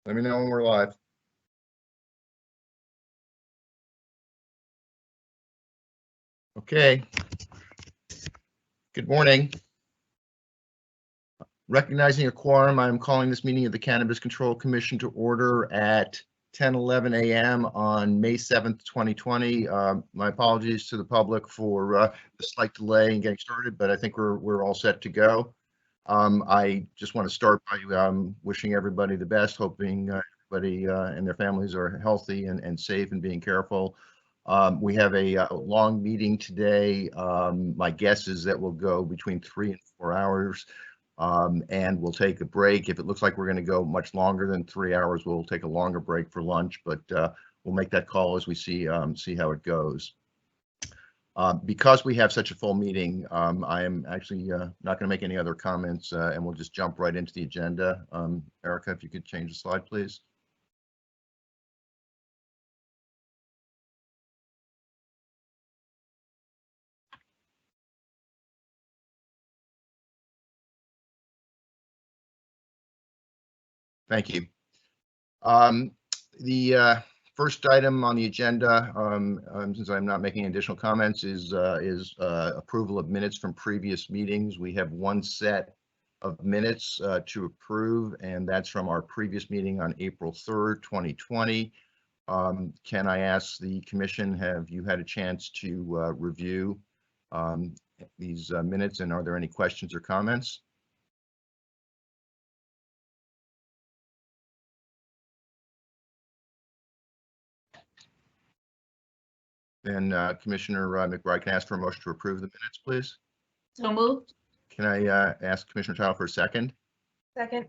Let me know when we're live. Okay. Good morning. Recognizing a quorum, I'm calling this meeting of the Cannabis Control Commission to order at 10:11 a.m. on May 7th, 2020. My apologies to the public for the slight delay in getting started, but I think we're all set to go. I just want to start by wishing everybody the best, hoping everybody and their families are healthy and safe and being careful. We have a long meeting today. My guess is that we'll go between 3 and 4 hours, and we'll take a break. If it looks like we're going to go much longer than 3 hours, we'll take a longer break for lunch, but we'll make that call as we see how it goes. Because we have such a full meeting, I am actually not going to make any other comments, and we'll just jump right into the agenda. Erica, if you could change the slide, please. Thank you. The first item on the agenda, since I'm not making additional comments, is approval of minutes from previous meetings. We have one set of minutes to approve, and that's from our previous meeting on April 3rd, 2020. Can I ask the commission, have you had a chance to review these minutes, and are there any questions or comments? Then Commissioner McBride, can I ask for a motion to approve the minutes, please? So moved. Can I ask Commissioner Title for a second? Second.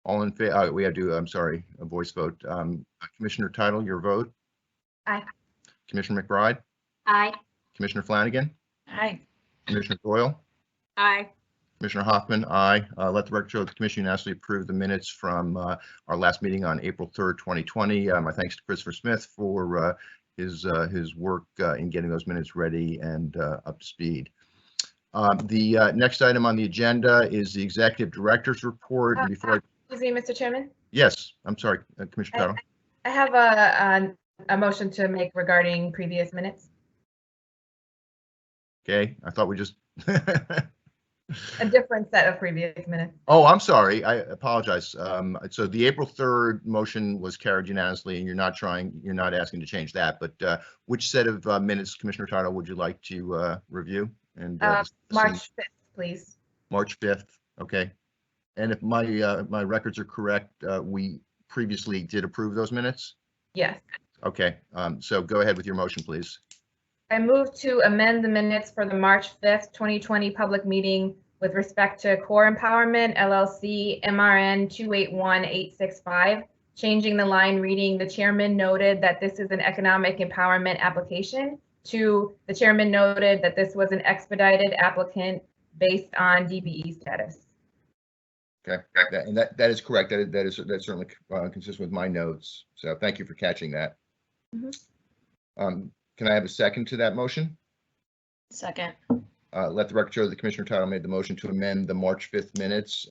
All in favor? We have to do, I'm sorry, a voice vote. Commissioner Title, your vote? Aye. Commissioner McBride? Aye. Commissioner Flanagan? Aye. Commissioner Doyle? Aye. Commissioner Hoffman? Aye. Let the record show that the commission unanimously approved the minutes from our last meeting on April 3rd, 2020. My thanks to Christopher Smith for his work in getting those minutes ready and up to speed. The next item on the agenda is the executive director's report. Before Excuse me, Mr. Chairman. Yes, I'm sorry, Commissioner Title. I have a motion to make regarding previous minutes. Okay, I thought we just. A different set of previous minutes. Oh, I'm sorry. I apologize. So the April 3rd motion was carried unanimously, and you're not asking to change that. But which set of minutes, Commissioner Title, would you like to review? And March 5th, please. March 5th. Okay. And if my my records are correct, we previously did approve those minutes? Yes. Okay. So go ahead with your motion, please. I move to amend the minutes for the March 5th, 2020 public meeting with respect to Core Empowerment LLC MRN 281865, changing the line reading, the chairman noted that this is an economic empowerment application, to the chairman noted that this was an expedited applicant based on DBE status. Okay, and that is correct. That's certainly consistent with my notes. So thank you for catching that. Mm-hmm. Can I have a second to that motion? Second. Let the record show that Commissioner Title made the motion to amend the March 5th minutes,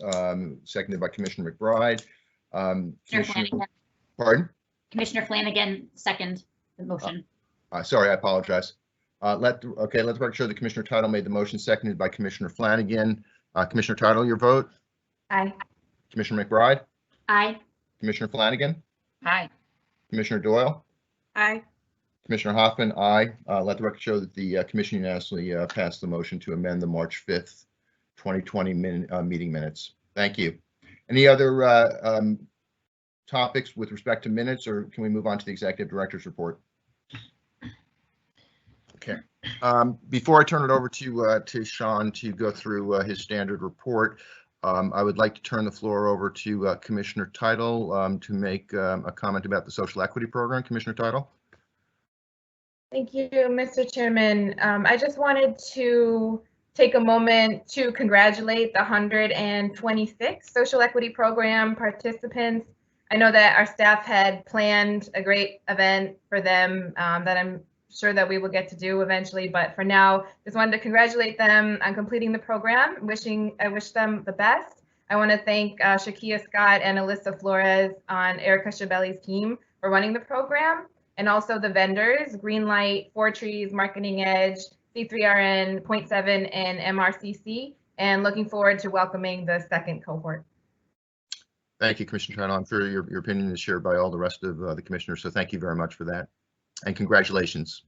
seconded by Commissioner McBride. Flanagan. Pardon? Commissioner Flanagan, second the motion. Sorry, I apologize. Let the record show that Commissioner Title made the motion, seconded by Commissioner Flanagan. Commissioner Title, your vote? Aye. Commissioner McBride? Aye. Commissioner Flanagan? Aye. Commissioner Doyle? Aye. Commissioner Hoffman, aye. Let the record show that the commission unanimously passed the motion to amend the March 5th, 2020 meeting minutes. Thank you. Any other topics with respect to minutes, or can we move on to the executive director's report? Okay. Before I turn it over to Sean to go through his standard report, I would like to turn the floor over to Commissioner Title to make a comment about the social equity program. Commissioner Title. Thank you, Mr. Chairman. I just wanted to take a moment to congratulate the 126 social equity program participants. I know that our staff had planned a great event for them that I'm sure that we will get to do eventually, but for now, just wanted to congratulate them on completing the program. I wish them the best. I want to thank Shakia Scott and Alyssa Flores on Erica Chabelli's team for running the program, and also the vendors, Greenlight, Four Trees, Marketing Edge, C3RN, Point 7, and MRCC, and looking forward to welcoming the second cohort. Thank you, Commissioner Trout. I'm sure your opinion is shared by all the rest of the commissioners, so thank you very much for that, and congratulations.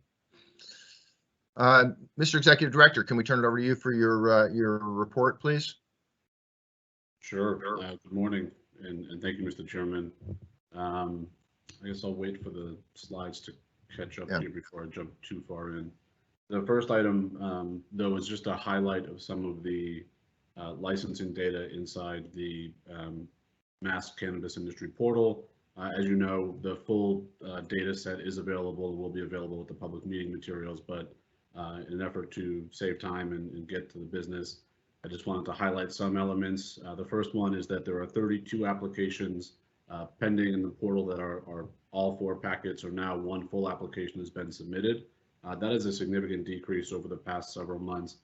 Mr. Executive Director, can we turn it over to you for your report, please? Sure. Good morning, and thank you, Mr. Chairman. I guess I'll wait for the slides to catch up here before I jump too far in. The first item, though, is just a highlight of some of the licensing data inside the Mass Cannabis Industry Portal. As you know, the full data set is available, will be available with the public meeting materials, but in an effort to save time and get to the business, I just wanted to highlight some elements. The first one is that there are 32 applications pending in the portal that are all 4 packets, or now 1 full application has been submitted. That is a significant decrease over the past several months.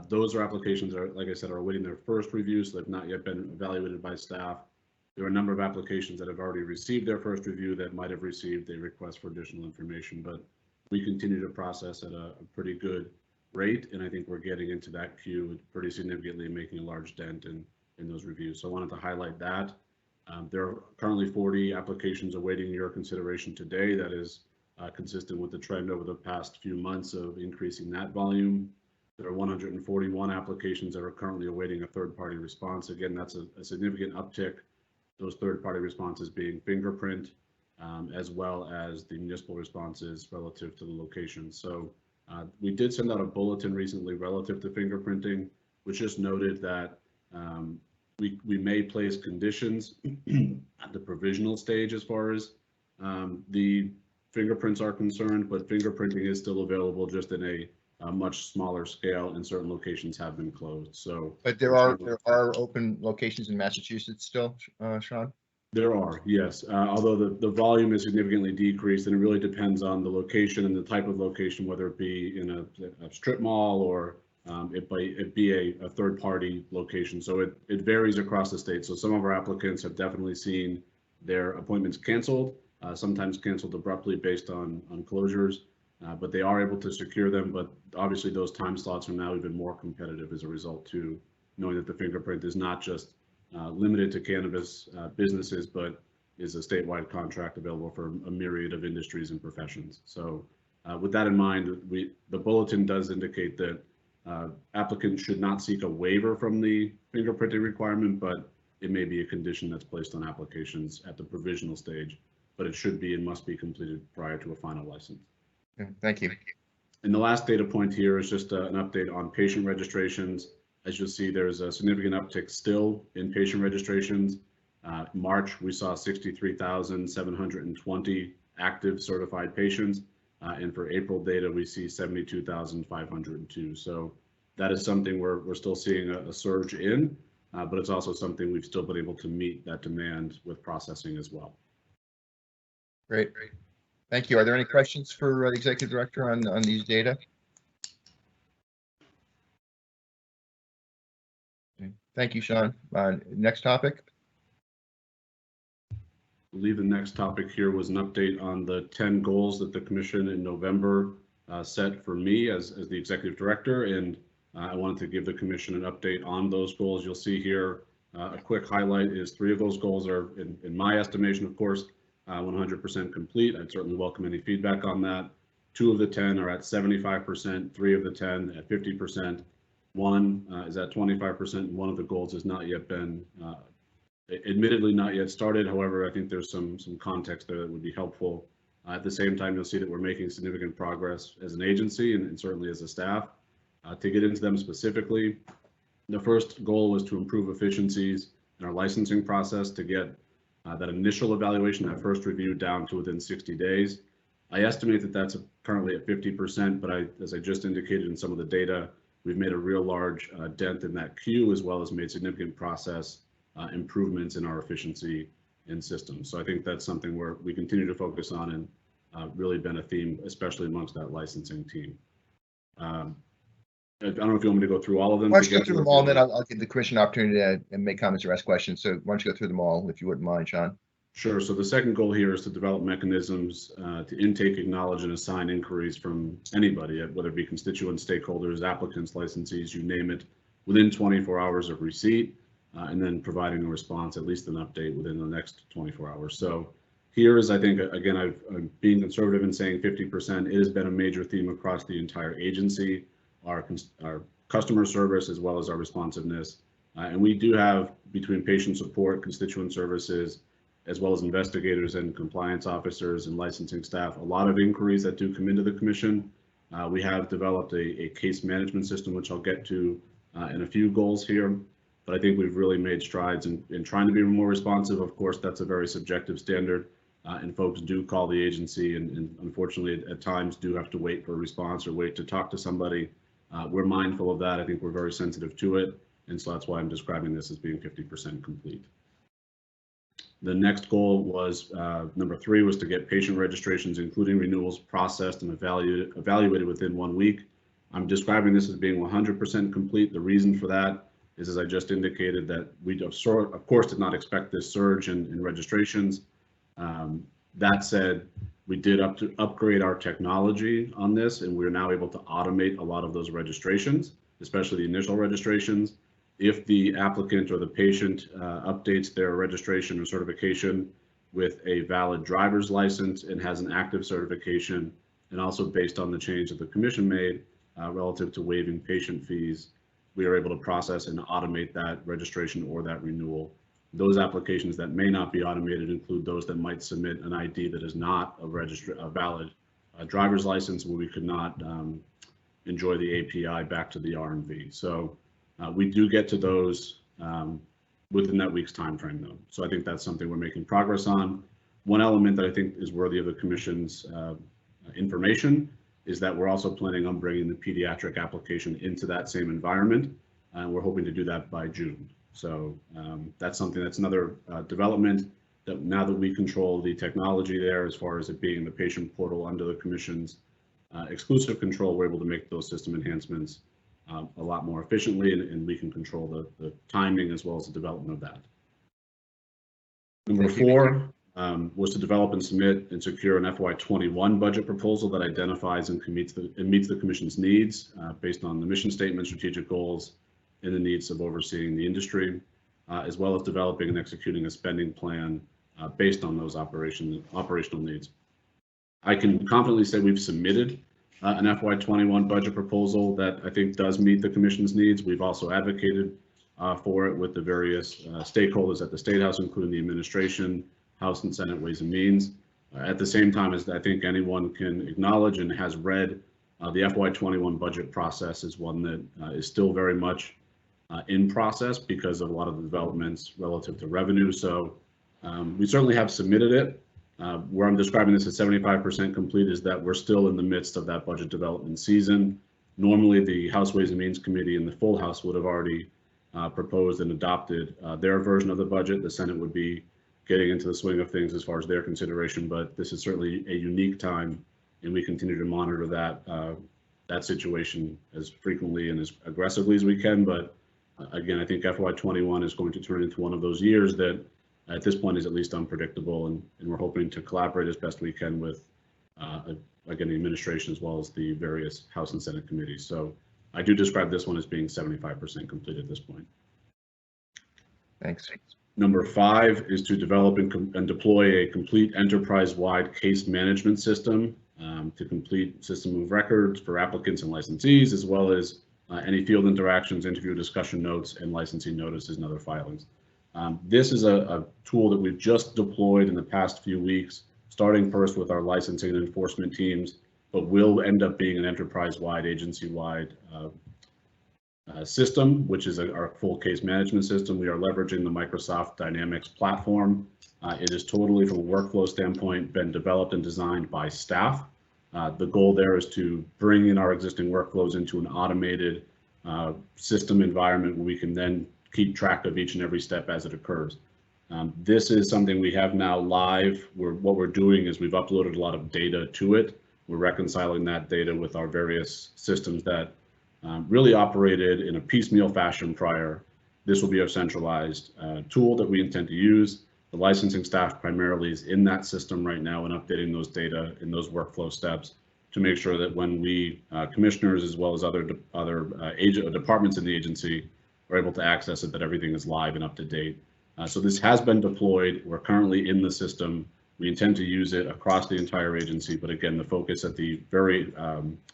Those are applications that are, like I said, are awaiting their first review, so they've not yet been evaluated by staff. There are a number of applications that have already received their first review that might have received a request for additional information, but we continue to process at a pretty good rate, and I think we're getting into that queue pretty significantly, making a large dent in those reviews. So I wanted to highlight that. There are currently 40 applications awaiting your consideration today. That is consistent with the trend over the past few months of increasing that volume. There are 141 applications that are currently awaiting a third-party response. Again, that's a significant uptick. Those third-party responses being fingerprint, as well as the municipal responses relative to the location. So we did send out a bulletin recently relative to fingerprinting, which just noted that we may place conditions at the provisional stage as far as the fingerprints are concerned, but fingerprinting is still available, just in a much smaller scale, and certain locations have been closed. So, but there are open locations in Massachusetts still, Sean? There are, yes. Although the volume is significantly decreased, and it really depends on the location and the type of location, whether it be in a strip mall or it be a third-party location. So it varies across the state. So some of our applicants have definitely seen their appointments canceled, sometimes canceled abruptly based on closures, but they are able to secure them. But obviously those time slots are now even more competitive as a result, too, knowing that the fingerprint is not just limited to cannabis businesses, but is a statewide contract available for a myriad of industries and professions. So with that in mind, the bulletin does indicate that applicants should not seek a waiver from the fingerprinting requirement, but it may be a condition that's placed on applications at the provisional stage, but it should be and must be completed prior to a final license. Thank you. And the last data point here is just an update on patient registrations. As you'll see, there's a significant uptick still in patient registrations. March, we saw 63,720 active certified patients. And for April data, we see 72,502. So that is something we're still seeing a surge in, but it's also something we've still been able to meet that demand with processing as well. Great. Thank you. Are there any questions for the Executive Director on these data? Thank you, Sean. Next topic. I believe the next topic here was an update on the 10 goals that the Commission in November set for me as the Executive Director, and I wanted to give the Commission an update on those goals. You'll see here a quick highlight is 3 of those goals are, in my estimation, of course, 100% complete. I'd certainly welcome any feedback on that. 2 of the 10 are at 75%, 3 of the 10 at 50%. 1 is at 25%, and 1 of the goals has not yet been, admittedly not yet started. However, I think there's some context there that would be helpful. At the same time, you'll see that we're making significant progress as an agency and certainly as a staff. To get into them specifically, the first goal was to improve efficiencies in our licensing process to get that initial evaluation, that first review, down to within 60 days. I estimate that that's currently at 50%, but as I just indicated in some of the data, we've made a real large dent in that queue, as well as made significant process improvements in our efficiency in systems. So I think that's something where we continue to focus on and really been a theme, especially amongst that licensing team. I don't know if you want me to go through all of them. Why don't you go through them all, and then I'll give the commission an opportunity to make comments or ask questions. So why don't you go through them all, if you wouldn't mind, Sean? Sure. So the second goal here is to develop mechanisms to intake, acknowledge, and assign inquiries from anybody, whether it be constituents, stakeholders, applicants, licensees, you name it, within 24 hours of receipt, and then providing a response, at least an update within the next 24 hours. So here is, I think, again, I'm being conservative in saying 50%. It has been a major theme across the entire agency, our customer service, as well as our responsiveness. And we do have, between patient support, constituent services, as well as investigators and compliance officers and licensing staff, a lot of inquiries that do come into the commission. We have developed a case management system, which I'll get to in a few goals here, but I think we've really made strides in trying to be more responsive. Of course, that's a very subjective standard, and folks do call the agency and unfortunately at times do have to wait for a response or wait to talk to somebody. We're mindful of that. I think we're very sensitive to it, and so that's why I'm describing this as being 50% complete. The next goal was, number 3, was to get patient registrations, including renewals, processed and evaluated within 1 week. I'm describing this as being 100% complete. The reason for that is, as I just indicated, that we of course did not expect this surge in registrations. That said, we did upgrade our technology on this, and we're now able to automate a lot of those registrations, especially the initial registrations. If the applicant or the patient updates their registration or certification with a valid driver's license and has an active certification, and also based on the change that the commission made relative to waiving patient fees, we are able to process and automate that registration or that renewal. Those applications that may not be automated include those that might submit an ID that is not a valid driver's license, where we could not enjoy the API back to the RMV. So we do get to those within that week's time frame, though. So I think that's something we're making progress on. One element that I think is worthy of the commission's information is that we're also planning on bringing the pediatric application into that same environment, and we're hoping to do that by June. So that's another development, that now that we control the technology there, as far as it being the patient portal under the commission's exclusive control, we're able to make those system enhancements a lot more efficiently, and we can control the timing as well as the development of that. Number 4 was to develop and submit and secure an FY21 budget proposal that identifies and meets the commission's needs based on the mission statement, strategic goals, and the needs of overseeing the industry, as well as developing and executing a spending plan based on those operational needs. I can confidently say we've submitted an FY21 budget proposal that I think does meet the commission's needs. We've also advocated for it with the various stakeholders at the State House, including the administration, House and Senate Ways and Means. At the same time, as I think anyone can acknowledge and has read, the FY21 budget process is one that is still very much in process because of a lot of the developments relative to revenue. So we certainly have submitted it. Where I'm describing this as 75% complete is that we're still in the midst of that budget development season. Normally, the House Ways and Means Committee and the full House would have already proposed and adopted their version of the budget. The Senate would be getting into the swing of things as far as their consideration, but this is certainly a unique time, and we continue to monitor that situation as frequently and as aggressively as we can. But again, I think FY21 is going to turn into one of those years that at this point is at least unpredictable, and we're hoping to collaborate as best we can with, again, the administration as well as the various House and Senate committees. So I do describe this one as being 75% complete at this point. Thanks. Number 5 is to develop and deploy a complete enterprise-wide case management system to complete system of records for applicants and licensees, as well as any field interactions, interview discussion notes, and licensing notices and other filings. This is a tool that we've just deployed in the past few weeks, starting first with our licensing and enforcement teams, but will end up being an enterprise-wide, agency-wide system, which is our full case management system. We are leveraging the Microsoft Dynamics platform. It is totally, from a workflow standpoint, been developed and designed by staff. The goal there is to bring in our existing workflows into an automated system environment where we can then keep track of each and every step as it occurs. This is something we have now live. What we're doing is we've uploaded a lot of data to it. We're reconciling that data with our various systems that really operated in a piecemeal fashion prior. This will be our centralized tool that we intend to use. The licensing staff primarily is in that system right now and updating those data in those workflow steps to make sure that when we commissioners as well as other departments in the agency are able to access it, that everything is live and up to date. So this has been deployed. We're currently in the system. We intend to use it across the entire agency, but again, the focus at the very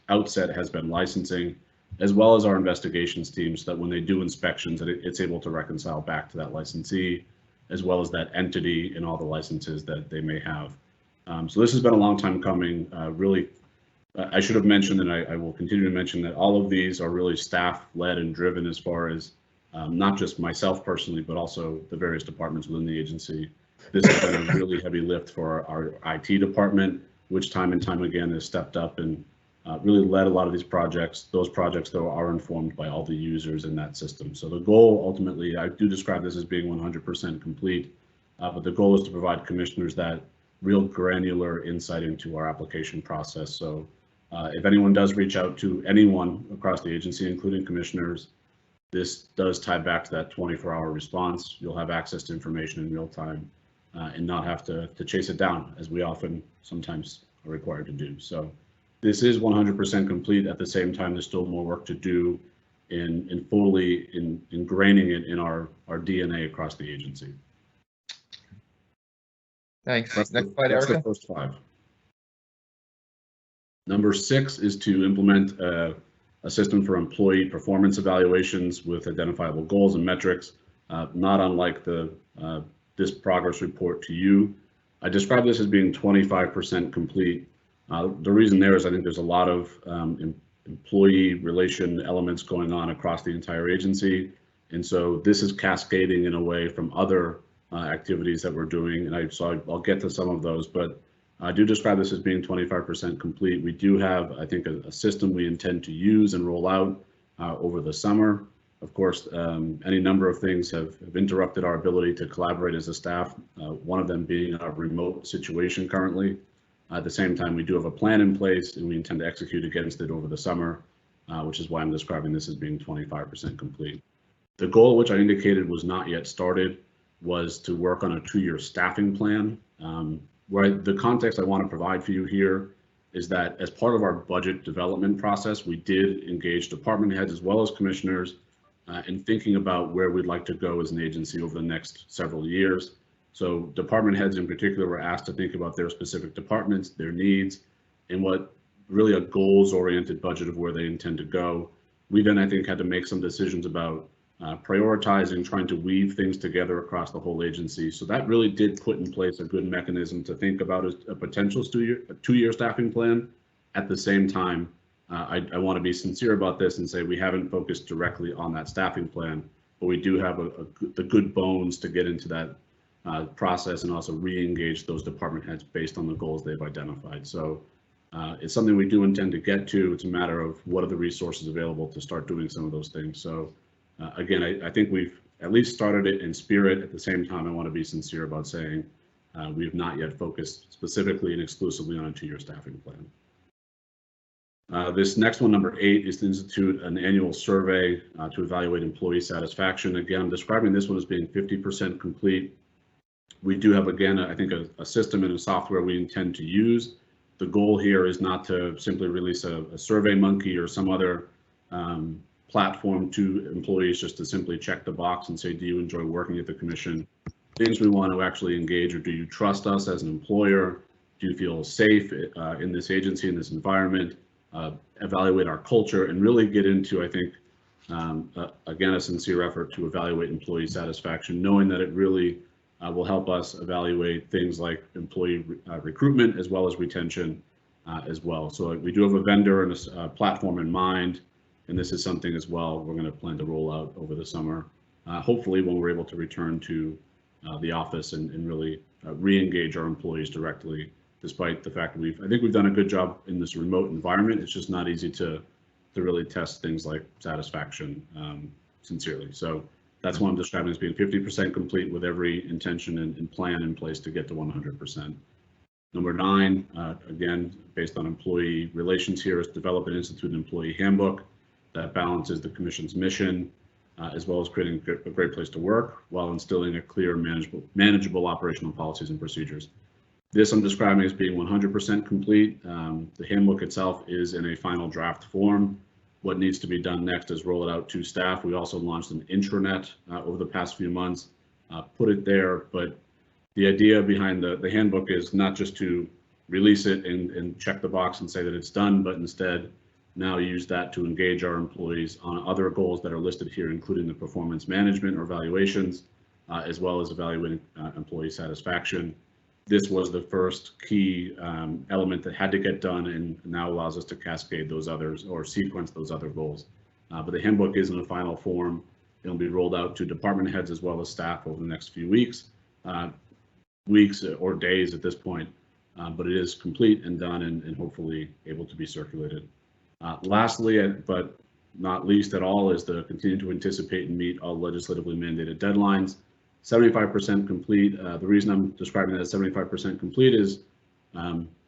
outset has been licensing, as well as our investigations team, so that when they do inspections, that it's able to reconcile back to that licensee, as well as that entity and all the licenses that they may have. So this has been a long time coming. Really, I should have mentioned, and I will continue to mention, that all of these are really staff-led and driven as far as not just myself personally, but also the various departments within the agency. This has been a really heavy lift for our IT department, which time and time again has stepped up and really led a lot of these projects. Those projects, though, are informed by all the users in that system. So the goal, ultimately, I do describe this as being 100% complete, but the goal is to provide commissioners that real granular insight into our application process. So if anyone does reach out to anyone across the agency, including commissioners, this does tie back to that 24-hour response. You'll have access to information in real time and not have to chase it down, as we often sometimes are required to do. So this is 100% complete. At the same time, there's still more work to do in fully ingraining it in our DNA across the agency. Thanks. That's Next slide, Erica. the first 5. Number 6 is to implement a system for employee performance evaluations with identifiable goals and metrics, not unlike this progress report to you. I describe this as being 25% complete. The reason there is I think there's a lot of employee relation elements going on across the entire agency. And so this is cascading in a way from other activities that we're doing. And so I'll get to some of those, but I do describe this as being 25% complete. We do have, I think, a system we intend to use and roll out over the summer. Of course, any number of things have interrupted our ability to collaborate as a staff, one of them being our remote situation currently. At the same time, we do have a plan in place and we intend to execute against it over the summer, which is why I'm describing this as being 25% complete. The goal, which I indicated was not yet started, was to work on a 2-year staffing plan. Where the context I want to provide for you here is that as part of our budget development process, we did engage department heads as well as commissioners in thinking about where we'd like to go as an agency over the next several years. So department heads in particular were asked to think about their specific departments, their needs, and what really a goals-oriented budget of where they intend to go. We then, I think, had to make some decisions about prioritizing, trying to weave things together across the whole agency. So that really did put in place a good mechanism to think about a potential 2-year staffing plan. At the same time, I want to be sincere about this and say we haven't focused directly on that staffing plan, but we do have the good bones to get into that process and also re-engage those department heads based on the goals they've identified. So it's something we do intend to get to. It's a matter of what are the resources available to start doing some of those things. So again, I think we've at least started it in spirit. At the same time, I want to be sincere about saying we have not yet focused specifically and exclusively on a 2-year staffing plan. This next one, number 8, is to institute an annual survey to evaluate employee satisfaction. Again, I'm describing this one as being 50% complete. We do have, again, I think a system and a software we intend to use. The goal here is not to simply release a survey monkey or some other platform to employees just to simply check the box and say, do you enjoy working at the commission? Things we want to actually engage, or do you trust us as an employer? Do you feel safe in this agency, in this environment? Evaluate our culture and really get into, I think, again, a sincere effort to evaluate employee satisfaction, knowing that it really will help us evaluate things like employee recruitment as well as retention as well. So we do have a vendor and a platform in mind, and this is something as well we're going to plan to roll out over the summer, hopefully when we're able to return to the office and really re-engage our employees directly, despite the fact that I think we've done a good job in this remote environment. It's just not easy to really test things like satisfaction sincerely. So that's what I'm describing as being 50% complete with every intention and plan in place to get to 100%. Number 9, again, based on employee relations here, is develop and institute an employee handbook. that balances the Commission's mission, as well as creating a great place to work while instilling a clear, manageable operational policies and procedures. This I'm describing as being 100% complete. The handbook itself is in a final draft form. What needs to be done next is roll it out to staff. We also launched an intranet over the past few months, put it there, but the idea behind the handbook is not just to release it and check the box and say that it's done, but instead now use that to engage our employees on other goals that are listed here, including the performance management or evaluations, as well as evaluating employee satisfaction. This was the first key element that had to get done and now allows us to cascade those others or sequence those other goals. But the handbook is in a final form. It'll be rolled out to department heads as well as staff over the next few weeks or days at this point. But it is complete and done and hopefully able to be circulated. Lastly, but not least at all, is to continue to anticipate and meet all legislatively mandated deadlines. 75% complete. The reason I'm describing that as 75% complete is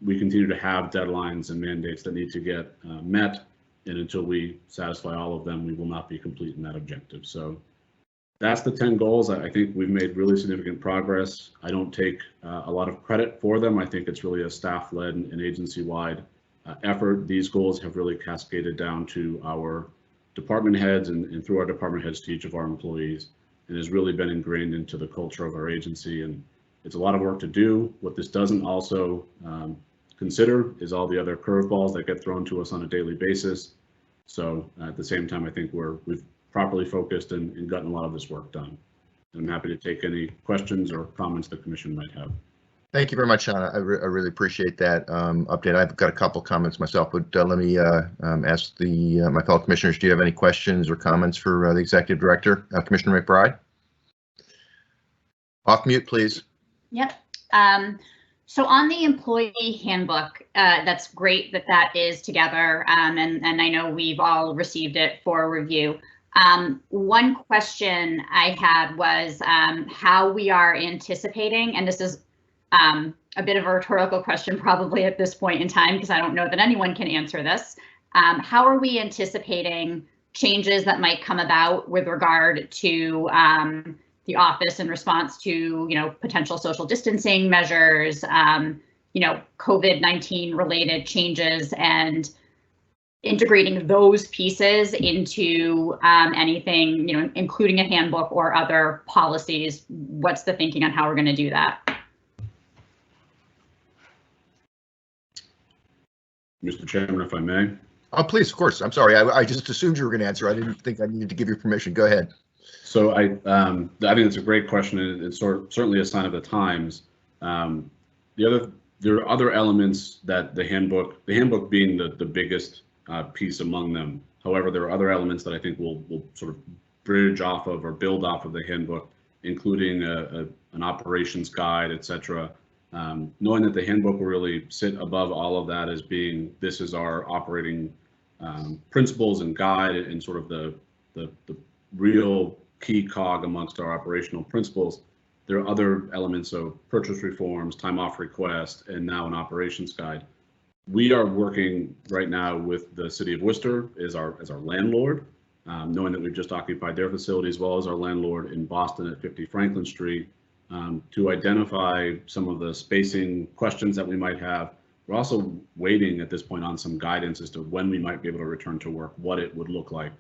we continue to have deadlines and mandates that need to get met, and until we satisfy all of them, we will not be complete in that objective. So that's the 10 goals. I think we've made really significant progress. I don't take a lot of credit for them. I think it's really a staff-led and agency-wide effort. These goals have really cascaded down to our department heads and through our department heads to each of our employees, and has really been ingrained into the culture of our agency. And it's a lot of work to do. What this doesn't also consider is all the other curveballs that get thrown to us on a daily basis. So at the same time, I think we've properly focused and gotten a lot of this work done. And I'm happy to take any questions or comments the Commission might have. Thank you very much, Sean. I really appreciate that update. I've got a couple comments myself, but let me ask my fellow commissioners, do you have any questions or comments for the Executive Director, Commissioner McBride? Off mute, please. Yep. So on the employee handbook, that's great that is together, and I know we've all received it for review. One question I had was how we are anticipating, and this is a bit of a rhetorical question probably at this point in time, because I don't know that anyone can answer this. How are we anticipating changes that might come about with regard to the office in response to, potential social distancing measures, COVID-19 related changes, and integrating those pieces into anything, including a handbook or other policies? What's the thinking on how we're going to do that? Mr. Chairman, if I may. Oh, please, of course. I'm sorry. I just assumed you were going to answer. I didn't think I needed to give you permission. Go ahead. So I think it's a great question, and it's certainly a sign of the times. There are other elements that the handbook being the biggest piece among them. However, there are other elements that I think will sort of bridge off of or build off of the handbook, including an operations guide, etc. Knowing that the handbook will really sit above all of that as being, this is our operating principles and guide, and sort of the real key cog amongst our operational principles. There are other elements of purchase reforms, time off request, and now an operations guide. We are working right now with the City of Worcester as our landlord, knowing that we've just occupied their facility, as well as our landlord in Boston at 50 Franklin Street, to identify some of the spacing questions that we might have. We're also waiting at this point on some guidance as to when we might be able to return to work, what it would look like.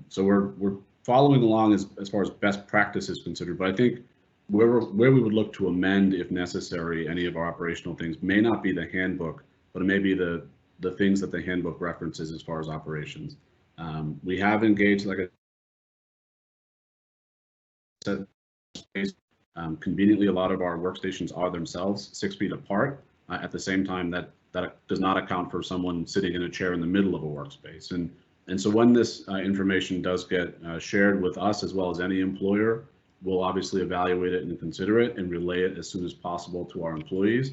So we're following along as far as best practice is considered, but I think where we would look to amend, if necessary, any of our operational things may not be the handbook, but it may be the things that the handbook references as far as operations. We have engaged, like I said, conveniently, a lot of our workstations are themselves 6 feet apart. At the same time, that does not account for someone sitting in a chair in the middle of a workspace. And so when this information does get shared with us, as well as any employer, we'll obviously evaluate it and consider it and relay it as soon as possible to our employees.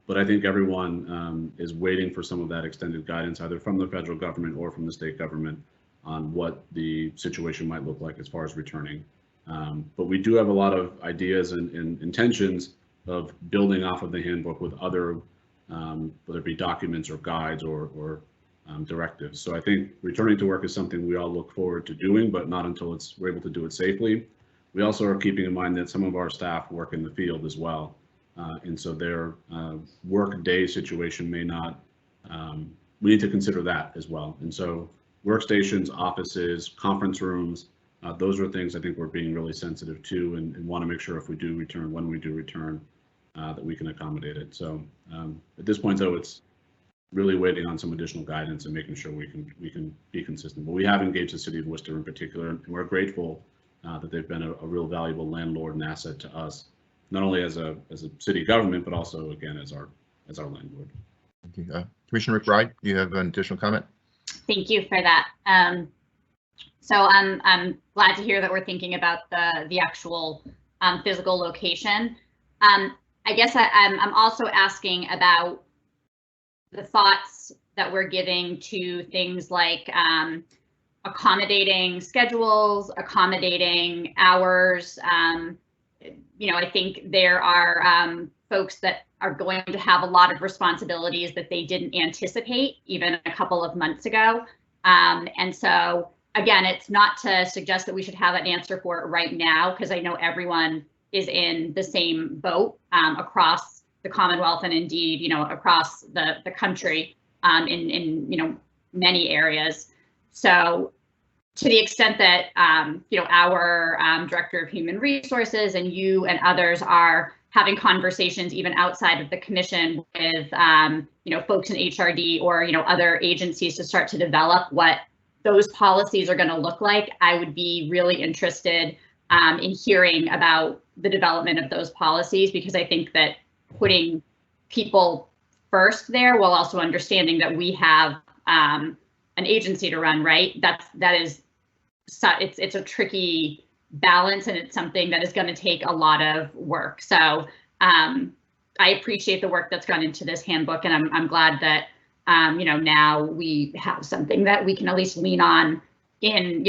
But I think everyone is waiting for some of that extended guidance, either from the federal government or from the state government, on what the situation might look like as far as returning. But we do have a lot of ideas and intentions of building off of the handbook with other, whether it be documents or guides or directives. So I think returning to work is something we all look forward to doing, but not until we're able to do it safely. We also are keeping in mind that some of our staff work in the field as well. And so their work day situation may not, we need to consider that as well. And so workstations, offices, conference rooms, those are things I think we're being really sensitive to and want to make sure if we do return, when we do return, that we can accommodate it. So at this point, though, it's really waiting on some additional guidance and making sure we can be consistent. But we have engaged the City of Worcester in particular, and we're grateful that they've been a real valuable landlord and asset to us, not only as a city government, but also again as our landlord. Thank you. Commissioner McBride, do you have an additional comment? Thank you for that. So I'm glad to hear that we're thinking about the actual physical location. I guess I'm also asking about the thoughts that we're giving to things like accommodating schedules, accommodating hours. I think there are folks that are going to have a lot of responsibilities that they didn't anticipate even a couple of months ago. And so, again, it's not to suggest that we should have an answer for it right now, because I know everyone is in the same boat across the Commonwealth and indeed, across the country in many areas. So to the extent that, our Director of Human Resources and you and others are having conversations even outside of the commission with, folks in HRD or, other agencies to start to develop what those policies are going to look like, I would be really interested in hearing about the development of those policies, because I think that putting people first there while also understanding that we have an agency to run, right? It's a tricky balance, and it's something that is going to take a lot of work. So I appreciate the work that's gone into this handbook, and I'm glad that now we have something that we can at least lean on in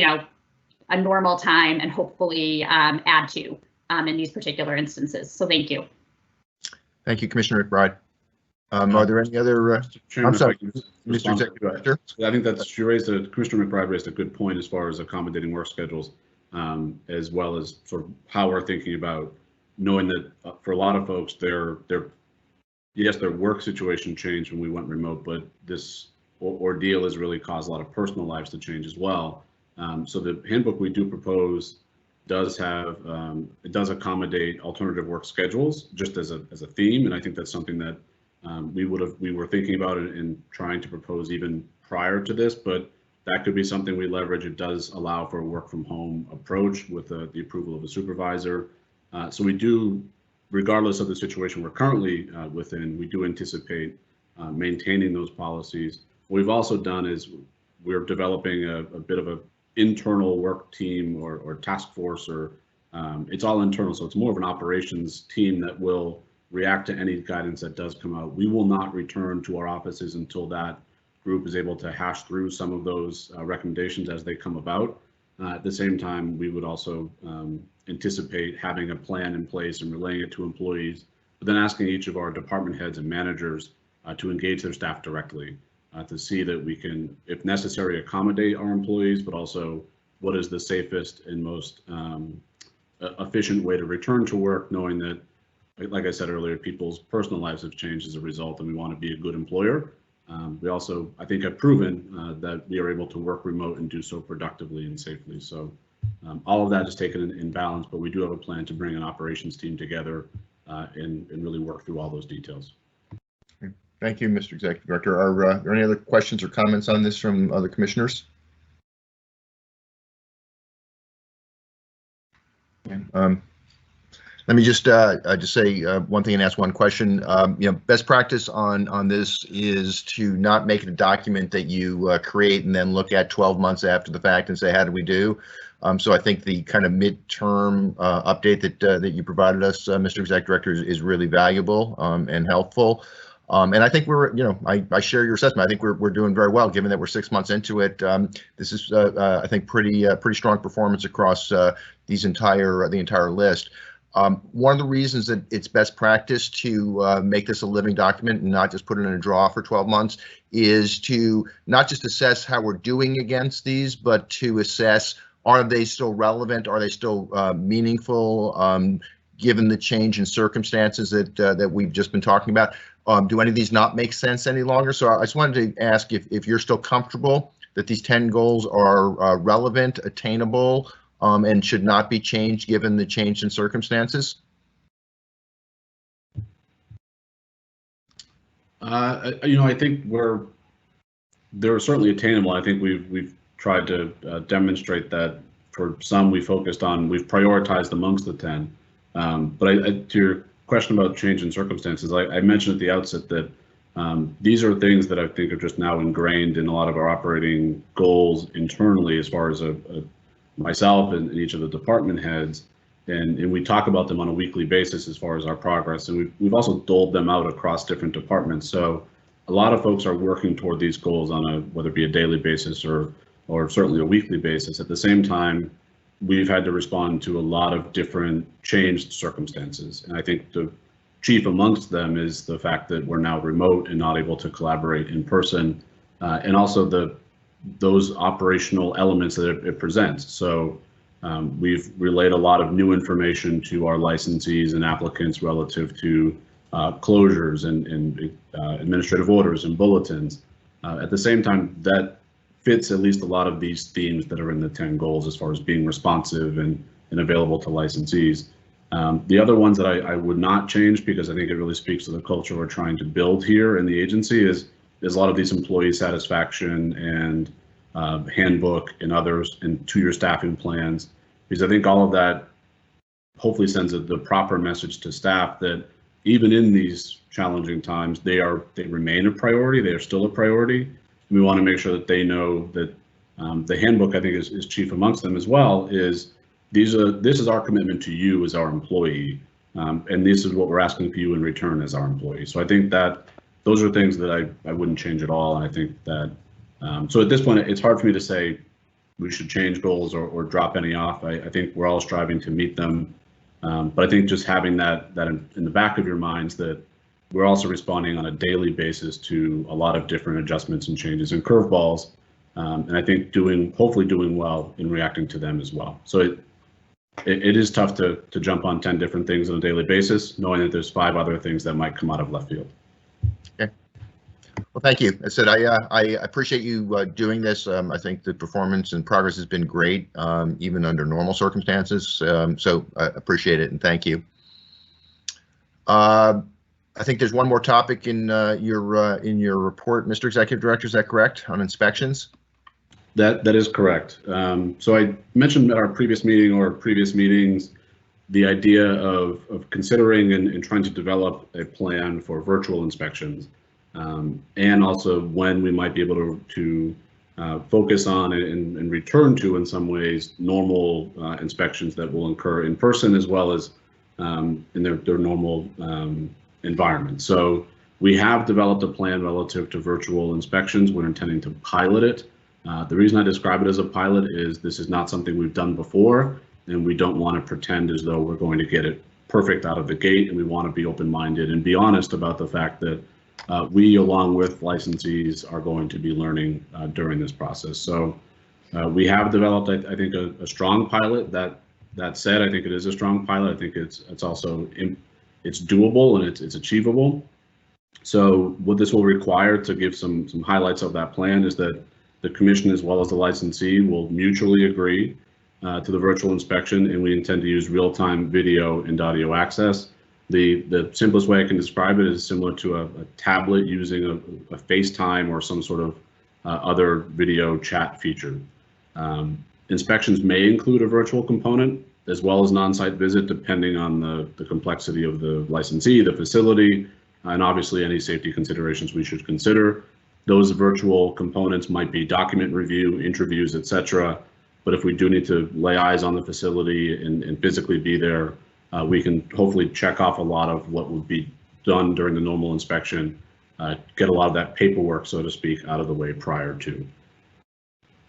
a normal time and hopefully add to in these particular instances. So thank you. Thank you, Commissioner McBride. Are there any other? Chairman, I'm sorry, Mr. Executive Director. I think Commissioner McBride raised a good point as far as accommodating work schedules, as well as sort of how we're thinking about knowing that for a lot of folks, their work situation changed when we went remote, but this ordeal has really caused a lot of personal lives to change as well. So the handbook we do propose does have, it does accommodate alternative work schedules just as a theme, and I think that's something that we were thinking about and trying to propose even prior to this, but that could be something we leverage. It does allow for a work from home approach with the approval of a supervisor. So we do, regardless of the situation we're currently within, we do anticipate maintaining those policies. What we've also done is we're developing a bit of a internal work team or task force, or it's all internal. So it's more of an operations team that will react to any guidance that does come out. We will not return to our offices until that group is able to hash through some of those recommendations as they come about. At the same time, we would also anticipate having a plan in place and relaying it to employees, but then asking each of our department heads and managers to engage their staff directly to see that we can, if necessary, accommodate our employees, but also what is the safest and most efficient way to return to work, knowing that, like I said earlier, people's personal lives have changed as a result, and we want to be a good employer. We also, I think, have proven that we are able to work remote and do so productively and safely. So all of that is taken in balance, but we do have a plan to bring an operations team together and really work through all those details. Thank you, Mr. Executive Director. Are there any other questions or comments on this from other commissioners? Let me just say one thing and ask one question. Best practice on this is to not make it a document that you create and then look at 12 months after the fact and say, how did we do? So I think the kind of midterm update that you provided us, Mr. Executive Director, is really valuable and helpful. And I think we're, I share your assessment. I think we're doing very well, given that we're 6 months into it. This is, I think, pretty strong performance across the entire list. One of the reasons that it's best practice to make this a living document and not just put it in a drawer for 12 months is to not just assess how we're doing against these, but to assess, are they still relevant? Are they still meaningful, given the change in circumstances that we've just been talking about? Do any of these not make sense any longer? So I just wanted to ask if you're still comfortable that these 10 goals are relevant, attainable, and should not be changed given the change in circumstances? I think they're certainly attainable. I think we've tried to demonstrate that. For some, we've prioritized amongst the 10. But to your question about change in circumstances, I mentioned at the outset that these are things that I think are just now ingrained in a lot of our operating goals internally, as far as myself and each of the department heads, and we talk about them on a weekly basis as far as our progress, and we've also doled them out across different departments. So a lot of folks are working toward these goals on whether it be a daily basis or certainly a weekly basis. At the same time, we've had to respond to a lot of different changed circumstances, and I think the chief amongst them is the fact that we're now remote and not able to collaborate in person, and also those operational elements that it presents. So we've relayed a lot of new information to our licensees and applicants relative to closures and administrative orders and bulletins. At the same time, that fits at least a lot of these themes that are in the 10 goals as far as being responsive and available to licensees. The other ones that I would not change, because I think it really speaks to the culture we're trying to build here in the agency, is a lot of these employee satisfaction and handbook and others, and 2-year staffing plans, because I think all of that hopefully sends the proper message to staff that even in these challenging times, they remain a priority. They are still a priority. And we want to make sure that they know that the handbook, I think, is chief amongst them as well, is this is our commitment to you as our employee, and this is what we're asking for you in return as our employee. So I think that those are things that I wouldn't change at all. And I think that, so at this point, it's hard for me to say we should change goals or drop any off. I think we're all striving to meet them. But I think just having that in the back of your minds, that we're also responding on a daily basis to a lot of different adjustments and changes and curveballs. And I think hopefully doing well in reacting to them as well. So it is tough to jump on 10 different things on a daily basis, knowing that there's 5 other things that might come out of left field. Okay. Well, thank you. I said I appreciate you doing this. I think the performance and progress has been great, even under normal circumstances. So I appreciate it and thank you. I think there's one more topic in your report, Mr. Executive Director. Is that correct, on inspections? That is correct. So I mentioned at our previous meeting or previous meetings the idea of considering and trying to develop a plan for virtual inspections, and also when we might be able to focus on and return to, in some ways, normal inspections that will occur in person as well as in their normal environment. So we have developed a plan relative to virtual inspections. We're intending to pilot it. The reason I describe it as a pilot is this is not something we've done before, and we don't want to pretend as though we're going to get it perfect out of the gate, and we want to be open-minded and be honest about the fact that we, along with licensees, are going to be learning during this process. So we have developed, I think, a strong pilot. That said, I think it is a strong pilot. I think it's also it's doable and it's achievable. So what this will require, to give some highlights of that plan, is that the commission as well as the licensee will mutually agree to the virtual inspection, and we intend to use real-time video and audio access. The simplest way I can describe it is similar to a tablet using a FaceTime or some sort of other video chat feature. Inspections may include a virtual component as well as an on-site visit, depending on the complexity of the licensee, the facility, and obviously any safety considerations we should consider. Those virtual components might be document review, interviews, etc. But if we do need to lay eyes on the facility and physically be there, we can hopefully check off a lot of what would be done during the normal inspection, get a lot of that paperwork, so to speak, out of the way prior to.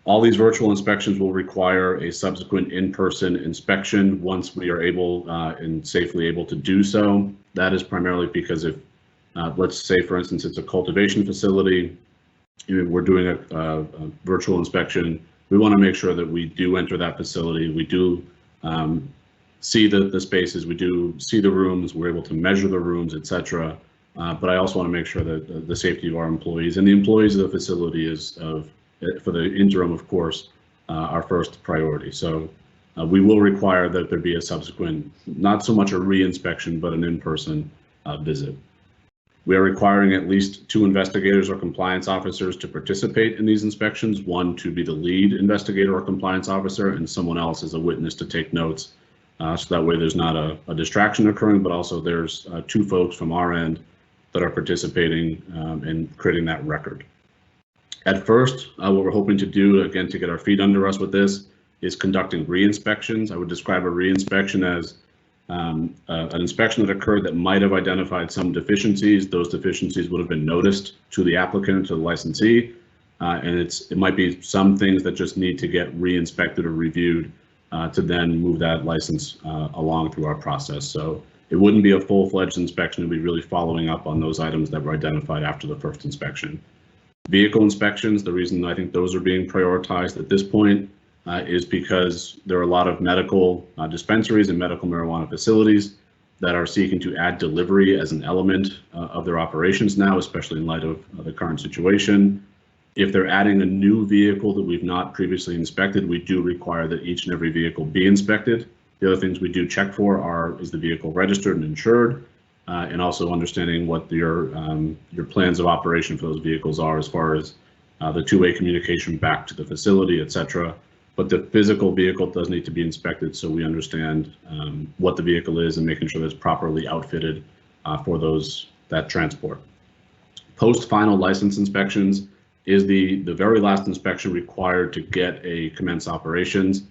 All these virtual inspections will require a subsequent in-person inspection once we are able and safely able to do so. That is primarily because if, let's say, for instance, it's a cultivation facility, we're doing a virtual inspection. We want to make sure that we do enter that facility. We do see the spaces, we do see the rooms, we're able to measure the rooms, etc. But I also want to make sure that the safety of our employees and the employees of the facility is for the interim, of course, our first priority. So we will require that there be a subsequent, not so much a re-inspection, but an in-person visit. We are requiring at least 2 investigators or compliance officers to participate in these inspections, one to be the lead investigator or compliance officer, and someone else as a witness to take notes. So that way there's not a distraction occurring, but also there's 2 folks from our end that are participating in creating that record. At first, what we're hoping to do, again, to get our feet under us with this, is conducting re-inspections. I would describe a re-inspection as an inspection that occurred that might have identified some deficiencies. Those deficiencies would have been noticed to the applicant, to the licensee, and it might be some things that just need to get re-inspected or reviewed to then move that license along through our process. So it wouldn't be a full-fledged inspection. It would be really following up on those items that were identified after the first inspection. Vehicle inspections, the reason I think those are being prioritized at this point is because there are a lot of medical dispensaries and medical marijuana facilities that are seeking to add delivery as an element of their operations now, especially in light of the current situation. If they're adding a new vehicle that we've not previously inspected, we do require that each and every vehicle be inspected. The other things we do check for is the vehicle registered and insured, and also understanding what your plans of operation for those vehicles are as far as the two-way communication back to the facility, etc. But the physical vehicle does need to be inspected so we understand what the vehicle is and making sure that it's properly outfitted for that transport. Post-final license inspections is the very last inspection required to get a commence operations.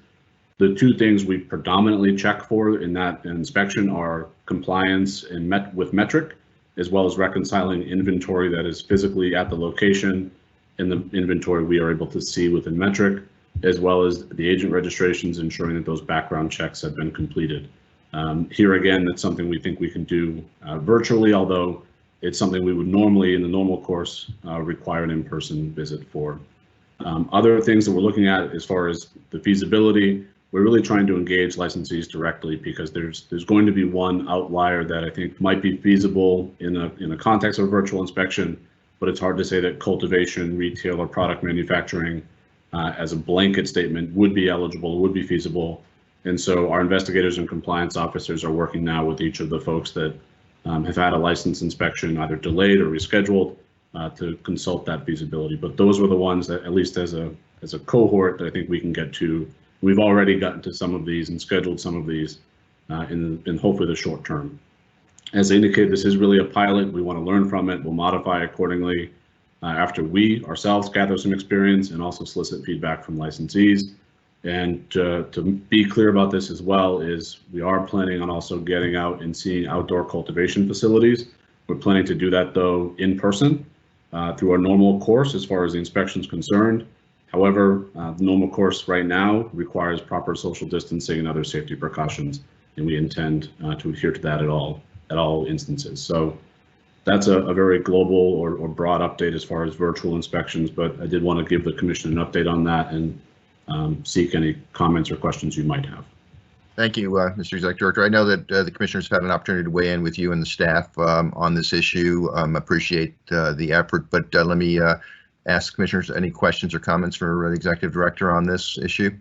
The 2 things we predominantly check for in that inspection are compliance with metric, as well as reconciling inventory that is physically at the location and the inventory we are able to see within metric, as well as the agent registrations, ensuring that those background checks have been completed. Here again, that's something we think we can do virtually, although it's something we would normally, in the normal course, require an in-person visit for. Other things that we're looking at as far as the feasibility, we're really trying to engage licensees directly because there's going to be one outlier that I think might be feasible in a context of a virtual inspection, but it's hard to say that cultivation, retail, or product manufacturing as a blanket statement would be eligible, would be feasible. And so our investigators and compliance officers are working now with each of the folks that have had a license inspection either delayed or rescheduled to consult that feasibility. But those were the ones that, at least as a cohort, that I think we can get to. We've already gotten to some of these and scheduled some of these in hopefully the short term. As I indicated, this is really a pilot. We want to learn from it. We'll modify accordingly after we ourselves gather some experience and also solicit feedback from licensees. And to be clear about this as well is we are planning on also getting out and seeing outdoor cultivation facilities. We're planning to do that though in person through our normal course as far as the inspection is concerned. However, the normal course right now requires proper social distancing and other safety precautions, and we intend to adhere to that at all instances. So that's a very global or broad update as far as virtual inspections, but I did want to give the commission an update on that and seek any comments or questions you might have. Thank you, Mr. Executive Director. I know that the commissioners have had an opportunity to weigh in with you and the staff on this issue. Appreciate the effort, but let me ask commissioners any questions or comments for the Executive Director on this issue.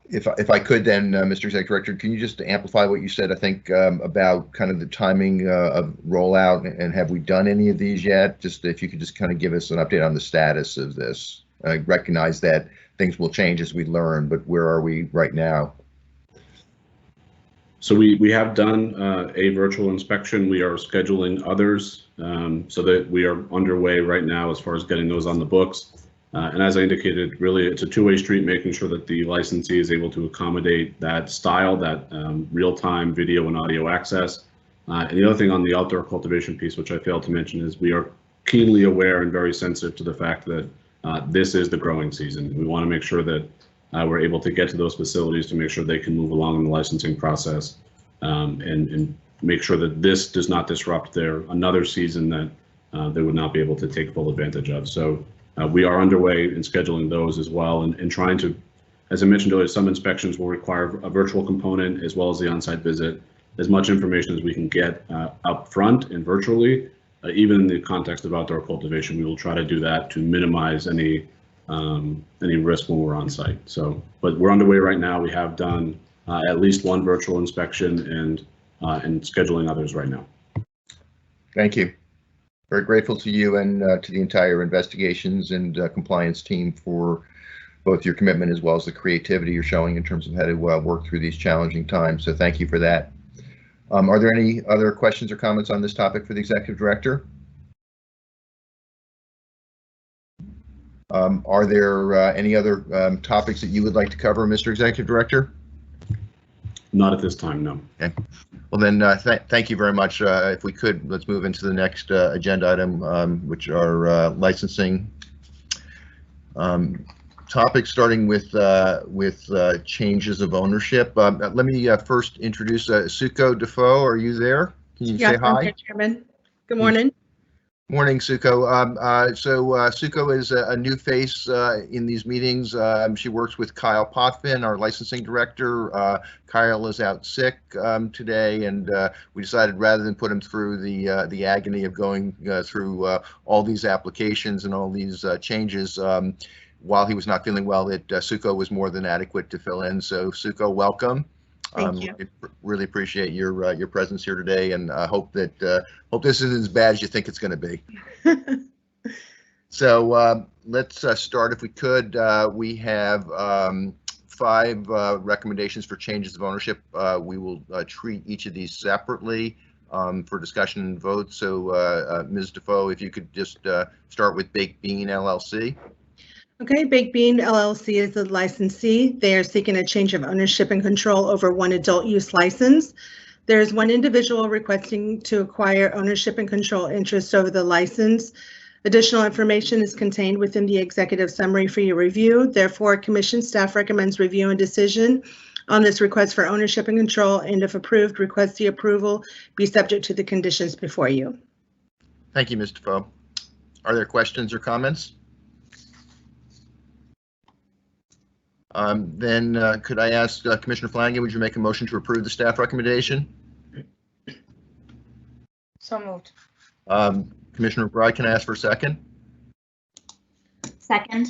If I could then, Mr. Executive Director, can you just amplify what you said, I think, about kind of the timing of rollout, and have we done any of these yet? Just if you could just kind of give us an update on the status of this. I recognize that things will change as we learn, but where are we right now? So we have done a virtual inspection. We are scheduling others so that we are underway right now as far as getting those on the books. And as I indicated, really it's a two-way street, making sure that the licensee is able to accommodate that style, that real-time video and audio access. And the other thing on the outdoor cultivation piece, which I failed to mention, is we are keenly aware and very sensitive to the fact that this is the growing season. We want to make sure that we're able to get to those facilities to make sure they can move along in the licensing process, and make sure that this does not disrupt another season that they would not be able to take full advantage of. So we are underway in scheduling those as well, and trying to, as I mentioned earlier, some inspections will require a virtual component as well as the on-site visit. As much information as we can get up front and virtually, even in the context of outdoor cultivation, we will try to do that to minimize any risk when we're on site. So, but we're underway right now. We have done at least one virtual inspection and scheduling others right now. Thank you. Very grateful to you and to the entire investigations and compliance team for both your commitment as well as the creativity you're showing in terms of how to work through these challenging times. So thank you for that. Are there any other questions or comments on this topic for the executive director? Are there any other topics that you would like to cover, Mr. Executive Director? Not at this time, no. Okay. Well then, thank you very much. If we could, let's move into the next agenda item, which are licensing topics, starting with changes of ownership. Let me first introduce Suko Defoe. Are you there? Can you say hi? I'm here, Chairman. Good morning. Morning, Suko. Suko is a new face in these meetings. She works with Kyle Potvin, our licensing director. Kyle is out sick today, and we decided rather than put him through the agony of going through all these applications and all these changes, while he was not feeling well, that Suko was more than adequate to fill in. So Suko, welcome. Thank you. Really appreciate your presence here today, and hope this isn't as bad as you think it's going to be. So let's start, if we could. We have 5 recommendations for changes of ownership. We will treat each of these separately for discussion and vote. So Ms. Defoe, if you could just start with Baked Bean LLC. Okay, Baked Bean LLC is the licensee. They are seeking a change of ownership and control over one adult use license. There is one individual requesting to acquire ownership and control interest over the license. Additional information is contained within the executive summary for your review. Therefore, commission staff recommends review and decision on this request for ownership and control, and if approved, request the approval be subject to the conditions before you. Thank you, Ms. Defoe. Are there questions or comments? Then could I ask Commissioner Flanagan, would you make a motion to approve the staff recommendation? So moved. Commissioner McBride, can I ask for a second? Second.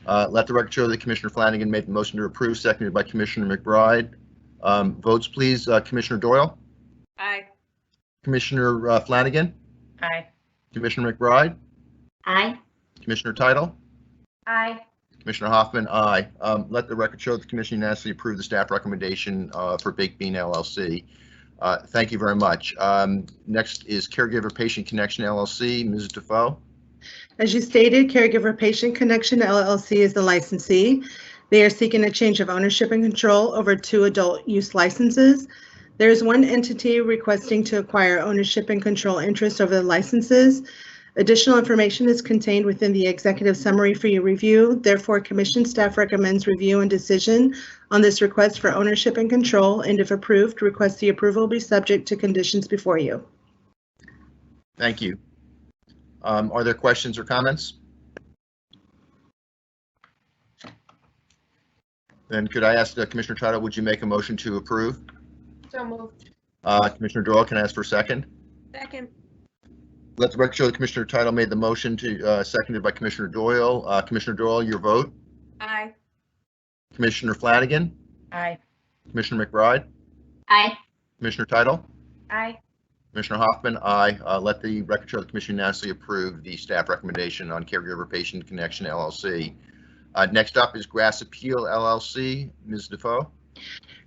Let the record show that Commissioner Flanagan made the motion to approve, seconded by Commissioner McBride. Votes, please. Commissioner Doyle? Aye. Commissioner Flanagan? Aye. Commissioner McBride? Aye. Commissioner Title? Aye. Commissioner Hoffman, aye. Let the record show that the commission unanimously approved the staff recommendation for Baked Bean LLC. Thank you very much. Next is Caregiver Patient Connection LLC. Ms. Defoe. As you stated, Caregiver Patient Connection LLC is the licensee. They are seeking a change of ownership and control over 2 adult use licenses. There is one entity requesting to acquire ownership and control interest over the licenses. Additional information is contained within the executive summary for your review. Therefore, commission staff recommends review and decision on this request for ownership and control, and if approved, request the approval be subject to conditions before you. Thank you. Are there questions or comments? Then could I ask Commissioner Title, would you make a motion to approve? So moved. Commissioner Doyle, can I ask for a second? Second. Let the record show that Commissioner Title made the motion to seconded by Commissioner Doyle. Commissioner Doyle, your vote. Aye. Commissioner Flanagan. Aye. Commissioner McBride. Aye. Commissioner Title. Aye. Commissioner Hoffman, aye. Let the record show the commission unanimously approve the staff recommendation on Caregiver Patient Connection LLC. Next up is Grass Appeal LLC. Ms. Defoe.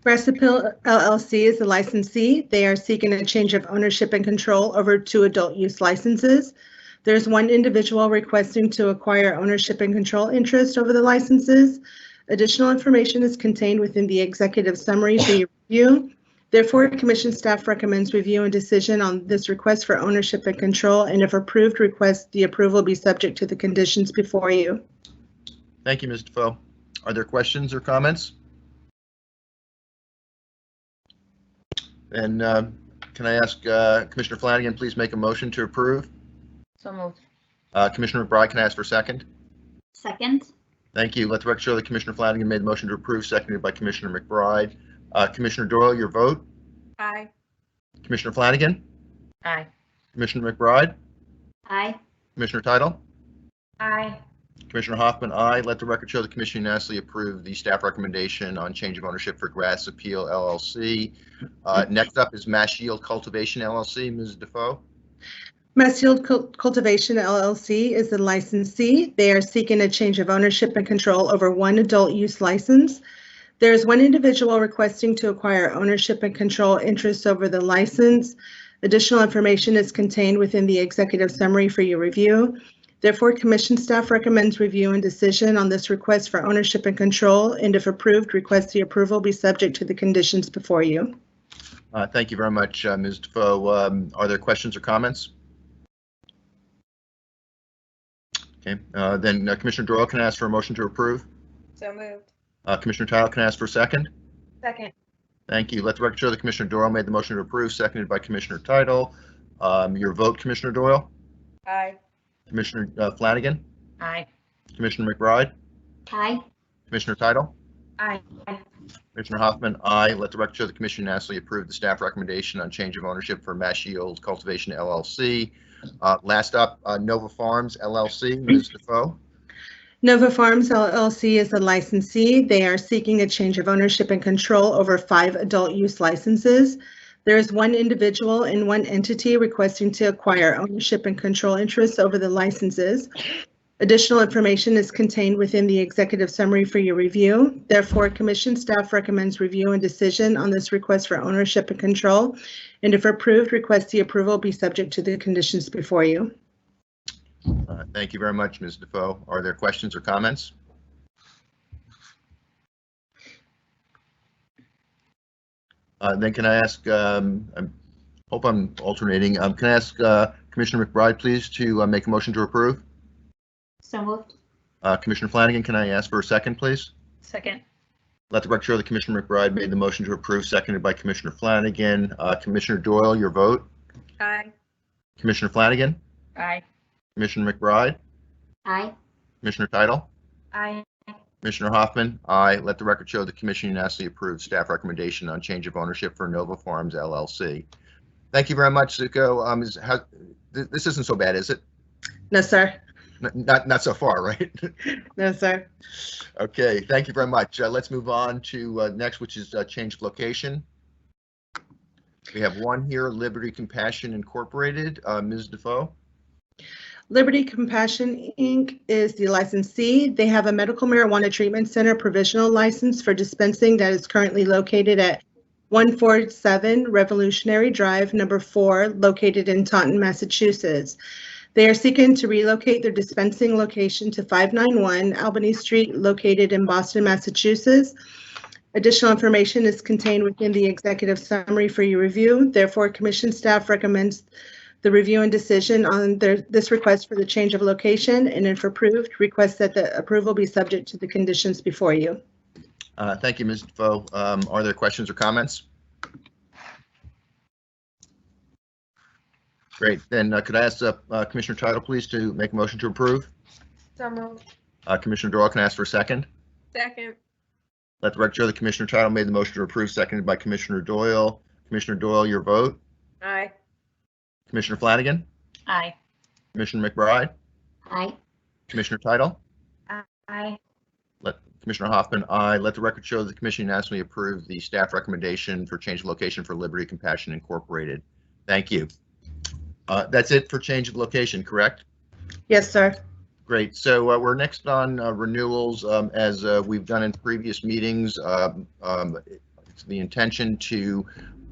Grass Appeal LLC is the licensee. They are seeking a change of ownership and control over 2 adult use licenses. There's one individual requesting to acquire ownership and control interest over the licenses. Additional information is contained within the executive summary for your review. Therefore, Commission staff recommends review and decision on this request for ownership and control, and if approved, request the approval be subject to the conditions before you. Thank you, Ms. Defoe. Are there questions or comments? And can I ask Commissioner Flanagan, please make a motion to approve? So moved. Commissioner McBride, can I ask for a second? Second. Thank you. Let the record show that Commissioner Flanagan made the motion to approve, seconded by Commissioner McBride. Commissioner Doyle, your vote? Aye. Commissioner Flanagan? Aye. Commissioner McBride? Aye. Commissioner Title? Aye. Commissioner Hoffman, aye. Let the record show the commission unanimously approved the staff recommendation on change of ownership for Grass Appeal LLC. Next up is Mass Yield Cultivation LLC. Ms. Defoe? Mass Yield Cultivation LLC is the licensee. They are seeking a change of ownership and control over one adult use license. There is one individual requesting to acquire ownership and control interests over the license. Additional information is contained within the executive summary for your review. Therefore, commission staff recommends review and decision on this request for ownership and control, and if approved, request the approval be subject to the conditions before you. Thank you very much, Ms. Defoe. Are there questions or comments? Okay, then Commissioner Doyle, can I ask for a motion to approve? So moved. Commissioner Title, can I ask for a second? Second. Thank you. Let the record show that Commissioner Doyle made the motion to approve, seconded by Commissioner Title. Your vote, Commissioner Doyle? Aye. Commissioner Flanagan? Aye. Commissioner McBride? Aye. Commissioner Title? Aye. Commissioner Hoffman, aye. Let the record show the commission unanimously approved the staff recommendation on change of ownership for Mass Yield Cultivation LLC. Last up, Nova Farms LLC. Ms. Defoe? Nova Farms LLC is the licensee. They are seeking a change of ownership and control over 5 adult use licenses. There is one individual and one entity requesting to acquire ownership and control interests over the licenses. Additional information is contained within the executive summary for your review. Therefore, commission staff recommends review and decision on this request for ownership and control, and if approved, request the approval be subject to the conditions before you. Thank you very much, Ms. Defoe. Are there questions or comments? Then can I ask, I hope I'm alternating, can I ask Commissioner McBride, please, to make a motion to approve? So moved. Commissioner Flanagan, can I ask for a second, please? Second. Let the record show that Commissioner McBride made the motion to approve, seconded by Commissioner Flanagan. Commissioner Doyle, your vote? Aye. Commissioner Flanagan? Aye. Commissioner McBride? Aye. Commissioner Title? Aye. Commissioner Hoffman? Aye. Let the record show the commission unanimously approved staff recommendation on change of ownership for Nova Farms LLC. Thank you very much, Zuko. This isn't so bad, is it? No, sir. Not so far, right? No, sir. Okay, thank you very much. Let's move on to next, which is change of location. We have one here, Liberty Compassion Incorporated. Ms. Defoe? Liberty Compassion, Inc. is the licensee. They have a medical marijuana treatment center provisional license for dispensing that is currently located at 147 Revolutionary Drive, number 4, located in Taunton, Massachusetts. They are seeking to relocate their dispensing location to 591 Albany Street, located in Boston, Massachusetts. Additional information is contained within the executive summary for your review. Therefore, commission staff recommends the review and decision on this request for the change of location, and if approved, request that the approval be subject to the conditions before you. Thank you, Ms. Defoe. Are there questions or comments? Great. Then could I ask Commissioner Title, please, to make a motion to approve? So moved. Commissioner Doyle, can I ask for a second? Second. Let the record show that Commissioner Title made the motion to approve, seconded by Commissioner Doyle. Commissioner Doyle, your vote? Aye. Commissioner Flanagan? Aye. Commissioner McBride? Aye. Commissioner Title? Aye. Commissioner Hoffman, aye. Let the record show that the commission unanimously approved the staff recommendation for change of location for Liberty Compassion Incorporated. Thank you. That's it for change of location, correct? Yes, sir. Great. So we're next on renewals. As we've done in previous meetings, it's the intention to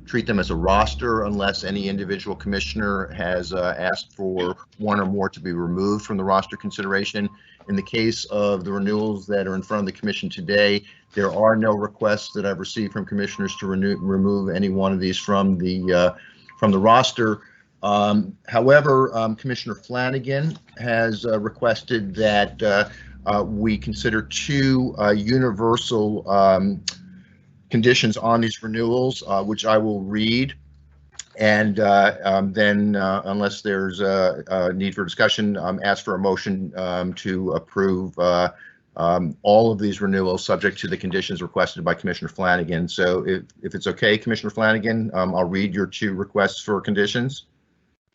treat them as a roster unless any individual commissioner has asked for one or more to be removed from the roster consideration. In the case of the renewals that are in front of the commission today, there are no requests that I've received from commissioners to remove any one of these from the roster. However, Commissioner Flanagan has requested that we consider two universal conditions on these renewals, which I will read. And then, unless there's a need for discussion, ask for a motion to approve all of these renewals subject to the conditions requested by Commissioner Flanagan. So if it's okay, Commissioner Flanagan, I'll read your two requests for conditions.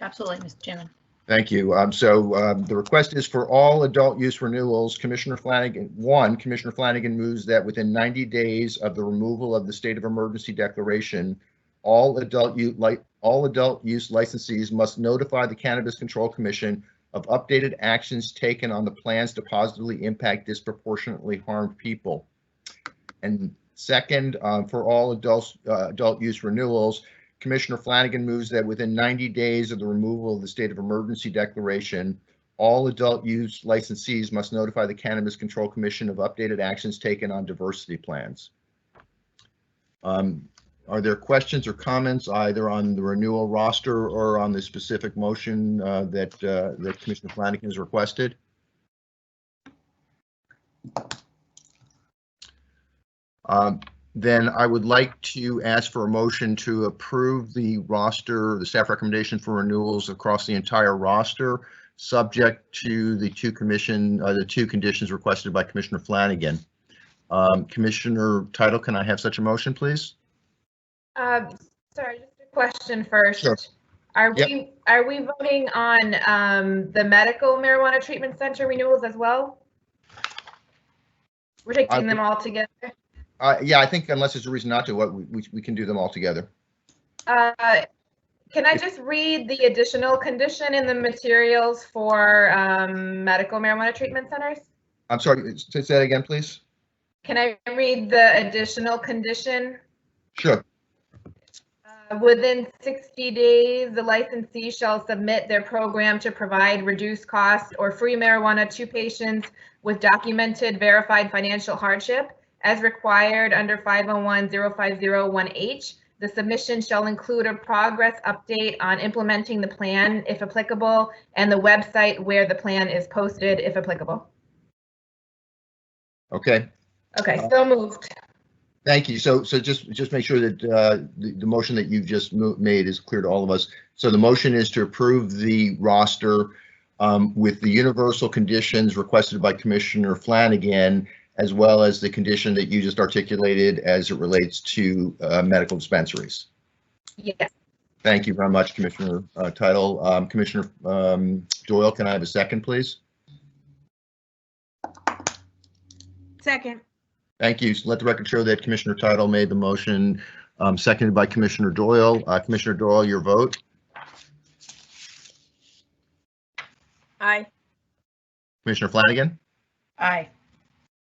Absolutely, Mr. Chairman. Thank you. The request is for all adult use renewals. Commissioner Flanagan moves that within 90 days of the removal of the state of emergency declaration, all adult use licensees must notify the Cannabis Control Commission of updated actions taken on the plans to positively impact disproportionately harmed people. And second, for all adult use renewals, Commissioner Flanagan moves that within 90 days of the removal of the state of emergency declaration, all adult use licensees must notify the Cannabis Control Commission of updated actions taken on diversity plans. Are there questions or comments either on the renewal roster or on the specific motion that Commissioner Flanagan has requested? Then I would like to ask for a motion to approve the roster, the staff recommendation for renewals across the entire roster, subject to the two conditions requested by Commissioner Flanagan. Commissioner Title, can I have such a motion, please? Sorry, just a question first. Sure. Are we voting on the medical marijuana treatment center renewals as well? We're taking them all together. Yeah, I think unless there's a reason not to, we can do them all together. Can I just read the additional condition in the materials for medical marijuana treatment centers? I'm sorry, say that again, please. Can I read the additional condition? Sure. Within 60 days, the licensee shall submit their program to provide reduced cost or free marijuana to patients with documented verified financial hardship as required under 501-0501H. The submission shall include a progress update on implementing the plan, if applicable, and the website where the plan is posted, if applicable. Okay. Okay, so moved. Thank you. So just make sure that the motion that you've just made is clear to all of us. So the motion is to approve the roster with the universal conditions requested by Commissioner Flanagan, as well as the condition that you just articulated as it relates to medical dispensaries. Yes. Thank you very much, Commissioner Title. Commissioner Doyle, can I have a second, please? Second. Thank you. So let the record show that Commissioner Title made the motion, seconded by Commissioner Doyle. Commissioner Doyle, your vote? Aye. Commissioner Flanagan? Aye.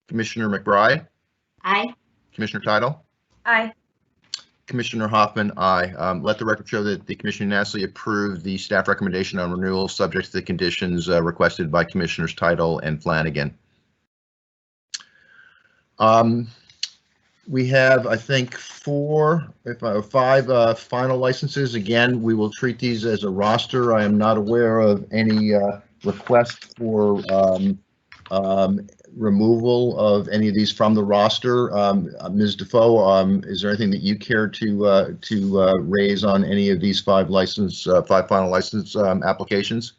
Commissioner McBride? Aye. Commissioner Title? Aye. Commissioner Hoffman, aye. Let the record show that the commission unanimously approved the staff recommendation on renewal subject to the conditions requested by Commissioners Title and Flanagan. We have, I think, five final licenses. Again, we will treat these as a roster. I am not aware of any request for removal of any of these from the roster. Ms. Defoe, is there anything that you care to raise on any of these five final license applications?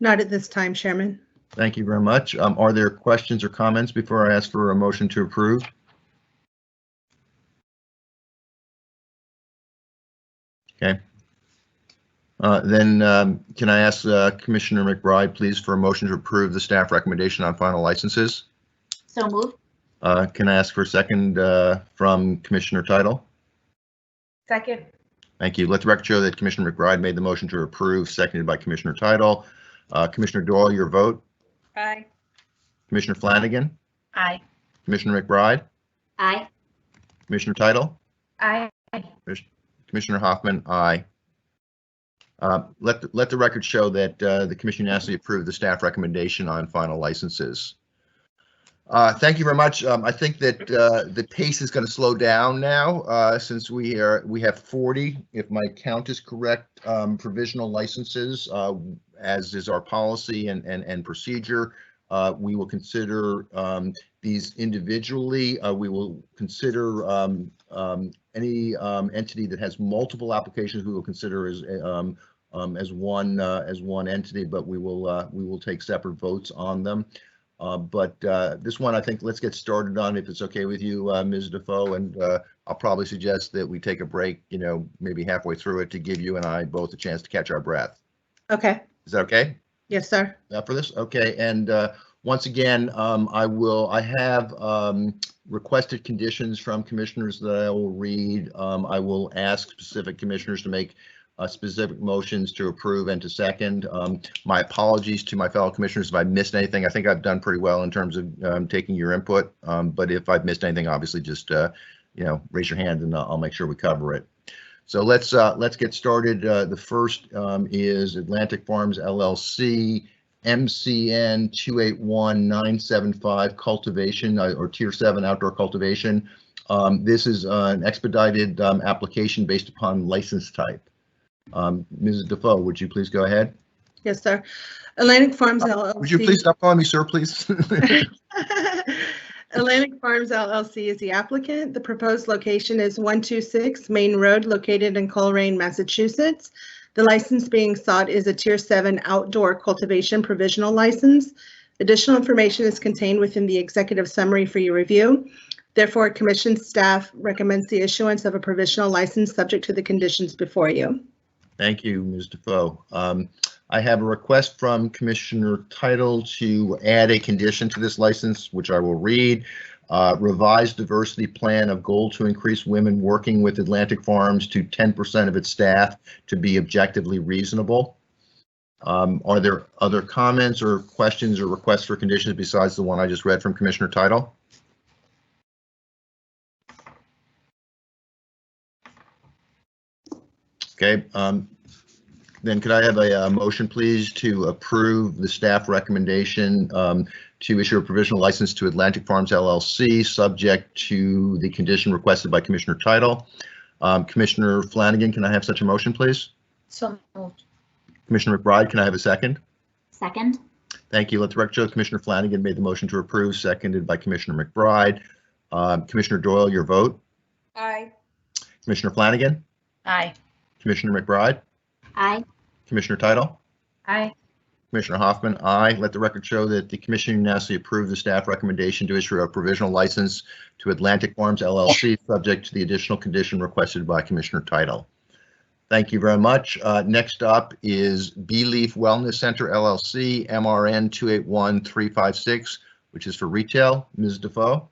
Not at this time, Chairman. Thank you very much. Are there questions or comments before I ask for a motion to approve? Okay. Then can I ask Commissioner McBride, please, for a motion to approve the staff recommendation on final licenses? So moved. Can I ask for a second from Commissioner Title? Second. Thank you. Let the record show that Commissioner McBride made the motion to approve, seconded by Commissioner Title. Commissioner Doyle, your vote? Aye. Commissioner Flanagan? Aye. Commissioner McBride? Aye. Commissioner Title? Aye. Commissioner Hoffman? Aye. Let the record show that the commission unanimously approved the staff recommendation on final licenses. Thank you very much. I think that the pace is going to slow down now since we have 40, if my count is correct, provisional licenses, as is our policy and procedure. We will consider these individually. We will consider any entity that has multiple applications. We will consider as one entity, but we will take separate votes on them. But this one, I think, let's get started on, if it's okay with you, Ms. Defoe, and I'll probably suggest that we take a break, maybe halfway through it, to give you and I both a chance to catch our breath. Okay. Is that okay? Yes, sir. For this? Okay. And once again, I have requested conditions from commissioners that I will read. I will ask specific commissioners to make specific motions to approve and to second. My apologies to my fellow commissioners if I missed anything. I think I've done pretty well in terms of taking your input. But if I've missed anything, obviously just raise your hand and I'll make sure we cover it. So let's get started. The first is Atlantic Farms LLC, MCN 281975 cultivation or Tier 7 outdoor cultivation. This is an expedited application based upon license type. Mrs. Defoe, would you please go ahead? Yes, sir. Atlantic Farms LLC. Would you please stop calling me sir, please? Atlantic Farms LLC is the applicant. The proposed location is 126 Main Road, located in Coleraine, Massachusetts. The license being sought is a Tier 7 outdoor cultivation provisional license. Additional information is contained within the executive summary for your review. Therefore, commission staff recommends the issuance of a provisional license subject to the conditions before you. Thank you, Ms. Defoe. I have a request from Commissioner Title to add a condition to this license, which I will read. Revised diversity plan of goal to increase women working with Atlantic Farms to 10% of its staff to be objectively reasonable. Are there other comments or questions or requests for conditions besides the one I just read from Commissioner Title? Okay. Then could I have a motion, please, to approve the staff recommendation to issue a provisional license to Atlantic Farms LLC, subject to the condition requested by Commissioner Title. Commissioner Flanagan, can I have such a motion, please? So moved. Commissioner McBride, can I have a second? Second. Thank you. Let the record show Commissioner Flanagan made the motion to approve, seconded by Commissioner McBride. Commissioner Doyle, your vote. Aye. Commissioner Flanagan? Aye. Commissioner McBride? Aye. Commissioner Title? Aye. Commissioner Hoffman, aye. Let the record show that the commission unanimously approved the staff recommendation to issue a provisional license to Atlantic Farms LLC, subject to the additional condition requested by Commissioner Title. Thank you very much. Next up is Beleaf Wellness Center LLC, MRN 281356, which is for retail. Ms. Defoe?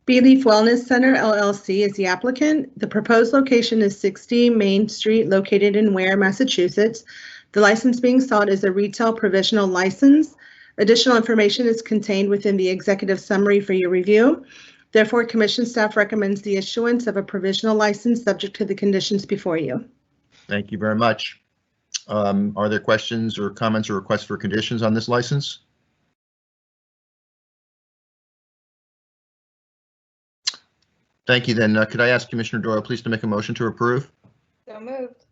Beleaf Wellness Center LLC is the applicant. The proposed location is 60 Main Street, located in Ware, Massachusetts. The license being sought is a retail provisional license. Additional information is contained within the executive summary for your review. Therefore, commission staff recommends the issuance of a provisional license subject to the conditions before you. Thank you very much. Are there questions or comments or requests for conditions on this license? Thank you. Then could I ask Commissioner Doyle, please, to make a motion to approve? So moved.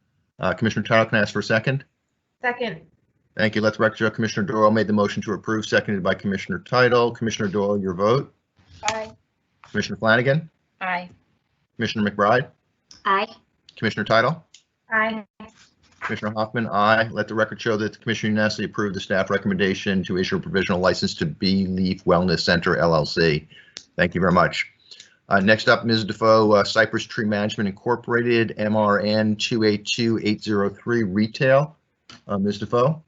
Commissioner Title, can I ask for a second? Second. Thank you. Let the record show Commissioner Doyle made the motion to approve, seconded by Commissioner Title. Commissioner Doyle, your vote. Aye. Commissioner Flanagan? Aye. Commissioner McBride? Aye. Commissioner Title? Aye. Commissioner Hoffman, aye. Let the record show that the commission unanimously approved the staff recommendation to issue a provisional license to Beleaf Wellness Center LLC. Thank you very much. Next up, Ms. Defoe, Cypress Tree Management Incorporated, MRN 282803 Retail. Ms. Defoe?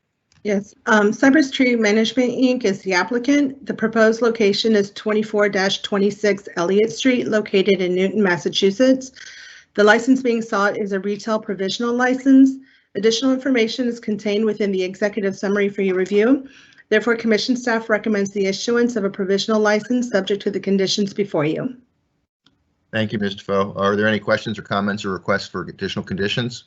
Yes, Cypress Tree Management Inc. is the applicant. The proposed location is 24-26 Elliott Street, located in Newton, Massachusetts. The license being sought is a retail provisional license. Additional information is contained within the executive summary for your review. Therefore, commission staff recommends the issuance of a provisional license subject to the conditions before you. Thank you, Ms. Defoe. Are there any questions or comments or requests for additional conditions?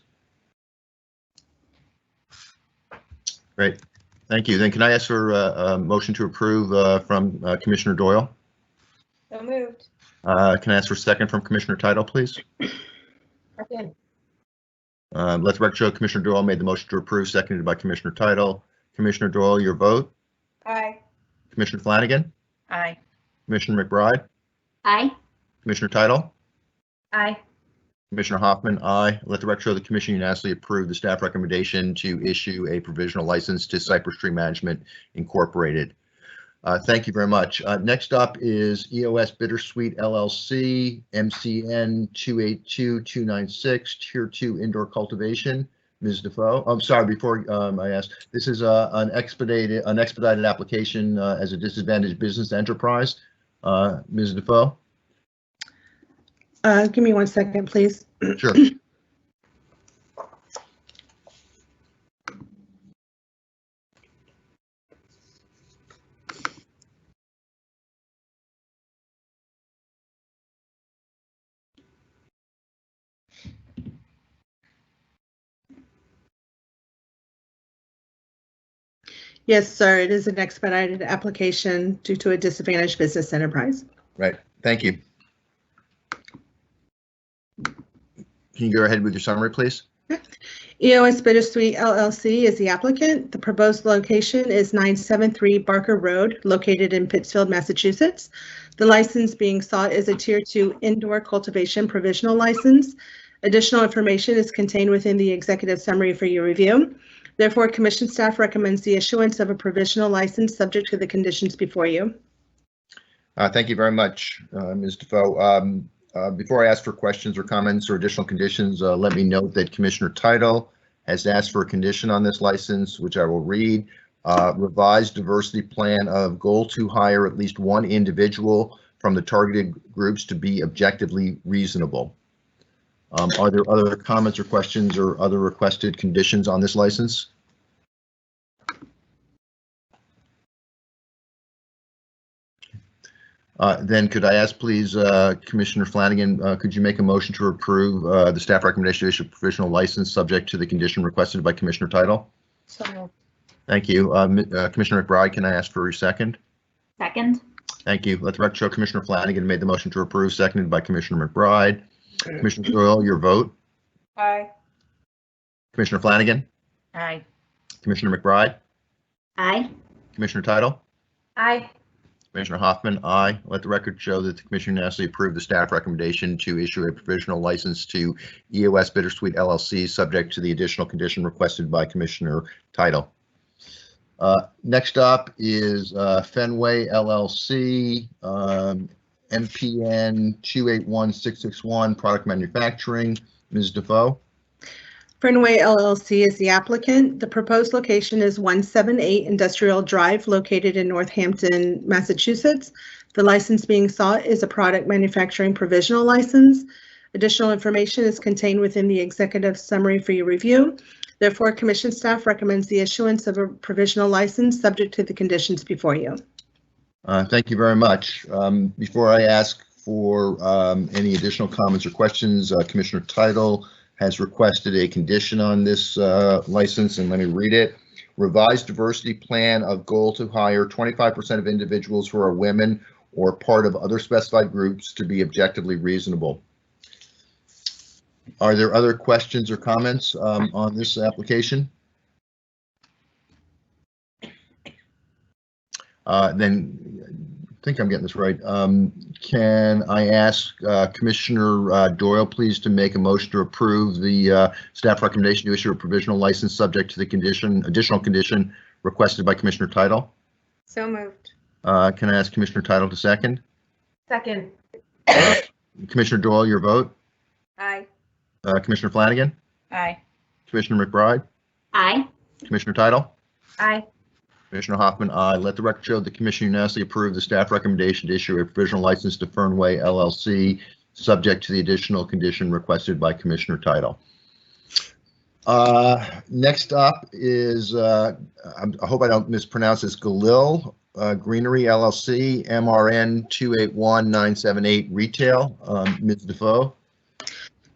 Great. Thank you. Then can I ask for a motion to approve from Commissioner Doyle? So moved. Can I ask for a second from Commissioner Title, please? Second. Let the record show Commissioner Doyle made the motion to approve, seconded by Commissioner Title. Commissioner Doyle, your vote. Aye. Commissioner Flanagan, Aye. Commissioner McBride, Aye. Commissioner Title, Aye. Commissioner Hoffman, aye. Let the record show the commission unanimously approved the staff recommendation to issue a provisional license to Cypress Tree Management Incorporated. Thank you very much. Next up is EOS Bittersweet LLC, MCN 282296, Tier 2 Indoor Cultivation. Ms. Defoe, I'm sorry, before I ask, this is an expedited application as a disadvantaged business enterprise. Ms. Defoe? Give me 1 second, please. Sure. Yes, sir. It is an expedited application due to a disadvantaged business enterprise. Right. Thank you. Can you go ahead with your summary, please? EOS Bittersweet LLC is the applicant. The proposed location is 973 Barker Road, located in Pittsfield, Massachusetts. The license being sought is a Tier 2 Indoor Cultivation Provisional License. Additional information is contained within the executive summary for your review. Therefore, commission staff recommends the issuance of a provisional license subject to the conditions before you. Thank you very much, Ms. Defoe. Before I ask for questions or comments or additional conditions, let me note that Commissioner Title has asked for a condition on this license, which I will read. Revised diversity plan of goal to hire at least one individual from the targeted groups to be objectively reasonable. Are there other comments or questions or other requested conditions on this license? Then could I ask, please, Commissioner Flanagan, could you make a motion to approve the staff recommendation to issue a provisional license subject to the condition requested by Commissioner Title? So moved. Thank you. Commissioner McBride, can I ask for your second? Second. Thank you. Let the record show Commissioner Flanagan made the motion to approve, seconded by Commissioner McBride. Commissioner Doyle, your vote. Aye. Commissioner Flanagan, Aye. Commissioner McBride, Aye. Commissioner Title, Aye. Commissioner Hoffman, aye. Let the record show that the commission unanimously approved the staff recommendation to issue a provisional license to EOS Bittersweet LLC, subject to the additional condition requested by Commissioner Title. Next up is Fenway LLC, MPN 281661, product manufacturing. Ms. Defoe? Fernway LLC is the applicant. The proposed location is 178 Industrial Drive, located in Northampton, Massachusetts. The license being sought is a product manufacturing provisional license. Additional information is contained within the executive summary for your review. Therefore, commission staff recommends the issuance of a provisional license subject to the conditions before you. Thank you very much. Before I ask for any additional comments or questions, Commissioner Title has requested a condition on this license, and let me read it. Revised diversity plan of goal to hire 25% of individuals who are women or part of other specified groups to be objectively reasonable. Are there other questions or comments on this application? Then I think I'm getting this right. Can I ask Commissioner Doyle, please, to make a motion to approve the staff recommendation to issue a provisional license subject to the additional condition requested by Commissioner Title? So moved. Can I ask Commissioner Title to second? Second. Commissioner Doyle, your vote. Aye. Commissioner Flanagan, Aye. Commissioner McBride, Aye. Commissioner Title, Aye. Commissioner Hoffman, aye. Let the record show the commission unanimously approved the staff recommendation to issue a provisional license to Fernway LLC, subject to the additional condition requested by Commissioner Title. Next up is, I hope I don't mispronounce this, Galil Greenery LLC, MRN 281978 Retail. Ms. Defoe.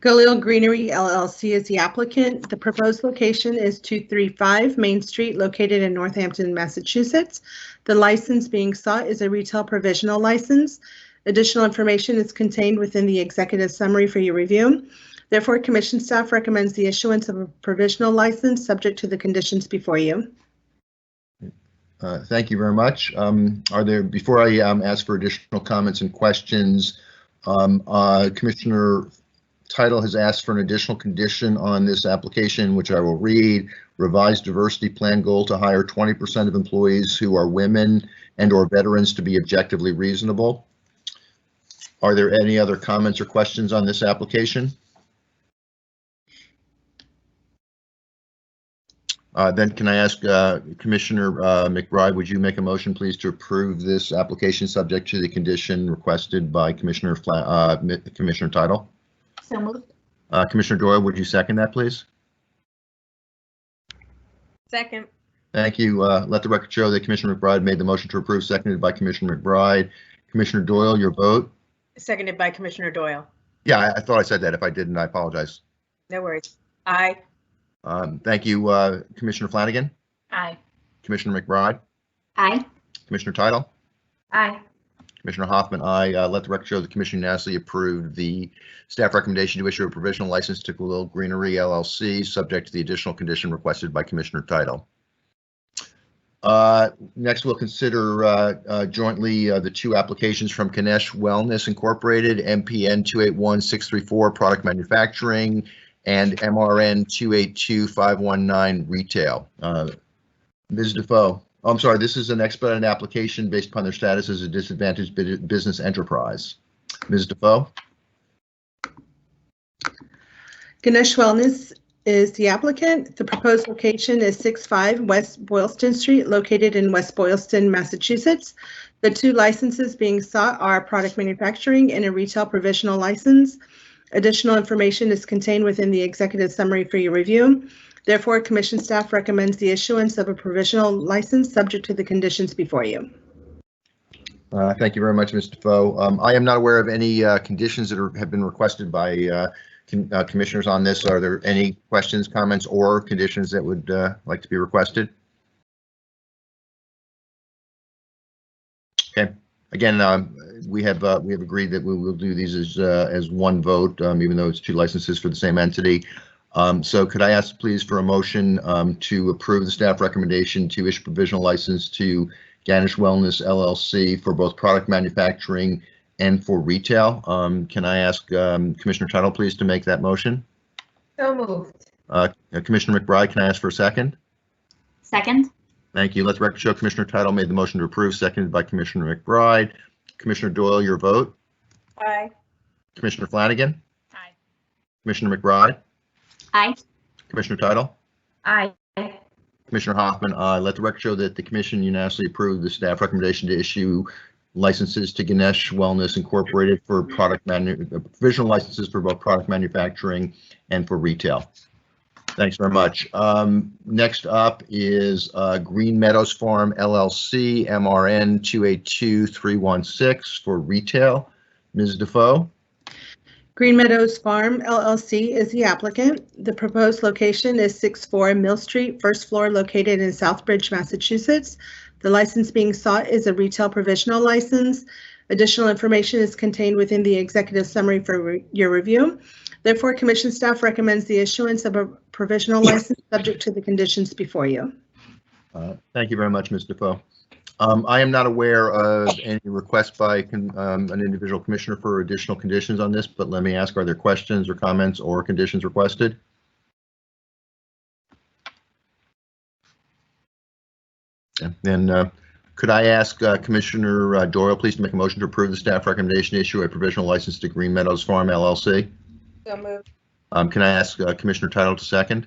Galil Greenery LLC is the applicant. The proposed location is 235 Main Street, located in Northampton, Massachusetts. The license being sought is a retail provisional license. Additional information is contained within the executive summary for your review. Therefore, Commission staff recommends the issuance of a provisional license subject to the conditions before you. Thank you very much. Before I ask for additional comments and questions, Commissioner Title has asked for an additional condition on this application, which I will read. Revised diversity plan goal to hire 20% of employees who are women and/or veterans to be objectively reasonable. Are there any other comments or questions on this application? Then can I ask Commissioner McBride, would you make a motion, please, to approve this application subject to the condition requested by Commissioner Title? So moved. Commissioner Doyle, would you second that, please? Second. Thank you. Let the record show that Commissioner McBride made the motion to approve, seconded by Commissioner McBride. Commissioner Doyle, your vote? Seconded by Commissioner Doyle. Yeah, I thought I said that. If I didn't, I apologize. No worries. Aye. Thank you, Commissioner Flanagan. Aye. Commissioner McBride. Aye. Commissioner Title. Aye. Commissioner Hoffman, aye. Let the record show the Commission unanimously approved the staff recommendation to issue a provisional license to Galil Greenery LLC, subject to the additional condition requested by Commissioner Title. Next, we'll consider jointly the two applications from Cannabis Wellness Incorporated, MPN 281634, product manufacturing, and MRN 282519, retail. Ms. Defoe. I'm sorry, this is an expedited application based upon their status as a disadvantaged business enterprise. Ms. Defoe. Ganesh Wellness is the applicant. The proposed location is 65 West Boylston Street, located in West Boylston, Massachusetts. The two licenses being sought are product manufacturing and a retail provisional license. Additional information is contained within the executive summary for your review. Therefore, Commission staff recommends the issuance of a provisional license subject to the conditions before you. Thank you very much, Ms. Defoe. I am not aware of any conditions that have been requested by commissioners on this. Are there any questions, comments, or conditions that would like to be requested? Okay. Again, we have agreed that we will do these as one vote, even though it's two licenses for the same entity. So could I ask, please, for a motion to approve the staff recommendation to issue provisional license to Ganesh Wellness LLC for both product manufacturing and for retail? Can I ask Commissioner Title, please, to make that motion? So moved. Commissioner McBride, can I ask for a second? Second. Thank you. Let the record show Commissioner Title made the motion to approve, seconded by Commissioner McBride. Commissioner Doyle, your vote? Aye. Commissioner Flanagan? Aye. Commissioner McBride? Aye. Commissioner Title? Aye. Commissioner Hoffman, aye. Let the record show that the Commission unanimously approved the staff recommendation to issue licenses to Ganesh Wellness Incorporated for provisional licenses for both product manufacturing and for retail. Thanks very much. Next up is Green Meadows Farm LLC, MRN 282316 for retail. Ms. Defoe. Green Meadows Farm LLC is the applicant. The proposed location is 64 Mill Street, first floor, located in Southbridge, Massachusetts. The license being sought is a retail provisional license. Additional information is contained within the executive summary for your review. Therefore, Commission staff recommends the issuance of a provisional license subject to the conditions before you. Thank you very much, Ms. Defoe. I am not aware of any requests by an individual commissioner for additional conditions on this, but let me ask, are there questions or comments or conditions requested? Okay. Then could I ask Commissioner Doyle, please, to make a motion to approve the staff recommendation to issue a provisional license to Green Meadows Farm LLC? So moved. Can I ask Commissioner Title to second?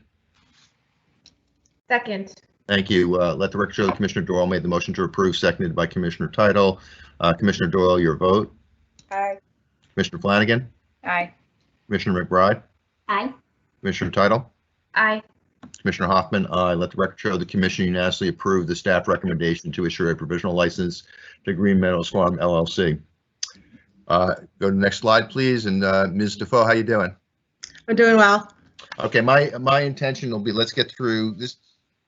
Second. Thank you. Let the record show that Commissioner Doyle made the motion to approve, seconded by Commissioner Title. Commissioner Doyle, your vote? Aye. Commissioner Flanagan? Aye. Commissioner McBride? Aye. Commissioner Title? Aye. Commissioner Hoffman, aye. Let the record show the Commission unanimously approved the staff recommendation to issue a provisional license to Green Meadows Farm LLC. Go to the next slide, please. And Ms. Defoe, how you doing? I'm doing well. Okay, my intention will be, let's get through this.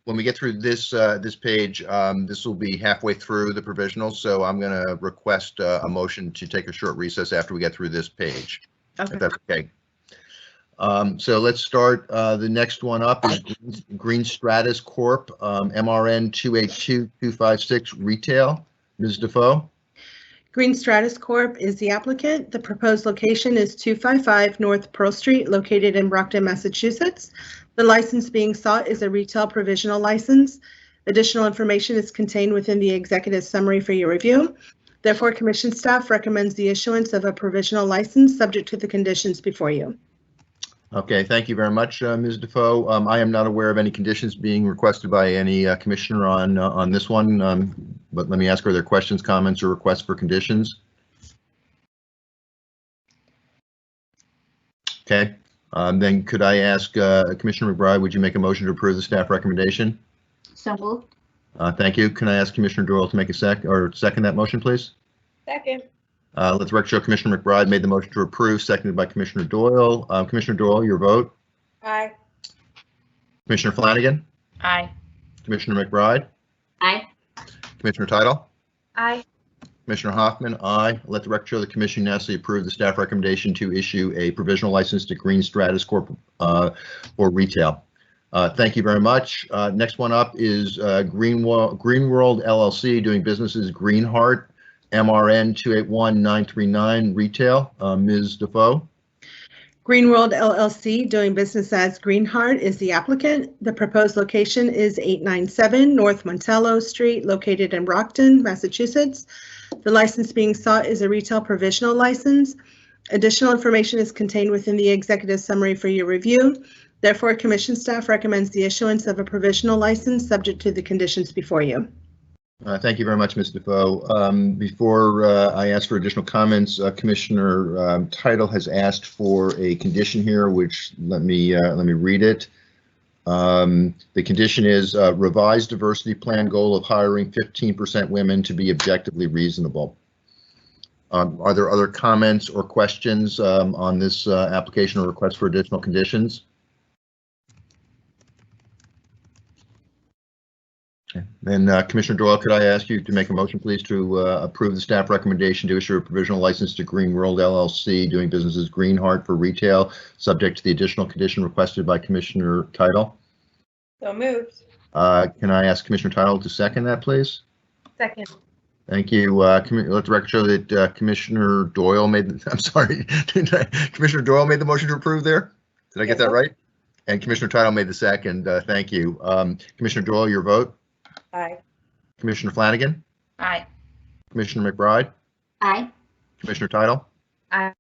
When we get through this this page, this will be halfway through the provisional, so I'm going to request a motion to take a short recess after we get through this page, Okay. if that's okay. So let's start. The next one up is Green Stratus Corp, MRN 282256 Retail. Ms. Defoe? Green Stratus Corp is the applicant. The proposed location is 255 North Pearl Street, located in Brockton, Massachusetts. The license being sought is a retail provisional license. Additional information is contained within the executive summary for your review. Therefore, commission staff recommends the issuance of a provisional license subject to the conditions before you. Okay, thank you very much, Ms. Defoe. I am not aware of any conditions being requested by any commissioner on this one, but let me ask, are there questions, comments, or requests for conditions? Okay, then could I ask Commissioner McBride, would you make a motion to approve the staff recommendation? So moved. Thank you. Can I ask Commissioner Doyle to make a second that motion, please? Second. Let the record show Commissioner McBride made the motion to approve, seconded by Commissioner Doyle. Commissioner Doyle, your vote. Aye. Commissioner Flanagan. Aye. Commissioner McBride. Aye. Commissioner Title. Aye. Commissioner Hoffman, aye. Let the record show the commission unanimously approved the staff recommendation to issue a provisional license to Green Stratus Corp for retail. Thank you very much. Next one up is Green World LLC, doing business as Greenheart, MRN 281939 retail. Ms. Defoe? Green World LLC, doing business as Greenheart, is the applicant. The proposed location is 897 North Montello Street, located in Brockton, Massachusetts. The license being sought is a retail provisional license. Additional information is contained within the executive summary for your review. Therefore, commission staff recommends the issuance of a provisional license subject to the conditions before you. Thank you very much, Ms. Defoe. Before I ask for additional comments, Commissioner Title has asked for a condition here, which let me read it. The condition is revised diversity plan goal of hiring 15% women to be objectively reasonable. Are there other comments or questions on this application or request for additional conditions? Okay. Then Commissioner Doyle, could I ask you to make a motion, please, to approve the staff recommendation to issue a provisional license to Green World LLC, doing business as Greenheart for retail, subject to the additional condition requested by Commissioner Title? So moved. Can I ask Commissioner Title to second that, please? Second. Thank you. Let the record show that Commissioner Doyle made, I'm sorry, Commissioner Doyle made the motion to approve there? Did I get that right? And Commissioner Title made the second. Thank you. Commissioner Doyle, your vote? Aye. Commissioner Flanagan? Aye. Commissioner McBride? Aye. Commissioner Title? Aye.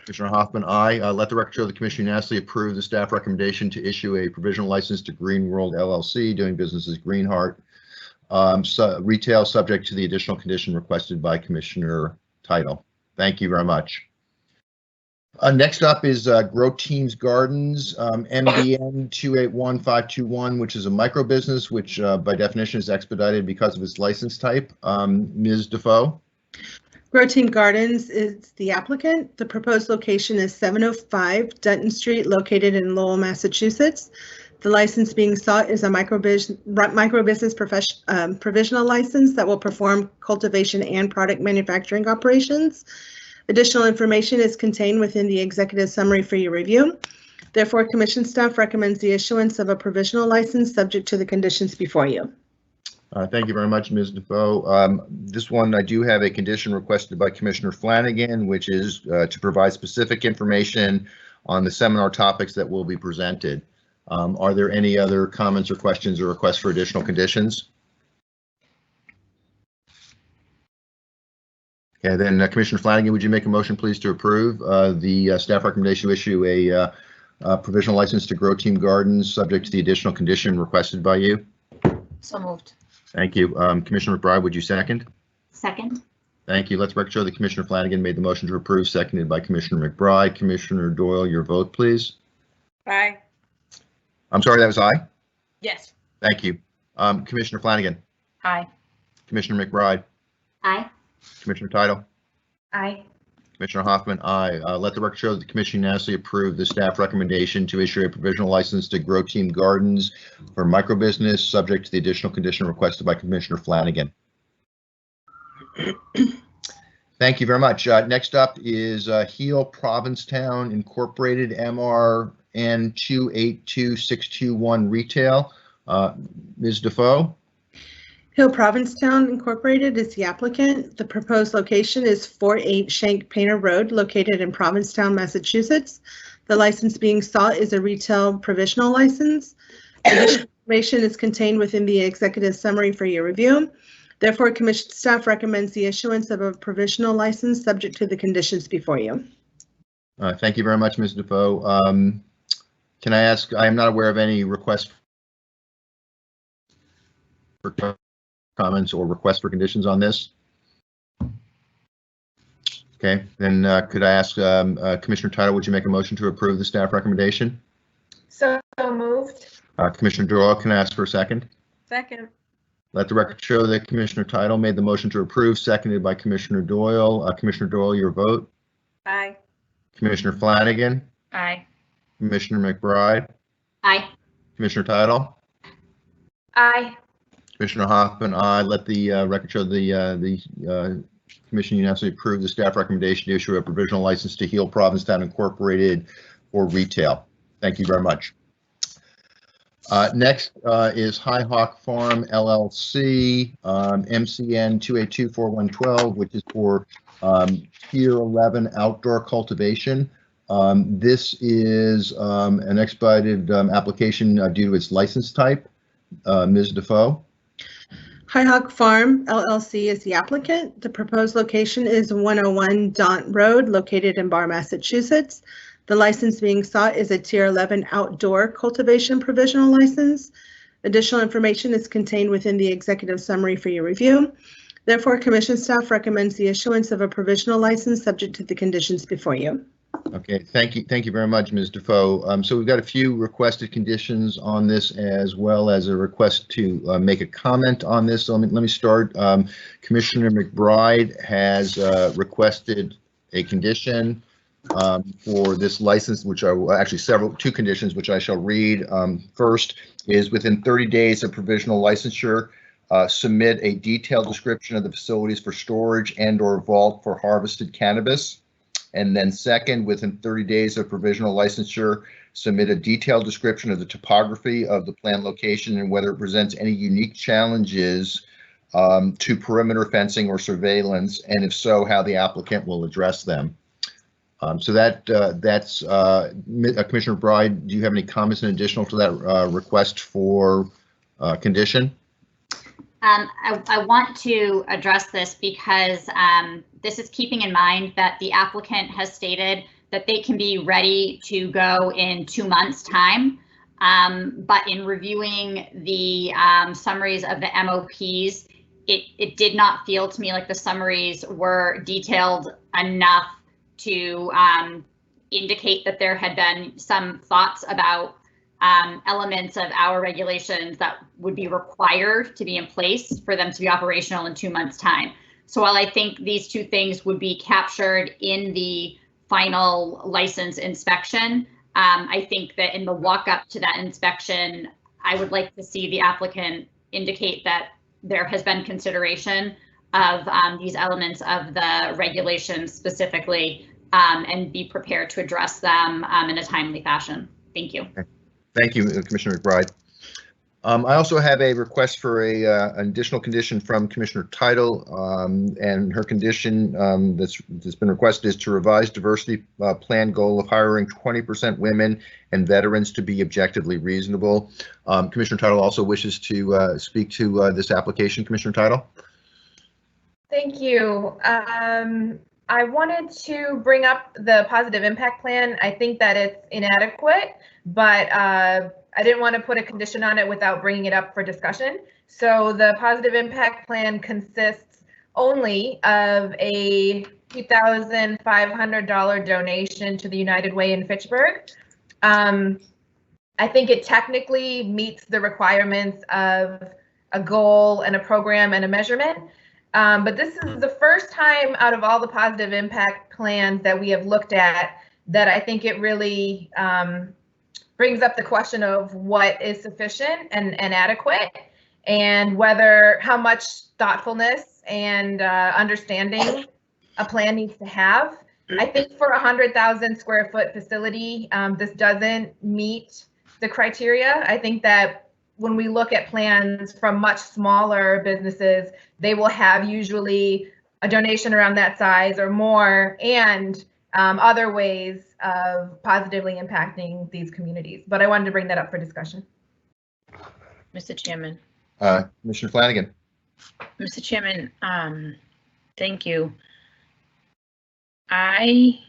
Commissioner Hoffman, aye. Let the record show the commission unanimously approved the staff recommendation to issue a provisional license to Green World LLC, doing business as Greenheart, retail, subject to the additional condition requested by Commissioner Title. Thank you very much. Next up is Grow Teams Gardens, MDN 281521, which is a micro business, which by definition is expedited because of its license type. Ms. Defoe? Grow Team Gardens is the applicant. The proposed location is 705 Dutton Street, located in Lowell, Massachusetts. The license being sought is a micro business provisional license that will perform cultivation and product manufacturing operations. Additional information is contained within the executive summary for your review. Therefore, commission staff recommends the issuance of a provisional license subject to the conditions before you. Thank you very much, Ms. Defoe. This one, I do have a condition requested by Commissioner Flanagan, which is to provide specific information on the seminar topics that will be presented. Are there any other comments or questions or requests for additional conditions? Okay, then Commissioner Flanagan, would you make a motion, please, to approve the staff recommendation to issue a provisional license to Grow Team Gardens, subject to the additional condition requested by you? So moved. Thank you. Commissioner McBride, would you second? Second. Thank you. Let's record show that Commissioner Flanagan made the motion to approve, seconded by Commissioner McBride. Commissioner Doyle, your vote, please. Aye. I'm sorry, that was aye? Yes. Thank you. Commissioner Flanagan. Aye. Commissioner McBride. Aye. Commissioner Title. Aye. Commissioner Hoffman, aye. Let the record show that the commission unanimously approved the staff recommendation to issue a provisional license to Grow Team Gardens for microbusiness, subject to the additional condition requested by Commissioner Flanagan. Thank you very much. Next up is Heal Provincetown Incorporated, MRN 282621 Retail. Ms. Defoe? Hill Provincetown Incorporated is the applicant. The proposed location is 48 Shank Painter Road, located in Provincetown, Massachusetts. The license being sought is a retail provisional license. Additional information is contained within the executive summary for your review. Therefore, commission staff recommends the issuance of a provisional license subject to the conditions before you. Thank you very much, Ms. Defoe. Can I ask, I am not aware of any requests for comments or requests for conditions on this. Okay, then could I ask Commissioner Title, would you make a motion to approve the staff recommendation? So moved. Commissioner Doyle, can I ask for a second? Second. Let the record show that Commissioner Title made the motion to approve, seconded by Commissioner Doyle. Commissioner Doyle, your vote. Aye. Commissioner Flanagan. Aye. Commissioner McBride. Aye. Commissioner Title. Aye. Commissioner Hoffman, aye. Let the record show the commission unanimously approved the staff recommendation to issue a provisional license to Heal Provincetown Incorporated for retail. Thank you very much. Next is High Hawk Farm LLC, MCN 2824112, which is for Tier 11 outdoor cultivation. This is an expedited application due to its license type. Ms. Defoe. High Hawk Farm LLC is the applicant. The proposed location is 101 Daunt Road, located in Barre, Massachusetts. The license being sought is a Tier 11 outdoor cultivation provisional license. Additional information is contained within the executive summary for your review. Therefore, commission staff recommends the issuance of a provisional license subject to the conditions before you. Okay, thank you very much, Ms. Defoe. So we've got a few requested conditions on this, as well as a request to make a comment on this. So let me start. Commissioner McBride has requested a condition for this license, which are actually two conditions, which I shall read. First is within 30 days of provisional licensure, submit a detailed description of the facilities for storage and/or vault for harvested cannabis. And then second, within 30 days of provisional licensure, submit a detailed description of the topography of the planned location and whether it presents any unique challenges to perimeter fencing or surveillance, and if so, how the applicant will address them. So that's Commissioner Bride. Do you have any comments in additional to that request for condition? I want to address this because this is keeping in mind that the applicant has stated that they can be ready to go in 2 months' time. But in reviewing the summaries of the MOPs, it did not feel to me like the summaries were detailed enough to indicate that there had been some thoughts about elements of our regulations that would be required to be in place for them to be operational in 2 months' time. So while I think these two things would be captured in the final license inspection, I think that in the walk up to that inspection, I would like to see the applicant indicate that there has been consideration of these elements of the regulations specifically, and be prepared to address them in a timely fashion. Thank you. Thank you, Commissioner McBride. I also have a request for an additional condition from Commissioner Title, and her condition that's been requested is to revise diversity plan goal of hiring 20% women and veterans to be objectively reasonable. Commissioner Title also wishes to speak to this application. Commissioner Title. Thank you. I wanted to bring up the positive impact plan. I think that it's inadequate, but I didn't want to put a condition on it without bringing it up for discussion. So the positive impact plan consists only of a $2,500 donation to the United Way in Fitchburg. I think it technically meets the requirements of a goal and a program and a measurement. But this is the first time out of all the positive impact plans that we have looked at that I think it really brings up the question of what is sufficient and adequate, and how much thoughtfulness and understanding a plan needs to have. I think for a 100,000 square foot facility, this doesn't meet the criteria. I think that when we look at plans from much smaller businesses, they will have usually a donation around that size or more, and other ways of positively impacting these communities. But I wanted to bring that up for discussion. Mr. Chairman. Commissioner Flanagan. Mr. Chairman, thank you. I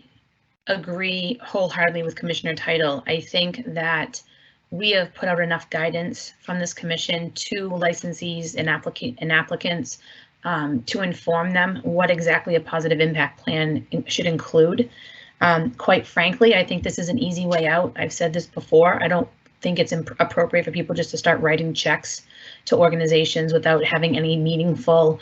agree wholeheartedly with Commissioner Title. I think that we have put out enough guidance from this commission to licensees and applicants to inform them what exactly a positive impact plan should include. Quite frankly, I think this is an easy way out. I've said this before. I don't think it's appropriate for people just to start writing checks to organizations without having any meaningful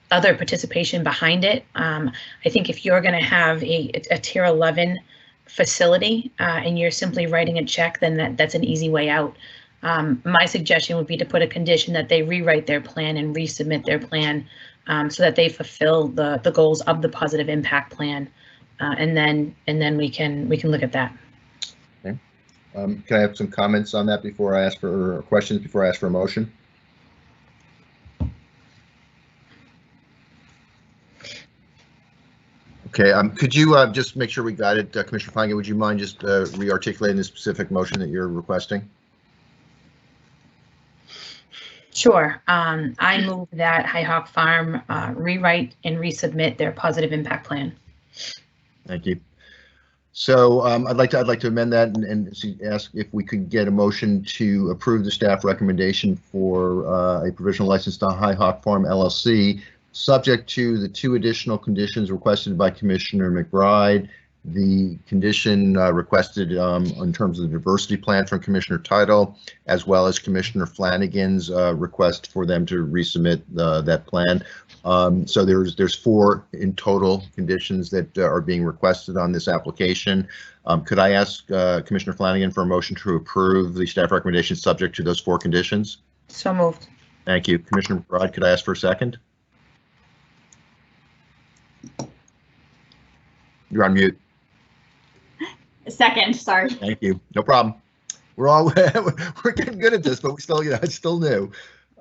other participation behind it. I think if you're going to have a tier 11 facility and you're simply writing a check, then that's an easy way out. My suggestion would be to put a condition that they rewrite their plan and resubmit their plan so that they fulfill the goals of the positive impact plan, and then we can look at that. Okay. Can I have some comments on that before I ask for questions before I ask for a motion? Okay, could you just make sure we got it, Commissioner Flanagan? Would you mind just re-articulating the specific motion that you're requesting? Sure. I move that High Hawk Farm rewrite and resubmit their positive impact plan. Thank you. So I'd like to amend that and ask if we could get a motion to approve the staff recommendation for a provisional license to High Hawk Farm LLC, subject to the 2 additional conditions requested by Commissioner McBride. The condition requested in terms of the diversity plan from Commissioner Title, as well as Commissioner Flanagan's request for them to resubmit that plan. So there's 4 in total conditions that are being requested on this application. Could I ask Commissioner Flanagan for a motion to approve the staff recommendation subject to those 4 conditions? So moved. Thank you. Commissioner McBride, could I ask for a second? You're on mute. Second, sorry. Thank you. No problem. We're getting good at this, but we still, it's still new.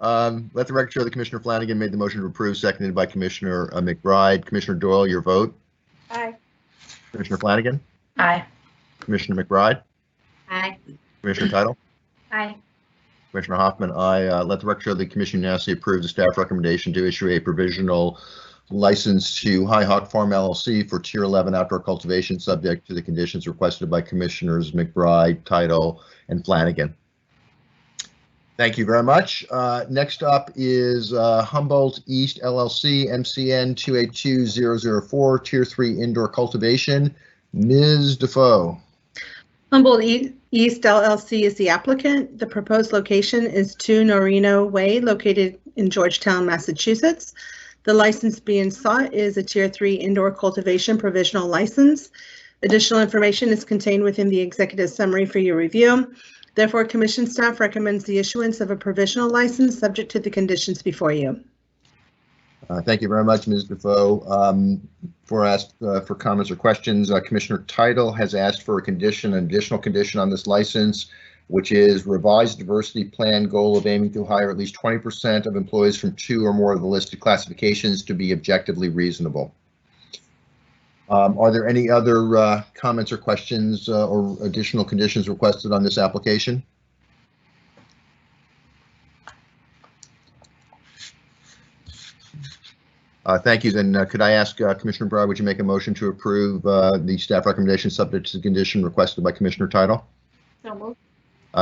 Let the record show that Commissioner Flanagan made the motion to approve, seconded by Commissioner McBride. Commissioner Doyle, your vote. Aye. Commissioner Flanagan. Aye. Commissioner McBride. Aye. Commissioner Title. Aye. Commissioner Hoffman, aye. Let the record show that the commission unanimously approves the staff recommendation to issue a provisional license to High Hawk Farm LLC for Tier 11 outdoor cultivation, subject to the conditions requested by Commissioners McBride, Title, and Flanagan. Thank you very much. Next up is Humboldt East LLC, MCN 282004, Tier 3 indoor cultivation. Ms. Defoe. Humboldt East LLC is the applicant. The proposed location is 2 Norino Way, located in Georgetown, Massachusetts. The license being sought is a Tier 3 indoor cultivation provisional license. Additional information is contained within the executive summary for your review. Therefore, Commission staff recommends the issuance of a provisional license subject to the conditions before you. Thank you very much, Ms. Defoe. For comments or questions, Commissioner Title has asked for an additional condition on this license, which is revised diversity plan goal of aiming to hire at least 20% of employees from 2 or more of the listed classifications to be objectively reasonable. Are there any other comments or questions or additional conditions requested on this application? Thank you. Then could I ask Commissioner Brown, would you make a motion to approve the staff recommendation subject to the condition requested by Commissioner Title? So moved.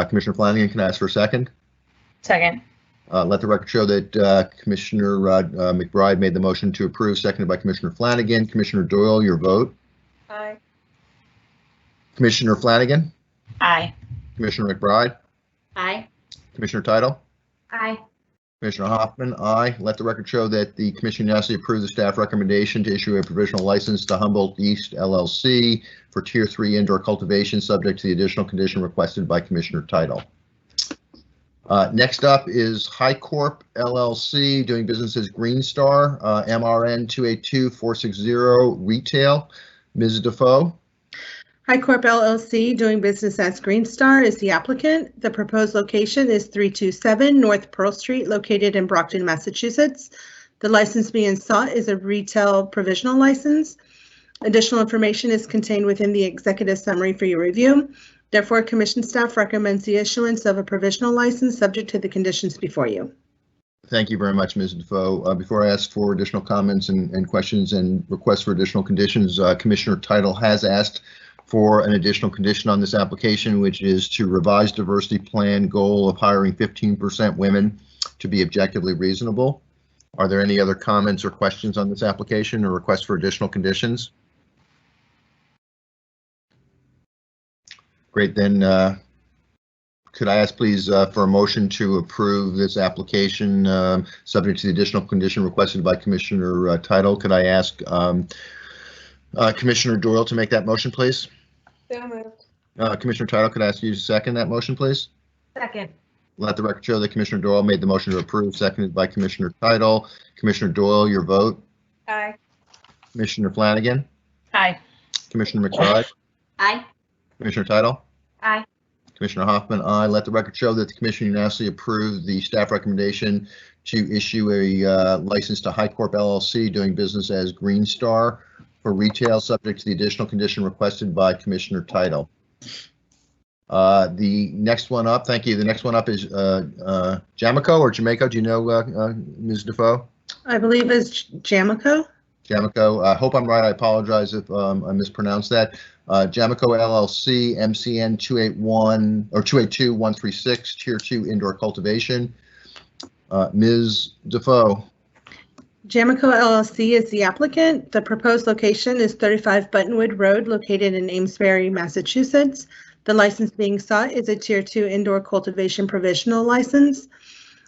Commissioner Flanagan, can I ask for a second? Second. Let the record show that Commissioner McBride made the motion to approve, seconded by Commissioner Flanagan. Commissioner Doyle, your vote. Aye. Commissioner Flanagan. Aye. Commissioner McBride. Aye. Commissioner Title. Aye. Commissioner Hoffman, aye. Let the record show that the commission unanimously approved the staff recommendation to issue a provisional license to Humboldt East LLC for Tier 3 indoor cultivation, subject to the additional condition requested by Commissioner Title. Next up is High Corp LLC, doing business as Green Star, MRN 282460 retail. Ms. Defoe. High Corp LLC, doing business as Green Star, is the applicant. The proposed location is 327 North Pearl Street, located in Brockton, Massachusetts. The license being sought is a retail provisional license. Additional information is contained within the executive summary for your review. Therefore, commission staff recommends the issuance of a provisional license subject to the conditions before you. Thank you very much, Ms. Defoe. Before I ask for additional comments and questions and requests for additional conditions, Commissioner Title has asked for an additional condition on this application, which is to revise diversity plan goal of hiring 15% women to be objectively reasonable. Are there any other comments or questions on this application or requests for additional conditions? Great, then could I ask please for a motion to approve this application subject to the additional condition requested by Commissioner Title? Could I ask Commissioner Doyle to make that motion, please? So moved. Commissioner Title, could I ask you to second that motion, please? Second. Let the record show that Commissioner Doyle made the motion to approve, seconded by Commissioner Title. Commissioner Doyle, your vote. Aye. Commissioner Flanagan. Aye. Commissioner McBride. Aye. Commissioner Title. Aye. Commissioner Hoffman, aye. Let the record show that the commission unanimously approved the staff recommendation to issue a license to High Corp LLC, doing business as Green Star, for retail, subject to the additional condition requested by Commissioner Title. The next one up, thank you. The next one up is Jamico or Jamaica. Do you know Ms. Defoe? I believe it's Jamico. Jamico. I hope I'm right. I apologize if I mispronounced that. Jamico LLC, MCN 281 or 282136, Tier 2 indoor cultivation. Ms. Defoe. Jamico LLC is the applicant. The proposed location is 35 Buttonwood Road, located in Amesbury, Massachusetts. The license being sought is a Tier 2 indoor cultivation provisional license.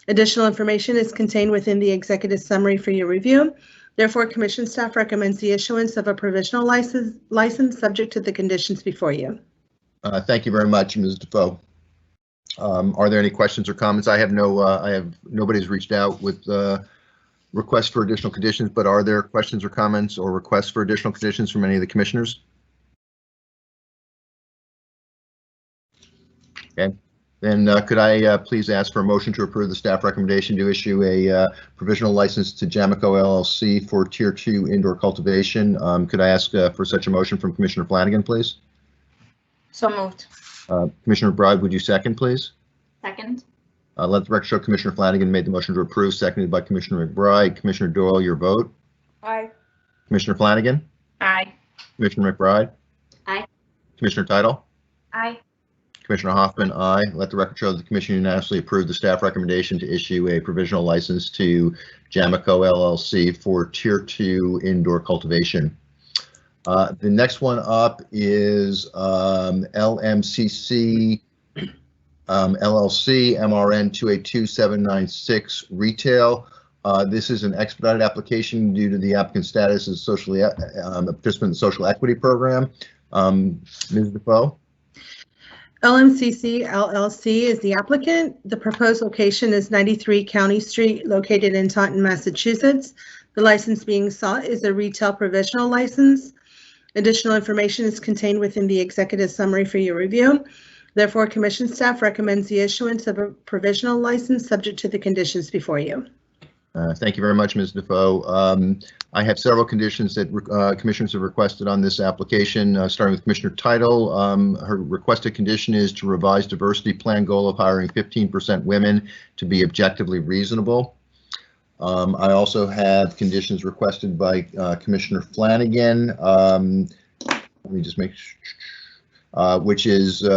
Additional information is contained within the executive summary for your review. Therefore, commission staff recommends the issuance of a provisional license subject to the conditions before you. Thank you very much, Ms. Defoe. Are there any questions or comments? I have nobody's reached out with requests for additional conditions, but are there questions or comments or requests for additional conditions from any of the commissioners? Okay, then could I please ask for a motion to approve the staff recommendation to issue a provisional license to Jamico LLC for Tier 2 indoor cultivation? Could I ask for such a motion from Commissioner Flanagan, please? So moved. Commissioner McBride, would you second, please? Second. Let the record show Commissioner Flanagan made the motion to approve, seconded by Commissioner McBride. Commissioner Doyle, your vote. Aye. Commissioner Flanagan. Aye. Commissioner McBride. Aye. Commissioner Title. Aye. Commissioner Hoffman, aye. Let the record show that the commission unanimously approved the staff recommendation to issue a provisional license to Jamico LLC for Tier 2 indoor cultivation. The next one up is LMCC LLC, MRN 282796 retail. This is an expedited application due to the applicant's status as socially a participant in the social equity program. Ms. Defoe. LMCC LLC is the applicant. The proposed location is 93 County Street, located in Taunton, Massachusetts. The license being sought is a retail provisional license. Additional information is contained within the executive summary for your review. Therefore, commission staff recommends the issuance of a provisional license subject to the conditions before you. Thank you very much, Ms. Defoe. I have several conditions that commissioners have requested on this application, starting with Commissioner Title. Her requested condition is to revise diversity plan goal of hiring 15% women to be objectively reasonable. I also have conditions requested by Commissioner Flanagan. Let me just make sure. Which is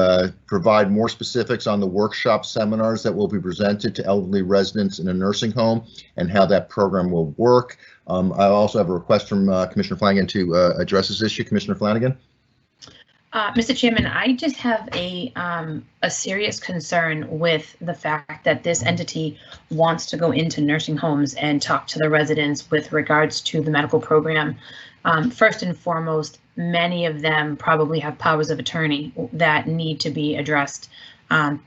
provide more specifics on the workshop seminars that will be presented to elderly residents in a nursing home and how that program will work. I also have a request from Commissioner Flanagan to address this issue. Commissioner Flanagan. Mr. Chairman, I just have a serious concern with the fact that this entity wants to go into nursing homes and talk to the residents with regards to the medical program. First and foremost, many of them probably have powers of attorney that need to be addressed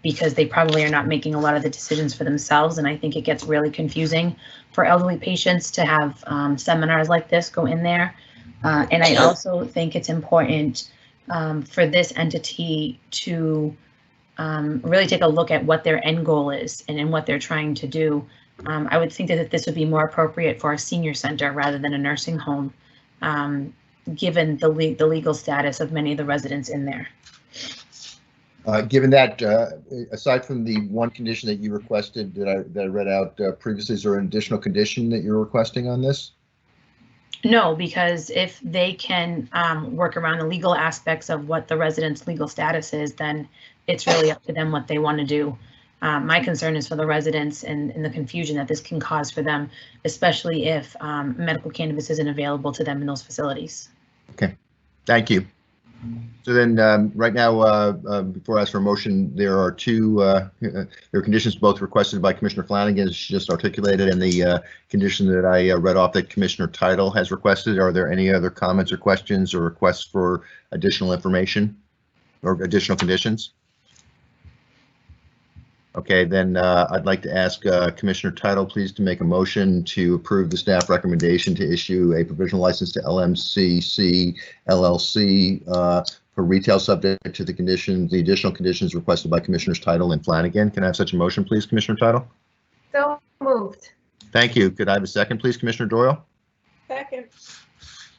because they probably are not making a lot of the decisions for themselves. And I think it gets really confusing for elderly patients to have seminars like this go in there. And I also think it's important for this entity to really take a look at what their end goal is and what they're trying to do. I would think that this would be more appropriate for a senior center rather than a nursing home, given the legal status of many of the residents in there. Given that, aside from the one condition that you requested that I read out previously, is there an additional condition that you're requesting on this? No, because if they can work around the legal aspects of what the resident's legal status is, then it's really up to them what they want to do. My concern is for the residents and the confusion that this can cause for them, especially if medical cannabis isn't available to them in those facilities. Okay, thank you. So then, right now, before I ask for a motion, there are there are conditions both requested by Commissioner Flanagan, as she just articulated, and the condition that I read off that Commissioner Title has requested. Are there any other comments or questions or requests for additional information or additional conditions? Okay, then I'd like to ask Commissioner Title, please, to make a motion to approve the staff recommendation to issue a provisional license to LMCC LLC for retail, subject to the additional conditions requested by Commissioners Title and Flanagan. Can I have such a motion, please, Commissioner Title? So moved. Thank you. Could I have a second, please, Commissioner Doyle? Second.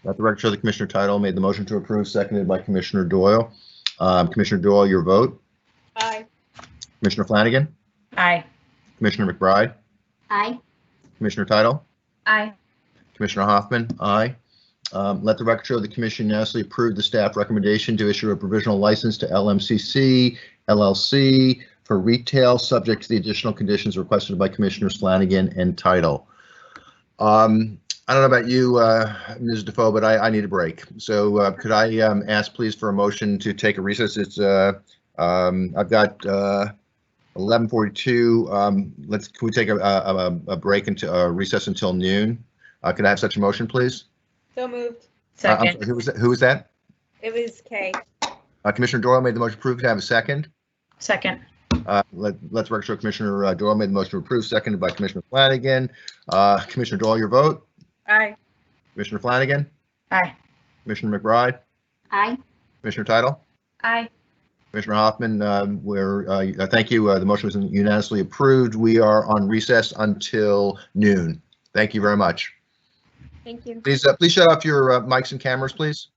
Let the record show that Commissioner Title made the motion to approve, seconded by Commissioner Doyle. Commissioner Doyle, your vote? Aye. Commissioner Flanagan? Aye. Commissioner McBride? Aye. Commissioner Title? Aye. Commissioner Hoffman? Aye. Let the record show the commission unanimously approved the staff recommendation to issue a provisional license to LMCC LLC for retail, subject to the additional conditions requested by Commissioners Flanagan and Title. I don't know about you, Ms. Defoe, but I need a break. So could I ask, please, for a motion to take a recess? It's I've got 11:42. Can we take a break into recess until noon? Could I have such a motion, please? So moved. Second. Sorry, who was that? It was Kay. Commissioner Doyle made the motion to approve. Can I have a second? Second. Let's record show Commissioner Doyle made the motion to approve, seconded by Commissioner Flanagan. Commissioner Doyle, your vote? Aye. Commissioner Flanagan? Aye. Commissioner McBride? Aye. Commissioner Title? Aye. Commissioner Hoffman, thank you. The motion was unanimously approved. We are on recess until noon. Thank you very much. Thank you. Please shut off your mics and cameras, please.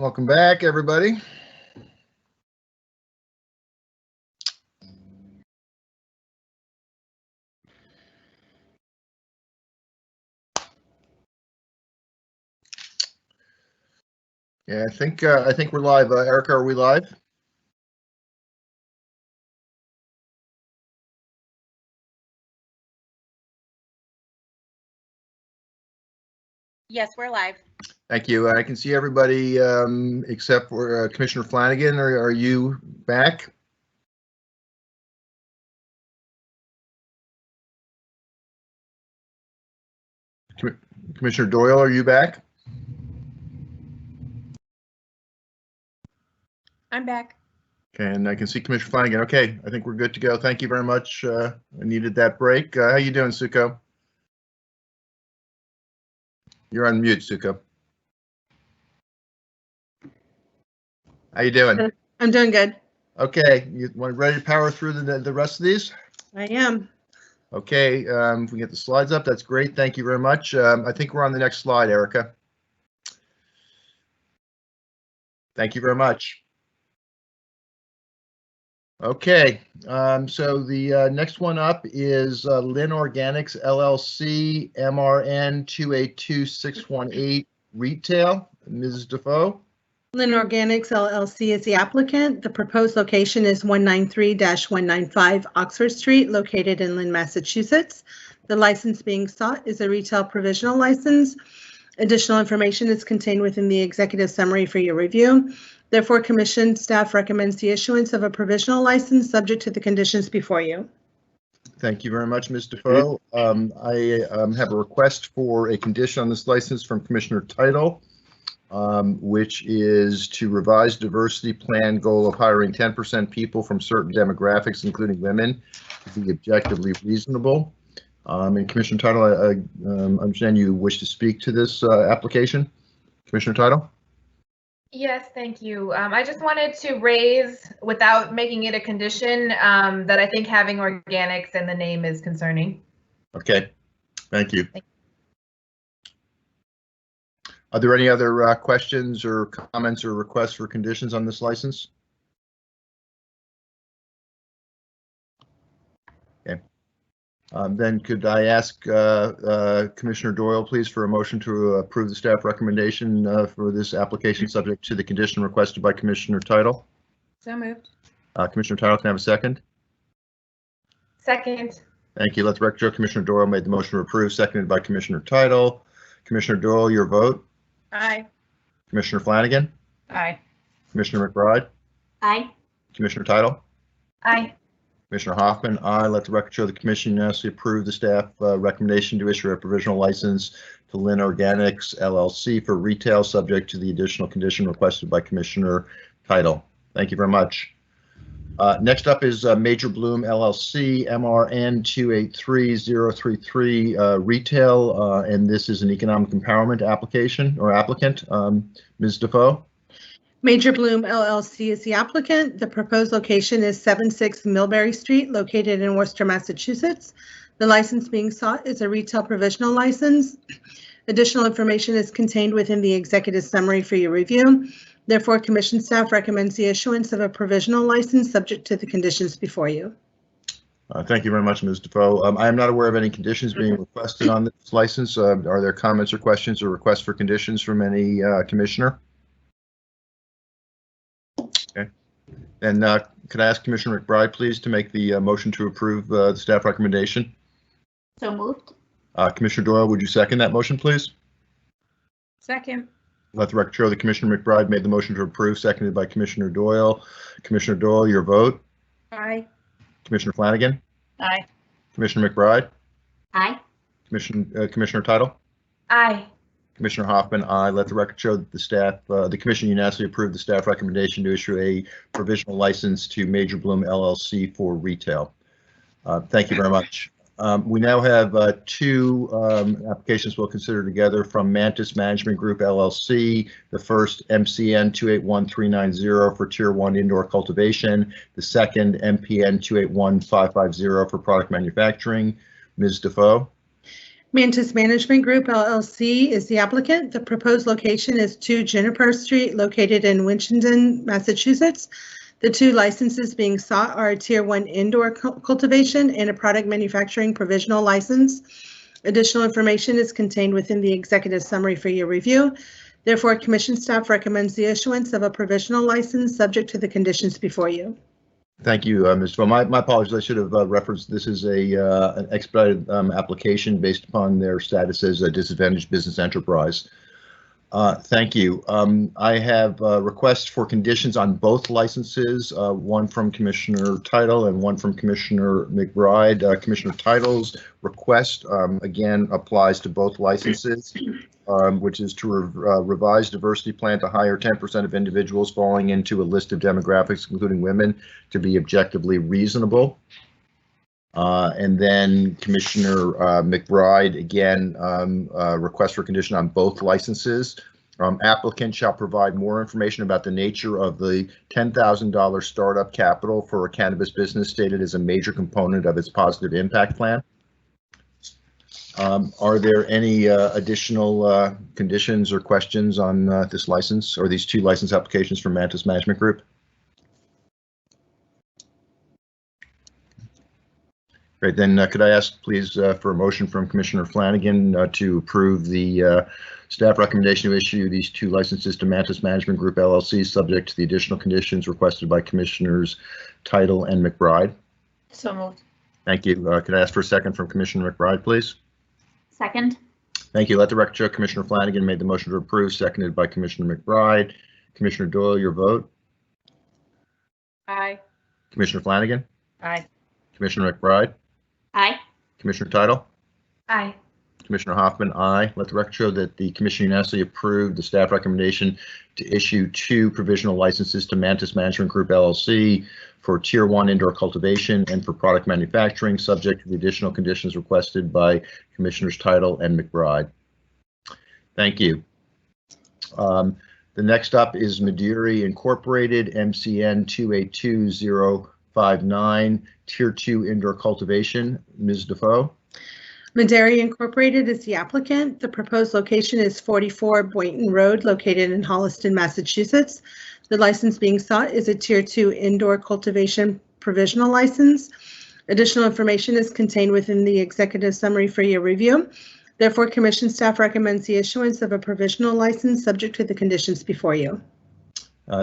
Welcome back, everybody. Yeah, I think we're live. Erica, are we live? Yes, we're live. Thank you. I can see everybody except for Commissioner Flanagan. Are you back? Commissioner Doyle, are you back? I'm back. Okay, and I can see Commissioner Flanagan. Okay, I think we're good to go. Thank you very much. I needed that break. How you doing, Suko? You're on mute, Suko. How you doing? I'm doing good. Okay, you ready to power through the rest of these? I am. Okay, if we get the slides up, that's great. Thank you very much. I think we're on the next slide, Erica. Thank you very much. Okay, so the next one up is Lynn Organics LLC, MRN 282618 Retail. Ms. Defoe. Lynn Organics LLC is the applicant. The proposed location is 193-195 Oxford Street, located in Lynn, Massachusetts. The license being sought is a retail provisional license. Additional information is contained within the executive summary for your review. Therefore, Commission staff recommends the issuance of a provisional license subject to the conditions before you. Thank you very much, Ms. Defoe. I have a request for a condition on this license from Commissioner Title, which is to revise diversity plan goal of hiring 10% people from certain demographics, including women, to be objectively reasonable. And Commissioner Title, I understand you wish to speak to this application. Commissioner Title? Yes, thank you. I just wanted to raise, without making it a condition, that I think having organics in the name is concerning. Okay, thank you. Are there any other questions or comments or requests for conditions on this license? Okay. Then could I ask Commissioner Doyle, please, for a motion to approve the staff recommendation for this application subject to the condition requested by Commissioner Title? So moved. Commissioner Title, can I have a second? Second. Thank you. Let the record show Commissioner Doyle made the motion to approve, seconded by Commissioner Title. Commissioner Doyle, your vote? Aye. Commissioner Flanagan? Aye. Commissioner McBride? Aye. Commissioner Title? Aye. Commissioner Hoffman? Aye. Let the record show the commission unanimously approved the staff recommendation to issue a provisional license to Lynn Organics LLC for retail, subject to the additional condition requested by Commissioner Title. Thank you very much. Next up is Major Bloom LLC, MRN 283033 retail, and this is an economic empowerment application or applicant. Ms. Defoe? Major Bloom LLC is the applicant. The proposed location is 76 Millbury Street, located in Worcester, Massachusetts. The license being sought is a retail provisional license. Additional information is contained within the executive summary for your review. Therefore, Commission staff recommends the issuance of a provisional license subject to the conditions before you. Thank you very much, Ms. Defoe. I am not aware of any conditions being requested on this license. Are there comments or questions or requests for conditions from any commissioner? Okay. And could I ask Commissioner McBride, please, to make the motion to approve the staff recommendation? So moved. Commissioner Doyle, would you second that motion, please? Second. Let the record show that Commissioner McBride made the motion to approve, seconded by Commissioner Doyle. Commissioner Doyle, your vote? Aye. Commissioner Flanagan? Aye. Commissioner McBride? Aye. Commissioner Title? Aye. Commissioner Hoffman, aye. Let the record show that the commission unanimously approved the staff recommendation to issue a provisional license to Major Bloom LLC for retail. Thank you very much. We now have two applications we'll consider together from Mantis Management Group LLC. The first, MCN 281390 for Tier 1 indoor cultivation. The second, MPN 281550 for product manufacturing. Ms. Defoe? Mantis Management Group LLC is the applicant. The proposed location is 2 Juniper Street, located in Winchendon, Massachusetts. The 2 licenses being sought are a Tier 1 indoor cultivation and a product manufacturing provisional license. Additional information is contained within the executive summary for your review. Therefore, Commission staff recommends the issuance of a provisional license subject to the conditions before you. Thank you, Ms. Defoe. My apologies. I should have referenced this is an expedited application based upon their status as a disadvantaged business enterprise. Thank you. I have requests for conditions on both licenses, one from Commissioner Title and one from Commissioner McBride. Commissioner Title's request, again, applies to both licenses, which is to revise diversity plan to hire 10% of individuals falling into a list of demographics, including women, to be objectively reasonable. And then Commissioner McBride, again, request for condition on both licenses. Applicant shall provide more information about the nature of the $10,000 startup capital for a cannabis business stated as a major component of its positive impact plan. Are there any additional conditions or questions on this license or these 2 license applications from Mantis Management Group? Great, then could I ask please for a motion from Commissioner Flanagan to approve the staff recommendation to issue these 2 licenses to Mantis Management Group LLC subject to the additional conditions requested by Commissioners Title and McBride? So moved. Thank you. Could I ask for a second from Commissioner McBride, please? Second. Thank you. Let the record show Commissioner Flanagan made the motion to approve, seconded by Commissioner McBride. Commissioner Doyle, your vote? Aye. Commissioner Flanagan? Aye. Commissioner McBride? Aye. Commissioner Title? Aye. Commissioner Hoffman, aye. Let the record show that the Commission unanimously approved the staff recommendation to issue 2 provisional licenses to Mantis Management Group LLC for Tier 1 indoor cultivation and for product manufacturing, subject to the additional conditions requested by Commissioners Title and McBride. Thank you. The next up is Madiri Incorporated, MCN 282059, Tier 2 indoor cultivation. Ms. Defoe? Maderi Incorporated is the applicant. The proposed location is 44 Boynton Road, located in Holliston, Massachusetts. The license being sought is a Tier 2 indoor cultivation provisional license. Additional information is contained within the executive summary for your review. Therefore, Commission staff recommends the issuance of a provisional license subject to the conditions before you.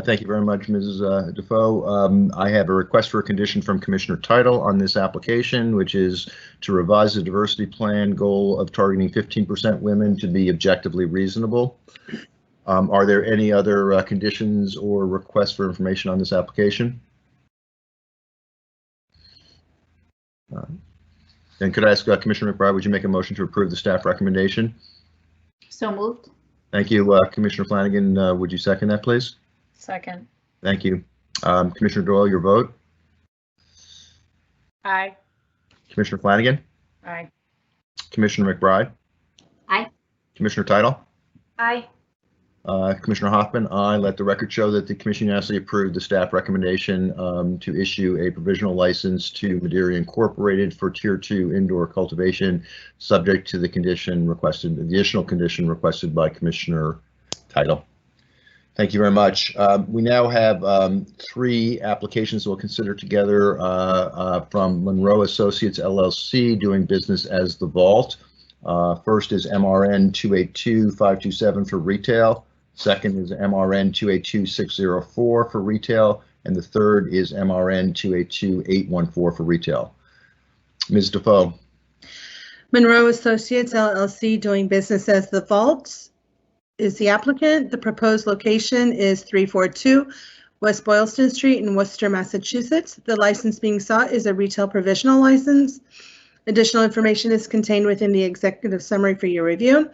Thank you very much, Mrs. Defoe. I have a request for a condition from Commissioner Title on this application, which is to revise the diversity plan goal of targeting 15% women to be objectively reasonable. Are there any other conditions or requests for information on this application? Then could I ask Commissioner McBride, would you make a motion to approve the staff recommendation? So moved. Thank you. Commissioner Flanagan, would you second that, please? Second. Thank you. Commissioner Doyle, your vote? Aye. Commissioner Flanagan? Aye. Commissioner McBride? Aye. Commissioner Title? Aye. Commissioner Hoffman, aye. Let the record show that the Commission unanimously approved the staff recommendation to issue a provisional license to Madiri Incorporated for Tier 2 indoor cultivation, subject to the condition requested, the additional condition requested by Commissioner Title. Thank you very much. We now have 3 applications we'll consider together from Monroe Associates LLC, doing business as The Vault. First is MRN 282527 for retail. Second is MRN 282604 for retail. And the third is MRN 282814 for retail. Ms. Defoe. Monroe Associates LLC, doing business as The Vault, is the applicant. The proposed location is 342 West Boylston Street in Worcester, Massachusetts. The license being sought is a retail provisional license. Additional information is contained within the executive summary for your review.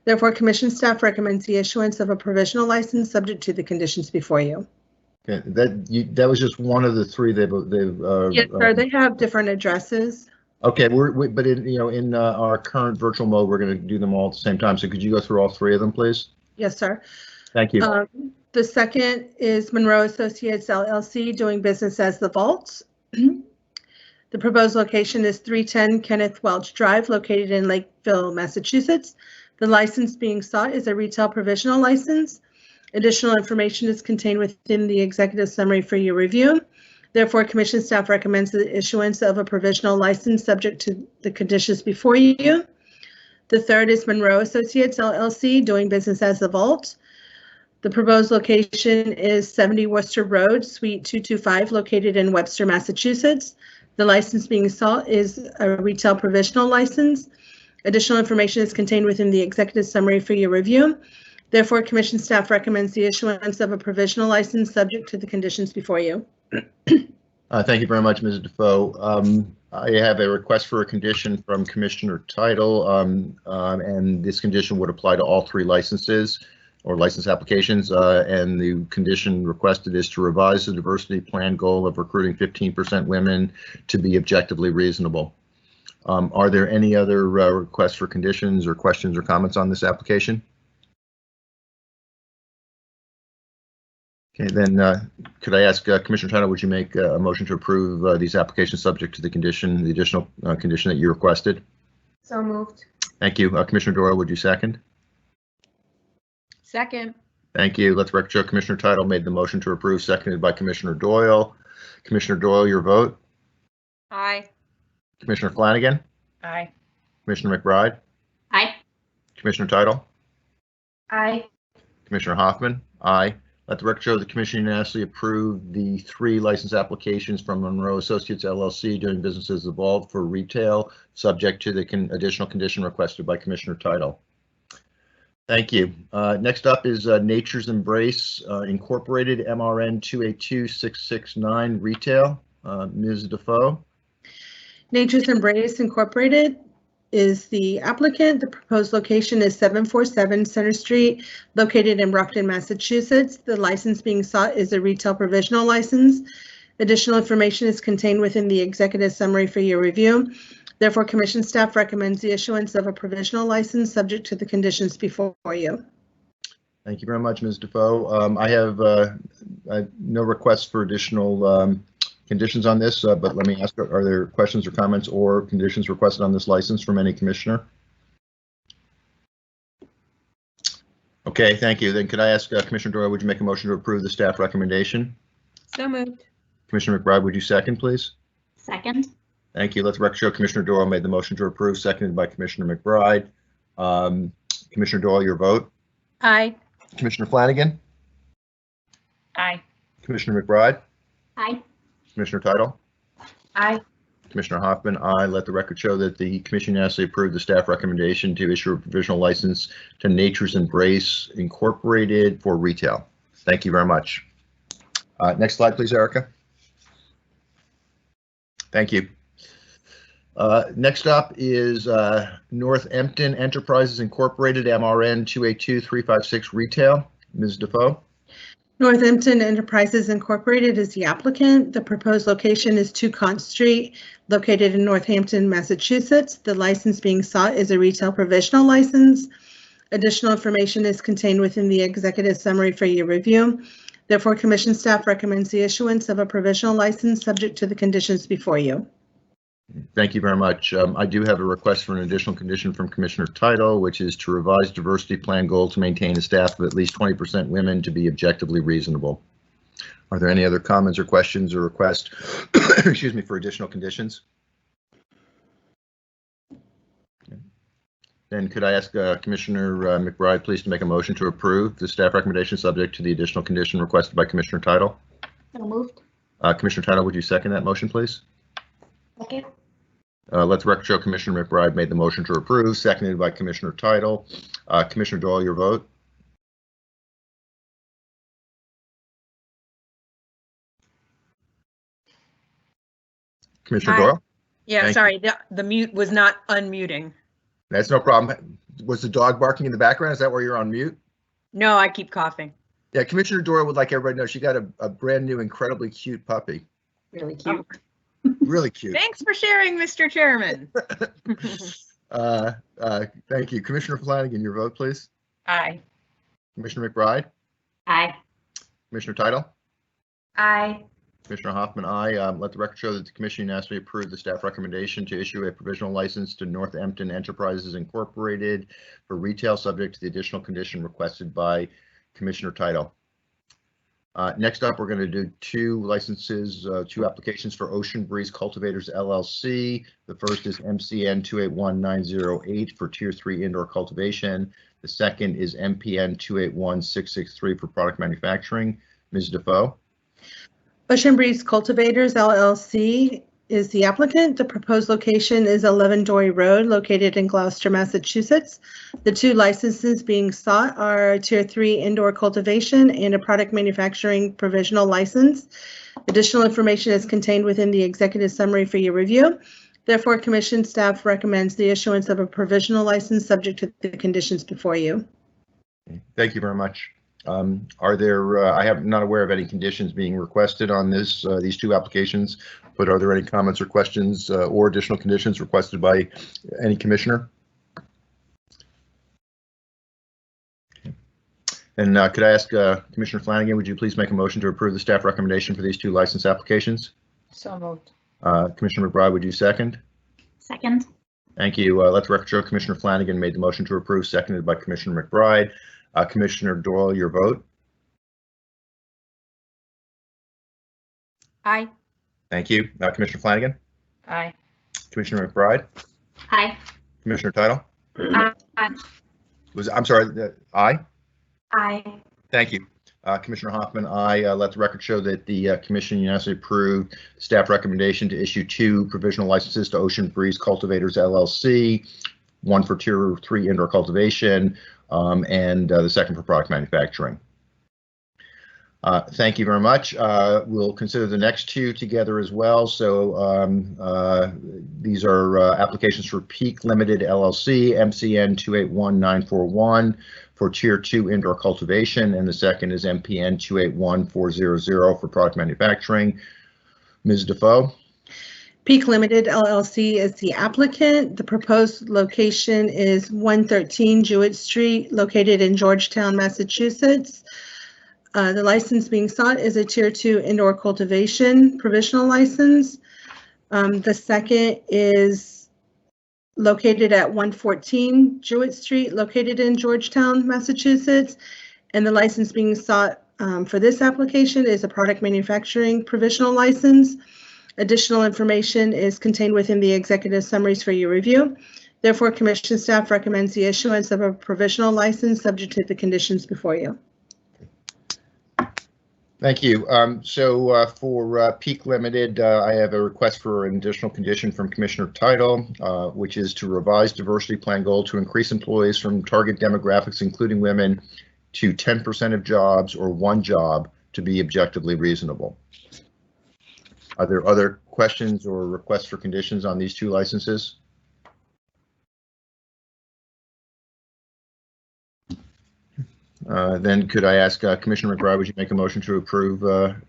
Therefore, Commission staff recommends the issuance of a provisional license subject to the conditions before you. Okay, that was just one of the 3 they've Yes, sir. They have different addresses. Okay, but in our current virtual mode, we're going to do them all at the same time. So could you go through all 3 of them, please? Yes, sir. Thank you. The second is Monroe Associates LLC, doing business as The Vault. The proposed location is 310 Kenneth Welch Drive, located in Lakeville, Massachusetts. The license being sought is a retail provisional license. Additional information is contained within the executive summary for your review. Therefore, Commission staff recommends the issuance of a provisional license subject to the conditions before you. The third is Monroe Associates LLC, doing business as The Vault. The proposed location is 70 Worcester Road, Suite 225, located in Webster, Massachusetts. The license being sought is a retail provisional license. Additional information is contained within the executive summary for your review. Therefore, Commission staff recommends the issuance of a provisional license subject to the conditions before you. Thank you very much, Mrs. Defoe. I have a request for a condition from Commissioner Title, and this condition would apply to all 3 licenses or license applications, and the condition requested is to revise the diversity plan goal of recruiting 15% women to be objectively reasonable. Are there any other requests for conditions or questions or comments on this application? Okay, then could I ask Commissioner Title, would you make a motion to approve these applications subject to the condition, the additional condition that you requested? So moved. Thank you. Commissioner Doyle, would you second? Second. Thank you. Let the record show Commissioner Title made the motion to approve, seconded by Commissioner Doyle. Commissioner Doyle, your vote? Aye. Commissioner Flanagan? Aye. Commissioner McBride? Aye. Commissioner Title? Aye. Commissioner Hoffman? Aye. Let the record show the commission unanimously approved the 3 license applications from Monroe Associates LLC, doing business as Evolved for retail, subject to the additional condition requested by Commissioner Title. Thank you. Next up is Nature's Embrace Incorporated, MRN 282669 retail. Ms. Defoe. Nature's Embrace Incorporated is the applicant. The proposed location is 747 Center Street, located in Brockton, Massachusetts. The license being sought is a retail provisional license. Additional information is contained within the executive summary for your review. Therefore, Commission staff recommends the issuance of a provisional license subject to the conditions before you. Thank you very much, Ms. Defoe. I have no requests for additional conditions on this, but let me ask, are there questions or comments or conditions requested on this license from any commissioner? Okay, thank you. Then could I ask Commissioner Doyle, would you make a motion to approve the staff recommendation? So moved. Commissioner McBride, would you second, please? Second. Thank you. Let the record show Commissioner Doyle made the motion to approve, seconded by Commissioner McBride. Commissioner Doyle, your vote? Aye. Commissioner Flanagan? Aye. Commissioner McBride? Aye. Commissioner Title? Aye. Commissioner Hoffman, aye. Let the record show that the commission unanimously approved the staff recommendation to issue a provisional license to Nature's Embrace Incorporated for retail. Thank you very much. Next slide, please, Erica. Thank you. Next up is Northampton Enterprises Incorporated, MRN 282356 retail. Ms. Defoe. Northampton Enterprises Incorporated is the applicant. The proposed location is 2 Kant Street, located in Northampton, Massachusetts. The license being sought is a retail provisional license. Additional information is contained within the executive summary for your review. Therefore, Commission staff recommends the issuance of a provisional license subject to the conditions before you. Thank you very much. I do have a request for an additional condition from Commissioner Title, which is to revise diversity plan goal to maintain a staff of at least 20% women to be objectively reasonable. Are there any other comments or questions or requests, excuse me, for additional conditions? Then could I ask Commissioner McBride, please, to make a motion to approve the staff recommendation subject to the additional condition requested by Commissioner Title? So moved. Commissioner Title, would you second that motion, please? Second. Let the record show Commissioner McBride made the motion to approve, seconded by Commissioner Title. Commissioner Doyle, your vote? Commissioner Aye. Doyle? Yeah, Thank sorry, the mute was not unmuting. That's no problem. Was the dog barking in the background? Is that where you're on mute? No, I keep coughing. Yeah, Commissioner Doyle would like everybody to know she got a brand new, incredibly cute puppy. Really cute. Really cute. Thanks for sharing, Mr. Chairman. Thank you. Commissioner Flanagan, your vote, please. Aye. Commissioner McBride? Aye. Commissioner Title? Aye. Commissioner Hoffman, aye. Let the record show that the commission unanimously approved the staff recommendation to issue a provisional license to Northampton Enterprises Incorporated for retail, subject to the additional condition requested by Commissioner Title. Next up, we're going to do two licenses, two applications for Ocean Breeze Cultivators LLC. The first is MCN 281908 for Tier 3 indoor cultivation. The second is MPN 281663 for product manufacturing. Ms. Defoe. Ocean Breeze Cultivators LLC is the applicant. The proposed location is 11 Dory Road, located in Gloucester, Massachusetts. The two licenses being sought are Tier 3 indoor cultivation and a product manufacturing provisional license. Additional information is contained within the executive summary for your review. Therefore, commission staff recommends the issuance of a provisional license subject to the conditions before you. Thank you very much. Are there, I am not aware of any conditions being requested on this, these two applications, but are there any comments or questions or additional conditions requested by any commissioner? And could I ask Commissioner Flanagan, would you please make a motion to approve the staff recommendation for these two license applications? So moved. Commissioner McBride, would you second? Second. Thank you. Let the record show Commissioner Flanagan made the motion to approve, seconded by Commissioner McBride. Commissioner Doyle, your vote. Aye. Thank you. Commissioner Flanagan. Aye. Commissioner McBride. Aye. Commissioner Title. Aye. I'm sorry. Aye. Aye. Thank you. Commissioner Hoffman, aye. Let the record show that the commission unanimously approved staff recommendation to issue two provisional licenses to Ocean Breeze Cultivators LLC, one for Tier 3 indoor cultivation, and the second for product manufacturing. Thank you very much. We'll consider the next two together as well. So these are applications for Peak Limited LLC, MCN 281941 for Tier 2 indoor cultivation, and the second is MPN 281400 for product manufacturing. Ms. Defoe. Peak Limited LLC is the applicant. The proposed location is 113 Jewett Street, located in Georgetown, Massachusetts. The license being sought is a Tier 2 indoor cultivation provisional license. The second is located at 114 Jewett Street, located in Georgetown, Massachusetts. And the license being sought for this application is a product manufacturing provisional license. Additional information is contained within the executive summaries for your review. Therefore, commission staff recommends the issuance of a provisional license subject to the conditions before you. Thank you. For Peak Limited, I have a request for an additional condition from Commissioner Title, which is to revise diversity plan goal to increase employees from target demographics, including women, to 10% of jobs or one job to be objectively reasonable. Are there other questions or requests for conditions on these two licenses? Then could I ask Commissioner McBride, would you make a motion to approve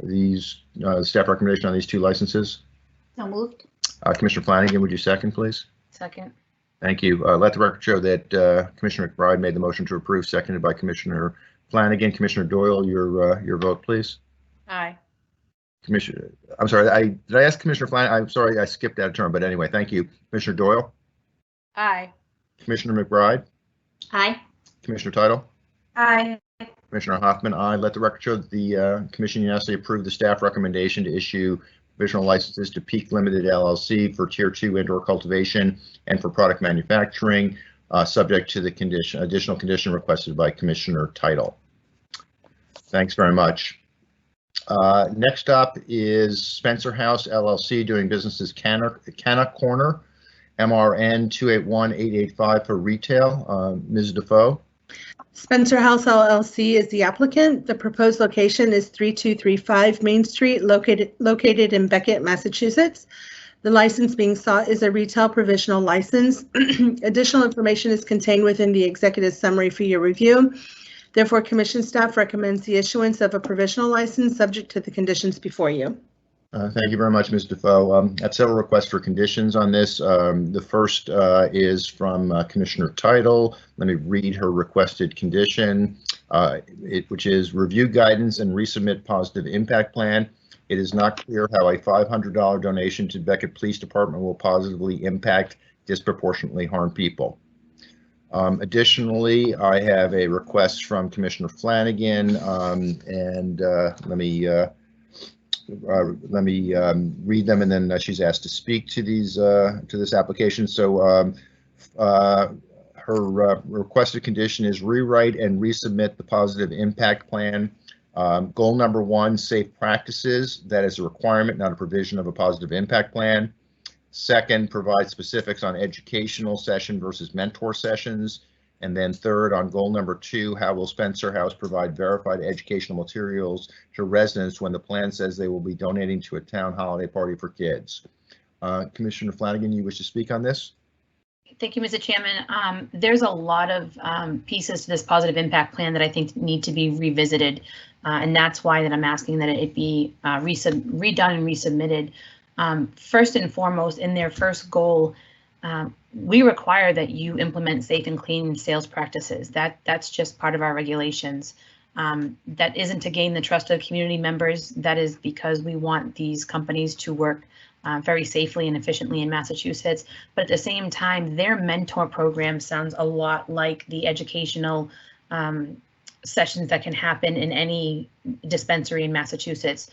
these staff recommendation on these two licenses? So moved. Commissioner Flanagan, would you second, please? Second. Thank you. Let the record show that Commissioner McBride made the motion to approve, seconded by Commissioner Flanagan. Commissioner Doyle, your vote, please. Aye. Commissioner, I'm sorry, did I ask Commissioner Flanagan? I'm sorry, I skipped that term, but anyway, thank you. Commissioner Doyle? Aye. Commissioner McBride? Aye. Commissioner Title? Aye. Commissioner Hoffman, aye. Let the record show that the commission unanimously approved the staff recommendation to issue provisional licenses to Peak Limited LLC for Tier 2 indoor cultivation and for product manufacturing, subject to the additional condition requested by Commissioner Title. Thanks very much. Next up is Spencer House LLC, doing business as Canna Corner, MRN 281885 for retail. Ms. Defoe. Spencer House LLC is the applicant. The proposed location is 3235 Main Street, located in Beckett, Massachusetts. The license being sought is a retail provisional license. Additional information is contained within the executive summary for your review. Therefore, commission staff recommends the issuance of a provisional license subject to the conditions before you. Thank you very much, Ms. Defoe. I have several requests for conditions on this. The first is from Commissioner Title. Let me read her requested condition, which is review guidance and resubmit positive impact plan. It is not clear how a $500 donation to Beckett Police Department will positively impact disproportionately harm people. Additionally, I have a request from Commissioner Flanagan, and let me read them, and then she's asked to speak to these to this application. So her requested condition is rewrite and resubmit the positive impact plan. Goal number 1, safe practices. That is a requirement, not a provision of a positive impact plan. Second, provide specifics on educational session versus mentor sessions. And then third, on goal number 2, how will Spencer House provide verified educational materials to residents when the plan says they will be donating to a town holiday party for kids? Commissioner Flanagan, you wish to speak on this? Thank you, Mr. Chairman. There's a lot of pieces to this positive impact plan that I think need to be revisited, and that's why that I'm asking that it be redone and resubmitted. First and foremost, in their first goal, we require that you implement safe and clean sales practices. That's just part of our regulations. That isn't to gain the trust of community members. That is because we want these companies to work very safely and efficiently in Massachusetts. But at the same time, their mentor program sounds a lot like the educational sessions that can happen in any dispensary in Massachusetts.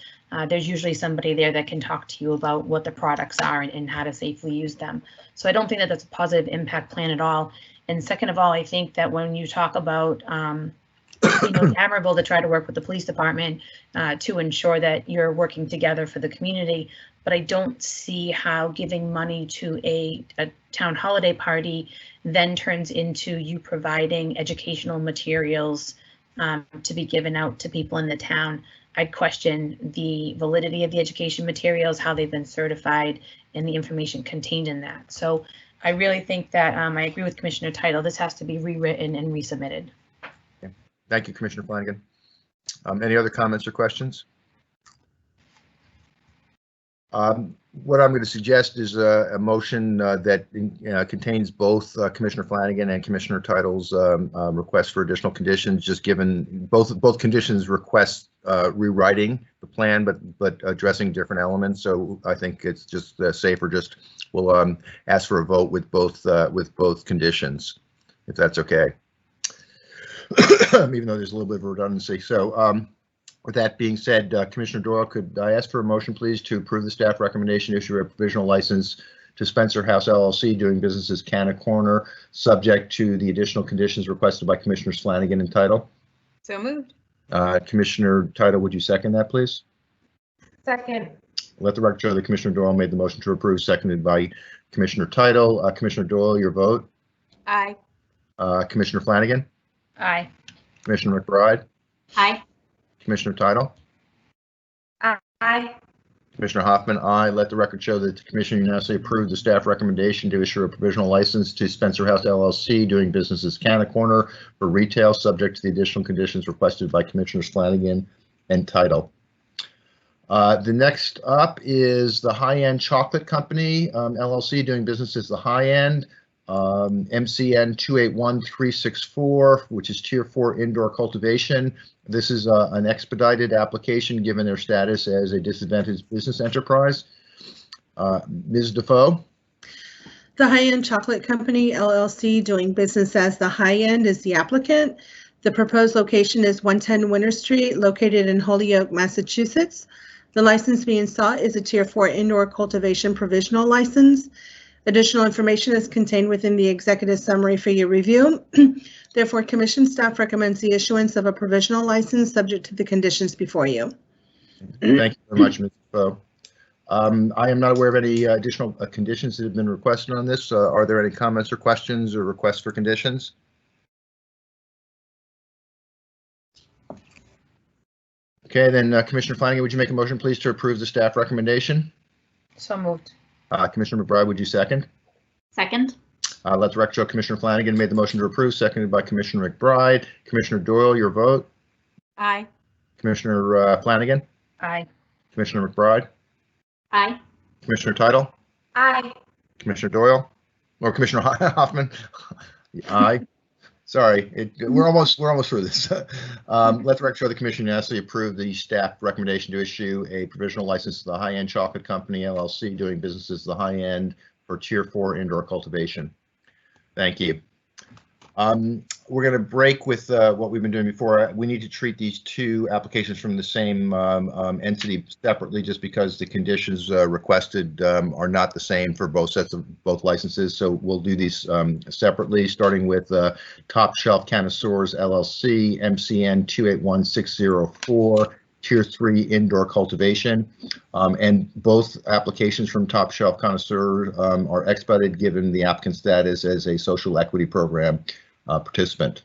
There's usually somebody there that can talk to you about what the products are and how to safely use them. So I don't think that that's a positive impact plan at all. And second of all, I think that when you talk about it's admirable to try to work with the police department to ensure that you're working together for the community, but I don't see how giving money to a town holiday party then turns into you providing educational materials to be given out to people in the town. I'd question the validity of the education materials, how they've been certified, and the information contained in that. So I really think that I agree with Commissioner Title. This has to be rewritten and resubmitted. Okay. Thank you, Commissioner Flanagan. Any other comments or questions? What I'm going to suggest is a motion that contains both Commissioner Flanagan and Commissioner Title's request for additional conditions, just given both conditions request rewriting the plan, but addressing different elements. So I think it's just safer. Just we'll ask for a vote with both conditions, if that's okay. Even though there's a little bit of redundancy. So. With that being said, Commissioner Doyle, could I ask for a motion, please, to approve the staff recommendation, issue a provisional license to Spencer House LLC doing business as Canna Corner, subject to the additional conditions requested by Commissioners Flanagan and Title? So moved. Commissioner Title, would you second that, please? Second. Let the record show that Commissioner Doyle made the motion to approve, seconded by Commissioner Title. Commissioner Doyle, your vote? Aye. Commissioner Flanagan? Aye. Commissioner McBride? Aye. Commissioner Title? Aye. Commissioner Hoffman, aye. Let the record show that the commission unanimously approved the staff recommendation to issue a provisional license to Spencer House LLC doing business as Canna Corner for retail, subject to the additional conditions requested by Commissioners Flanagan and Title. The next up is the High End Chocolate Company, LLC, doing business as the High End, MCN 281364, which is Tier 4 indoor cultivation. This is an expedited application given their status as a disadvantaged business enterprise. Ms. Defoe. The High End Chocolate Company, LLC, doing business as the High End, is the applicant. The proposed location is 110 Winter Street, located in Holyoke, Massachusetts. The license being sought is a Tier 4 indoor cultivation provisional license. Additional information is contained within the executive summary for your review. Therefore, Commission staff recommends the issuance of a provisional license subject to the conditions before you. Thank you very much, Ms. Defoe. I am not aware of any additional conditions that have been requested on this. Are there any comments or questions or requests for conditions? Okay, then Commissioner Flanagan, would you make a motion, please, to approve the staff recommendation? So moved. Commissioner McBride, would you second? Second. Let the record show Commissioner Flanagan made the motion to approve, seconded by Commissioner McBride. Commissioner Doyle, your vote? Aye. Commissioner Flanagan? Aye. Commissioner McBride? Aye. Commissioner Title? Aye. Commissioner Doyle? Or Commissioner Hoffman? Aye. Sorry, we're almost through this. Let the record show the commission unanimously approved the staff recommendation to issue a provisional license to the High End Chocolate Company LLC doing businesses the high end for Tier 4 indoor cultivation. Thank you. We're going to break with what we've been doing before. We need to treat these two applications from the same entity separately, just because the conditions requested are not the same for both sets of both licenses. So we'll do these separately, starting with Top Shelf Connoisseurs LLC, MCN 281604. Tier 3 indoor cultivation, and both applications from Top Shelf Connoisseur are expedited given the applicant status as a social equity program participant.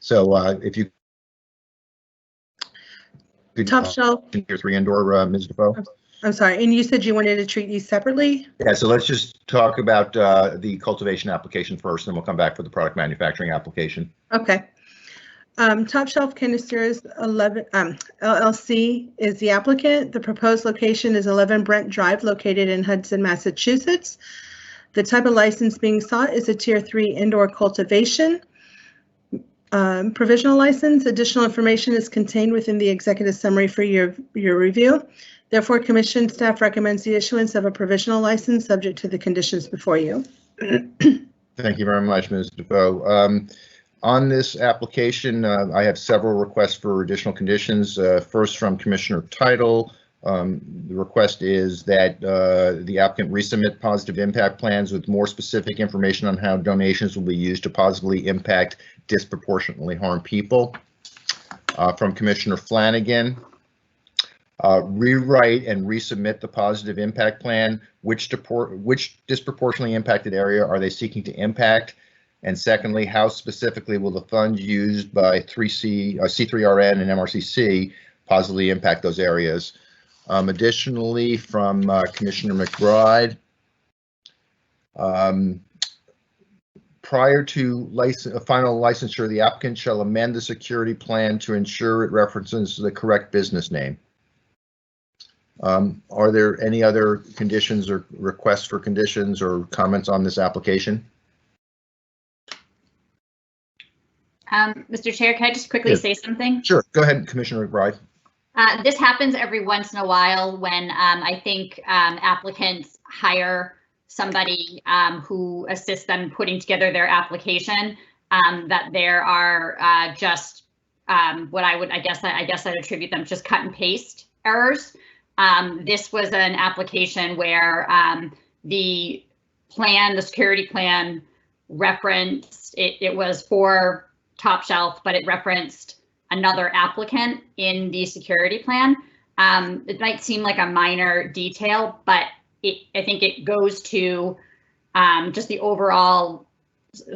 So if you could, Top Shelf. Tier 3 indoor, Ms. Defoe. I'm sorry, and you said you wanted to treat these separately? Yeah, so let's just talk about the cultivation application first, and then we'll come back for the product manufacturing application. Okay. Top Shelf Connoisseurs 11 LLC is the applicant. The proposed location is 11 Brent Drive, located in Hudson, Massachusetts. The type of license being sought is a Tier 3 indoor cultivation provisional license. Additional information is contained within the executive summary for your review. Therefore, Commission staff recommends the issuance of a provisional license subject to the conditions before you. Thank you very much, Ms. Defoe. On this application, I have several requests for additional conditions. First, from Commissioner Title, the request is that the applicant resubmit positive impact plans with more specific information on how donations will be used to positively impact disproportionately harmed people. From Commissioner Flanagan, rewrite and resubmit the positive impact plan. Which disproportionately impacted area are they seeking to impact? And secondly, how specifically will the funds used by C3RN and MRCC positively impact those areas? Additionally, from Commissioner McBride, prior to final licensure, the applicant shall amend the security plan to ensure it references the correct business name. Are there any other conditions or requests for conditions or comments on this application? Mr. Chair, can I just quickly say something? Sure, go ahead, Commissioner McBride. This happens every once in a while when I think applicants hire somebody who assists them putting together their application, that there are just what I guess I'd attribute them just cut and paste errors. This was an application where the security plan referenced, it was for Top Shelf, but it referenced another applicant in the security plan. It might seem like a minor detail, but I think it goes to just the overall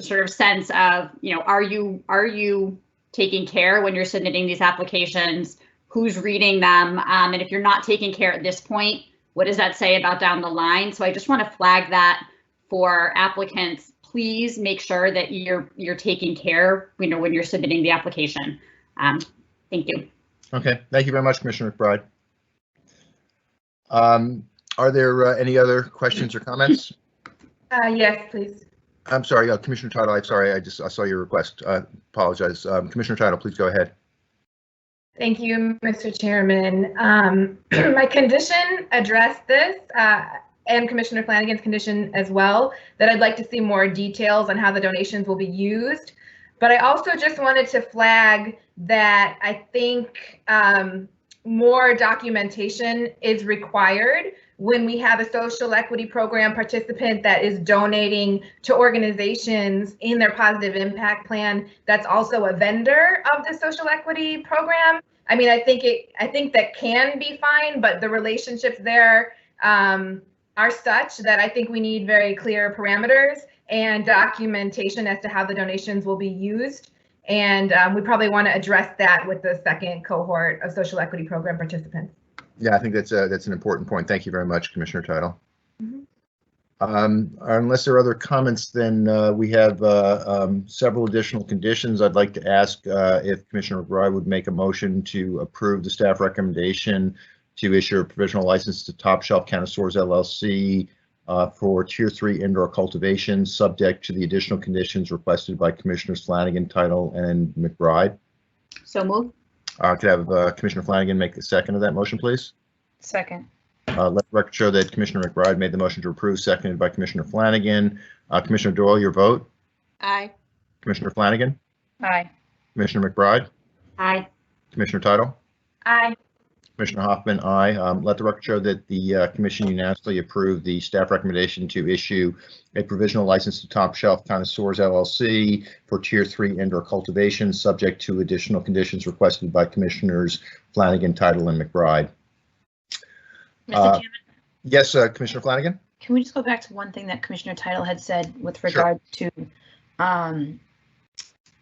sort of sense of, are you taking care when you're submitting these applications? Who's reading them? And if you're not taking care at this point, what does that say about down the line? So I just want to flag that for applicants. Please make sure that you're taking care, when you're submitting the application. Thank you. Okay, thank you very much, Commissioner McBride. Are there any other questions or comments? Yes, please. I'm sorry, Commissioner Title. I'm sorry, I saw your request. Apologize. Commissioner Title, please go ahead. Thank you, Mr. Chairman. My condition addressed this, and Commissioner Flanagan's condition as well, that I'd like to see more details on how the donations will be used. But I also just wanted to flag that I think more documentation is required when we have a social equity program participant that is donating to organizations in their positive impact plan that's also a vendor of the social equity program. I mean, I think that can be fine, but the relationships there are such that I think we need very clear parameters and documentation as to how the donations will be used. And we probably want to address that with the second cohort of social equity program participants. Yeah, I think that's an important point. Thank you very much, Commissioner Title. Unless there are other comments, then we have several additional conditions. I'd like to ask if Commissioner McBride would make a motion to approve the staff recommendation to issue a provisional license to Top Shelf Connoisseurs LLC for Tier 3 indoor cultivation, subject to the additional conditions requested by Commissioners Flanagan, Title, and McBride. So moved. Could I have Commissioner Flanagan make the second of that motion, please? Second. Let the record show that Commissioner McBride made the motion to approve, seconded by Commissioner Flanagan. Commissioner Doyle, your vote? Aye. Commissioner Flanagan? Aye. Commissioner McBride? Aye. Commissioner Title? Aye. Commissioner Hoffman, aye. Let the record show that the commission unanimously approved the staff recommendation to issue a provisional license to Top Shelf Connoisseurs LLC for Tier 3 indoor cultivation, subject to additional conditions requested by Commissioners Flanagan, Title, and McBride. Mr. Chairman, Yes, Commissioner Flanagan? can we just go back to one thing that Commissioner Title had said with regard to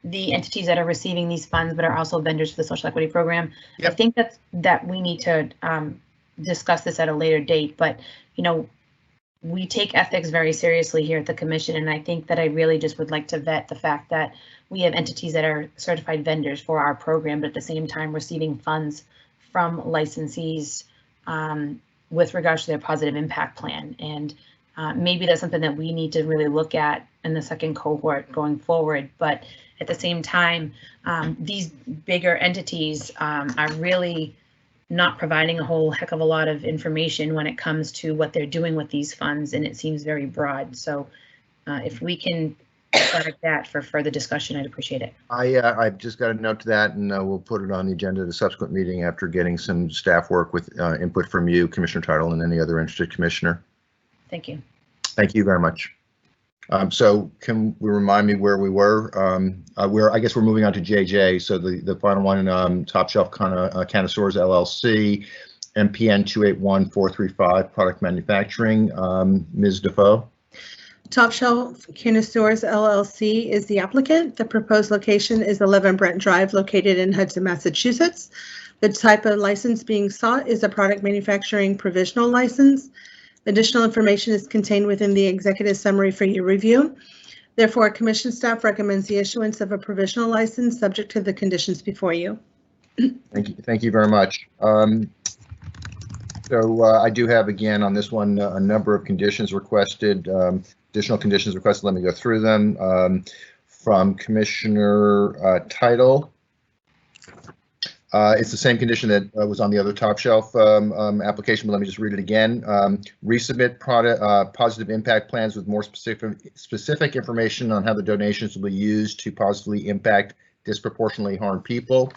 the entities that are receiving these funds but are also vendors for the social equity program? Yep. I think that we need to discuss this at a later date, but you know, we take ethics very seriously here at the commission, and I think that I really just would like to vet the fact that we have entities that are certified vendors for our program, but at the same time receiving funds from licensees with regards to their positive impact plan. And maybe that's something that we need to really look at in the second cohort going forward. But at the same time, these bigger entities are really not providing a whole heck of a lot of information when it comes to what they're doing with these funds, and it seems very broad. So if we can flag that for further discussion, I'd appreciate it. I've just got a note to that, and we'll put it on the agenda at a subsequent meeting after getting some staff work with input from you, Commissioner Title, and any other interested commissioner. Thank you. Thank you very much. So can we remind me where we were? I guess we're moving on to JJ. So the final one, Top Shelf Connoisseurs LLC, MPN 281435, product manufacturing. Ms. Defoe. Top Shelf Connoisseurs LLC is the applicant. The proposed location is 11 Brent Drive, located in Hudson, Massachusetts. The type of license being sought is a product manufacturing provisional license. Additional information is contained within the executive summary for your review. Therefore, commission staff recommends the issuance of a provisional license subject to the conditions before you. Thank you. Thank you very much. So I do have, again, on this one, a number of conditions requested, additional conditions requested. Let me go through them. From Commissioner Title. It's the same condition that was on the other Top Shelf application, but let me just read it again. Resubmit product positive impact plans with more specific information on how the donations will be used to positively impact disproportionately harmed people.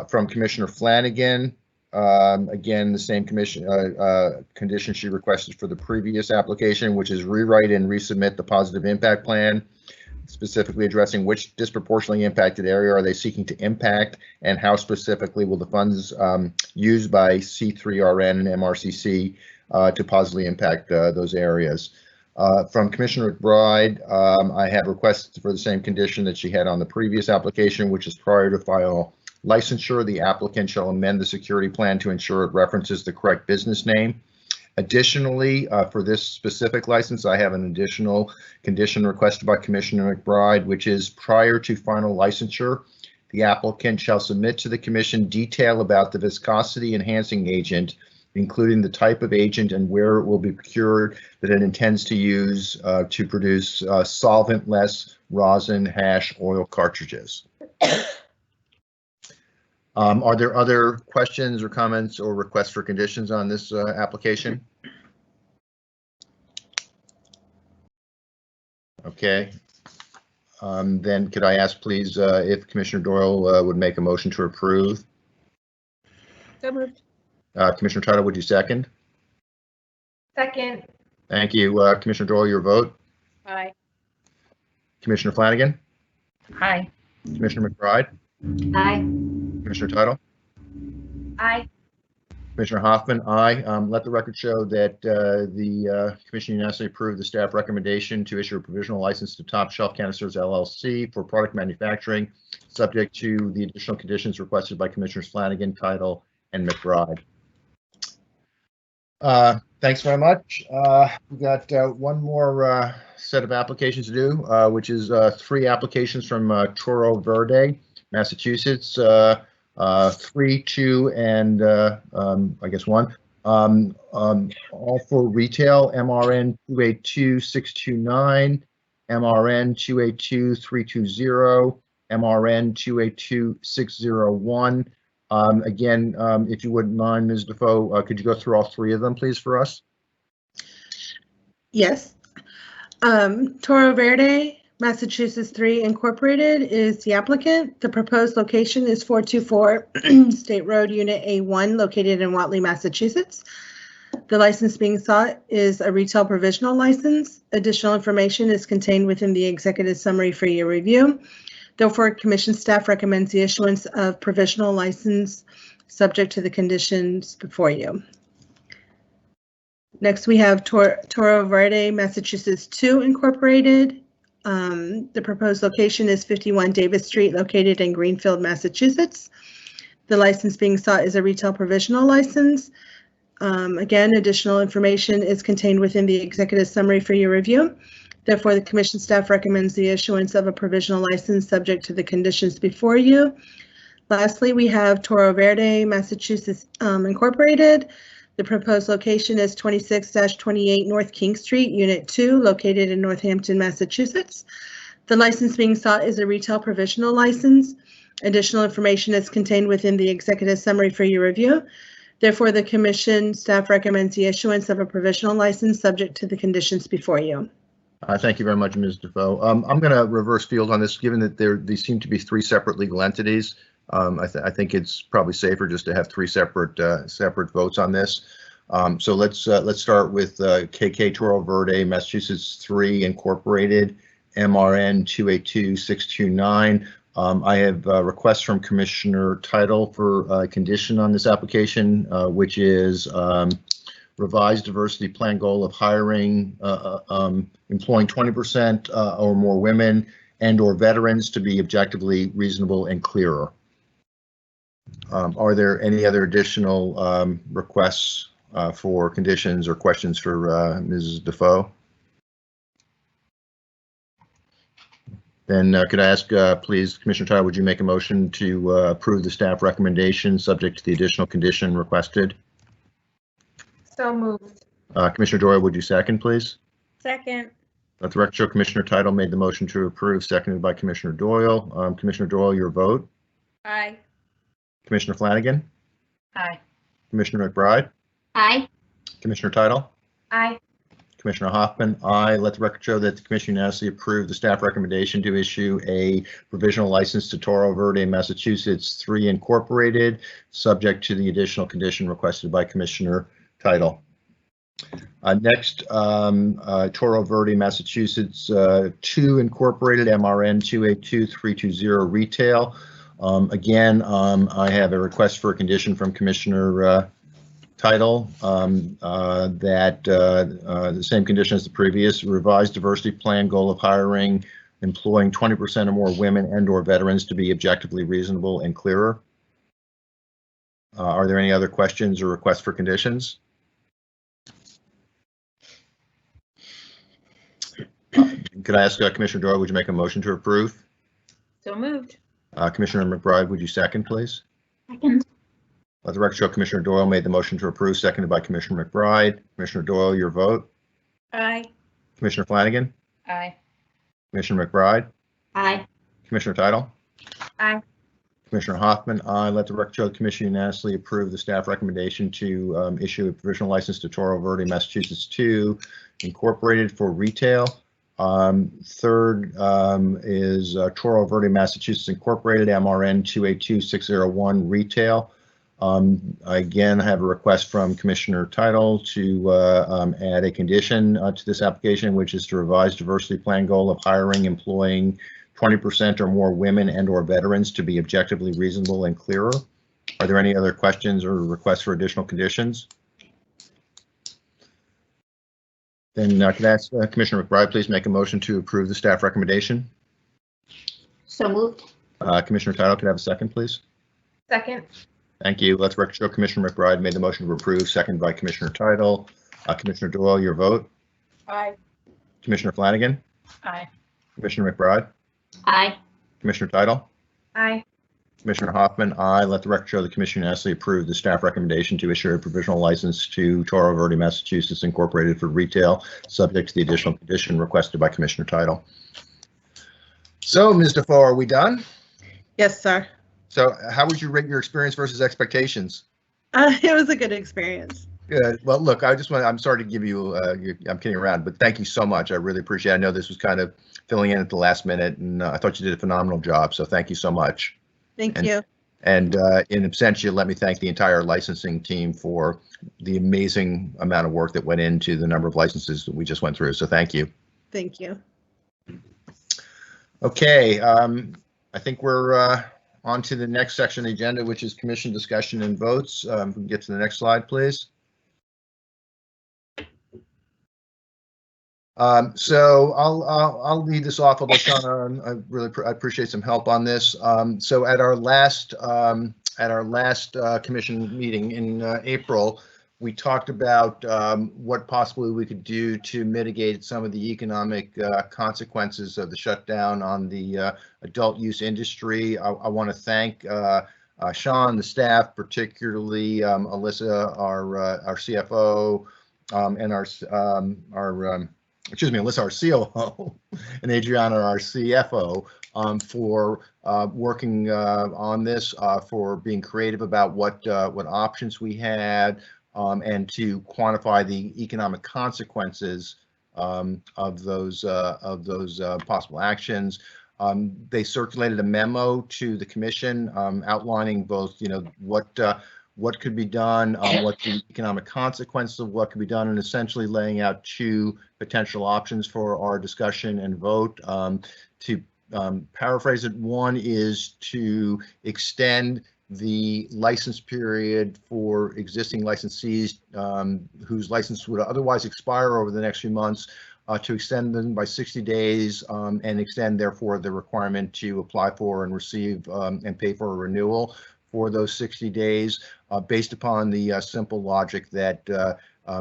From Commissioner Flanagan, again, the same condition she requested for the previous application, which is rewrite and resubmit the positive impact plan, specifically addressing which disproportionately impacted area are they seeking to impact, and how specifically will the funds used by C3RN and MRCC to positively impact those areas. From Commissioner McBride, I have requests for the same condition that she had on the previous application, which is prior to final licensure, the applicant shall amend the security plan to ensure it references the correct business name. Additionally, for this specific license, I have an additional condition requested by Commissioner McBride, which is prior to final licensure, the applicant shall submit to the commission detail about the viscosity enhancing agent, including the type of agent and where it will be procured, that it intends to use to produce solventless rosin hash oil cartridges. Are there other questions or comments or requests for conditions on this application? Okay. Then could I ask, please, if Commissioner Doyle would make a motion to approve? So moved. Commissioner Title, would you second? Second. Thank you. Commissioner Doyle, your vote? Aye. Commissioner Flanagan? Aye. Commissioner McBride? Aye. Commissioner Title? Aye. Commissioner Hoffman, aye. Let the record show that the commission unanimously approved the staff recommendation to issue a provisional license to Top Shelf Connoisseurs LLC for product manufacturing, subject to the additional conditions requested by Commissioners Flanagan, Title, and McBride. Thanks very much. We've got one more set of applications to do, which is 3 applications from Toro Verde, Massachusetts. 3, 2, and I guess 1. All for retail, MRN 282629, MRN 282320, MRN 282601. Again, if you wouldn't mind, Ms. Defoe, could you go through all three of them, please, for us? Yes. Toro Verde, Massachusetts 3 Incorporated is the applicant. The proposed location is 424 State Road, Unit A1, located in Whately, Massachusetts. The license being sought is a retail provisional license. Additional information is contained within the executive summary for your review. Therefore, commission staff recommends the issuance of provisional license subject to the conditions before you. Next, we have Toro Verde, Massachusetts 2 Incorporated. The proposed location is 51 Davis Street, located in Greenfield, Massachusetts. The license being sought is a retail provisional license. Again, additional information is contained within the executive summary for your review. Therefore, the commission staff recommends the issuance of a provisional license subject to the conditions before you. Lastly, we have Toro Verde, Massachusetts Incorporated. The proposed location is 26-28 North King Street, Unit 2, located in Northampton, Massachusetts. The license being sought is a retail provisional license. Additional information is contained within the executive summary for your review. Therefore, the commission staff recommends the issuance of a provisional license subject to the conditions before you. Thank you very much, Ms. Defoe. I'm going to reverse field on this, given that these seem to be three separate legal entities. I think it's probably safer just to have three separate votes on this. So let's start with KK Toro Verde, Massachusetts 3 Incorporated, MRN 282629. I have requests from Commissioner Title for a condition on this application, which is revised diversity plan goal of hiring, employing 20% or more women and or veterans to be objectively reasonable and clearer. Are there any other additional requests for conditions or questions for Mrs. Defoe? Then could I ask, please, Commissioner Tyler, would you make a motion to approve the staff recommendation subject to the additional condition requested? So moved. Commissioner Doyle, would you second, please? Second. Let the record show Commissioner Title made the motion to approve, seconded by Commissioner Doyle. Commissioner Doyle, your vote. Aye. Commissioner Flanagan. Aye. Commissioner McBride. Aye. Commissioner Title. Aye. Commissioner Hoffman. Aye. Let the record show that the commission unanimously approved the staff recommendation to issue a provisional license to Toro Verde, Massachusetts 3 Incorporated, subject to the additional condition requested by Commissioner Title. Next, Toro Verde, Massachusetts 2 Incorporated, MRN 282320 Retail. Again, I have a request for a condition from Commissioner Title that the same condition as the previous, revised diversity plan goal of hiring, employing 20% or more women and or veterans to be objectively reasonable and clearer. Are there any other questions or requests for conditions? Could I ask Commissioner Doyle, would you make a motion to approve? So moved. Commissioner McBride, would you second, please? Second. Let the record show Commissioner Doyle made the motion to approve, seconded by Commissioner McBride. Commissioner Doyle, your vote. Aye. Commissioner Flanagan. Aye. Commissioner McBride. Aye. Commissioner Title. Aye. Commissioner Hoffman. Aye. Let the record show the commission unanimously approve the staff recommendation to issue a provisional license to Toro Verde, Massachusetts 2 Incorporated for retail. Third is Toro Verde, Massachusetts Incorporated, MRN 282601 retail. Again, I have a request from Commissioner Title to add a condition to this application, which is to revise diversity plan goal of hiring, employing 20% or more women and or veterans to be objectively reasonable and clearer. Are there any other questions or requests for additional conditions? Then could I ask Commissioner McBride please make a motion to approve the staff recommendation? So moved. Commissioner Title, could I have a second, please? Second. Thank you. Let's record show Commissioner McBride made the motion to approve, seconded by Commissioner Title. Commissioner Doyle, your vote. Aye. Commissioner Flanagan. Aye. Commissioner McBride. Aye. Commissioner Title. Aye. Commissioner Hoffman, aye. Let the record show the Commission unanimously approved the staff recommendation to issue a provisional license to Toro Verde, Massachusetts Incorporated for retail, subject to the additional condition requested by Commissioner Title. So, Ms. Defoe, are we done? Yes, sir. So how would you rate your experience versus expectations? It was a good experience. Good. Well, look, I'm sorry to give you, I'm kidding around, but thank you so much. I really appreciate it. I know this was kind of filling in at the last minute, and I thought you did a phenomenal job. So thank you so much. Thank you. And in absentia, let me thank the entire licensing team for the amazing amount of work that went into the number of licenses that we just went through. So thank you. Thank you. Okay, I think we're on to the next section of the agenda, which is commission discussion and votes. We can get to the next slide, please. So I'll lead this off, although Sean, I appreciate some help on this. So at our last commission meeting in April, we talked about what possibly we could do to mitigate some of the economic consequences of the shutdown on the adult use industry. I want to thank Sean, the staff, particularly Alyssa, our CFO, and Alyssa, our COO, and Adriana, our CFO, for working on this, for being creative about what options we had, and to quantify the economic consequences of those possible actions. They circulated a memo to the commission outlining both, what could be done, what the economic consequences of what could be done, and essentially laying out two potential options for our discussion and vote. To paraphrase it, one is to extend the license period for existing licensees whose license would otherwise expire over the next few months, to extend them by 60 days and extend, therefore, the requirement to apply for and receive and pay for a renewal for those 60 days, based upon the simple logic that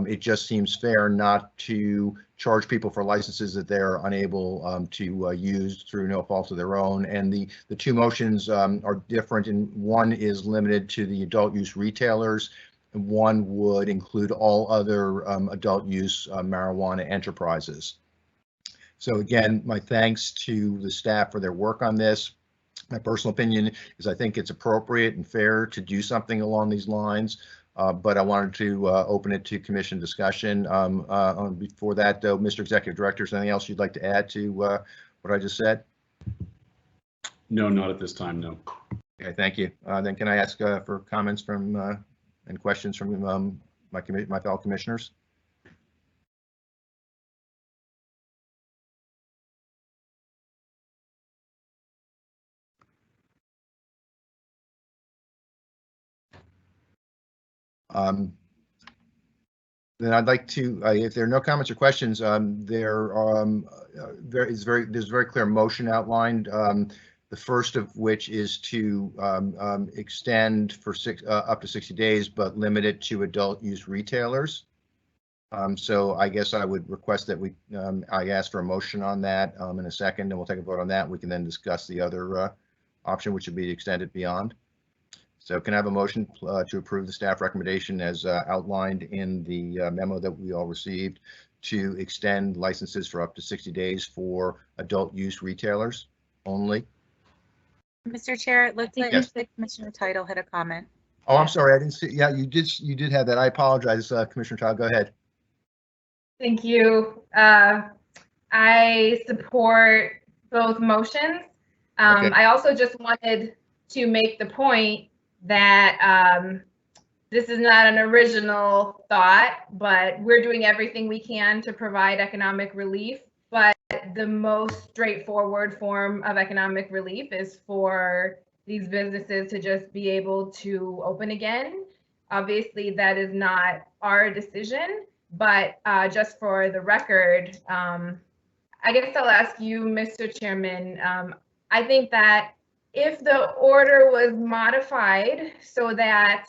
it just seems fair not to charge people for licenses that they're unable to use through no fault of their own. And the two motions are different, and one is limited to the adult use retailers, and one would include all other adult use marijuana enterprises. So again, my thanks to the staff for their work on this. My personal opinion is I think it's appropriate and fair to do something along these lines, but I wanted to open it to commission discussion. Before that, though, Mr. Executive Director, is there anything else you'd like to add to what I just said? No, not at this time, no. Okay, thank you. Then can I ask for comments from and questions from my fellow commissioners? Then I'd like to, if there are no comments or questions, there's very clear motion outlined. The first of which is to extend for up to 60 days, but limit it to adult use retailers. So I guess I would request that I ask for a motion on that in a second, and we'll take a vote on that. We can then discuss the other option, which would be extended beyond. So can I have a motion to approve the staff recommendation as outlined in the memo that we all received to extend licenses for up to 60 days for adult use retailers only? Mr. Chair, it looks like Yes. Commissioner Title had a comment. Oh, I'm sorry. I didn't see. Yeah, you did have that. I apologize, Commissioner Child. Go ahead. Thank you. I support both motions. Okay. I also just wanted to make the point that this is not an original thought, but we're doing everything we can to provide economic relief. But the most straightforward form of economic relief is for these businesses to just be able to open again. Obviously, that is not our decision, but just for the record, I guess I'll ask you, Mr. Chairman, I think that if the order was modified so that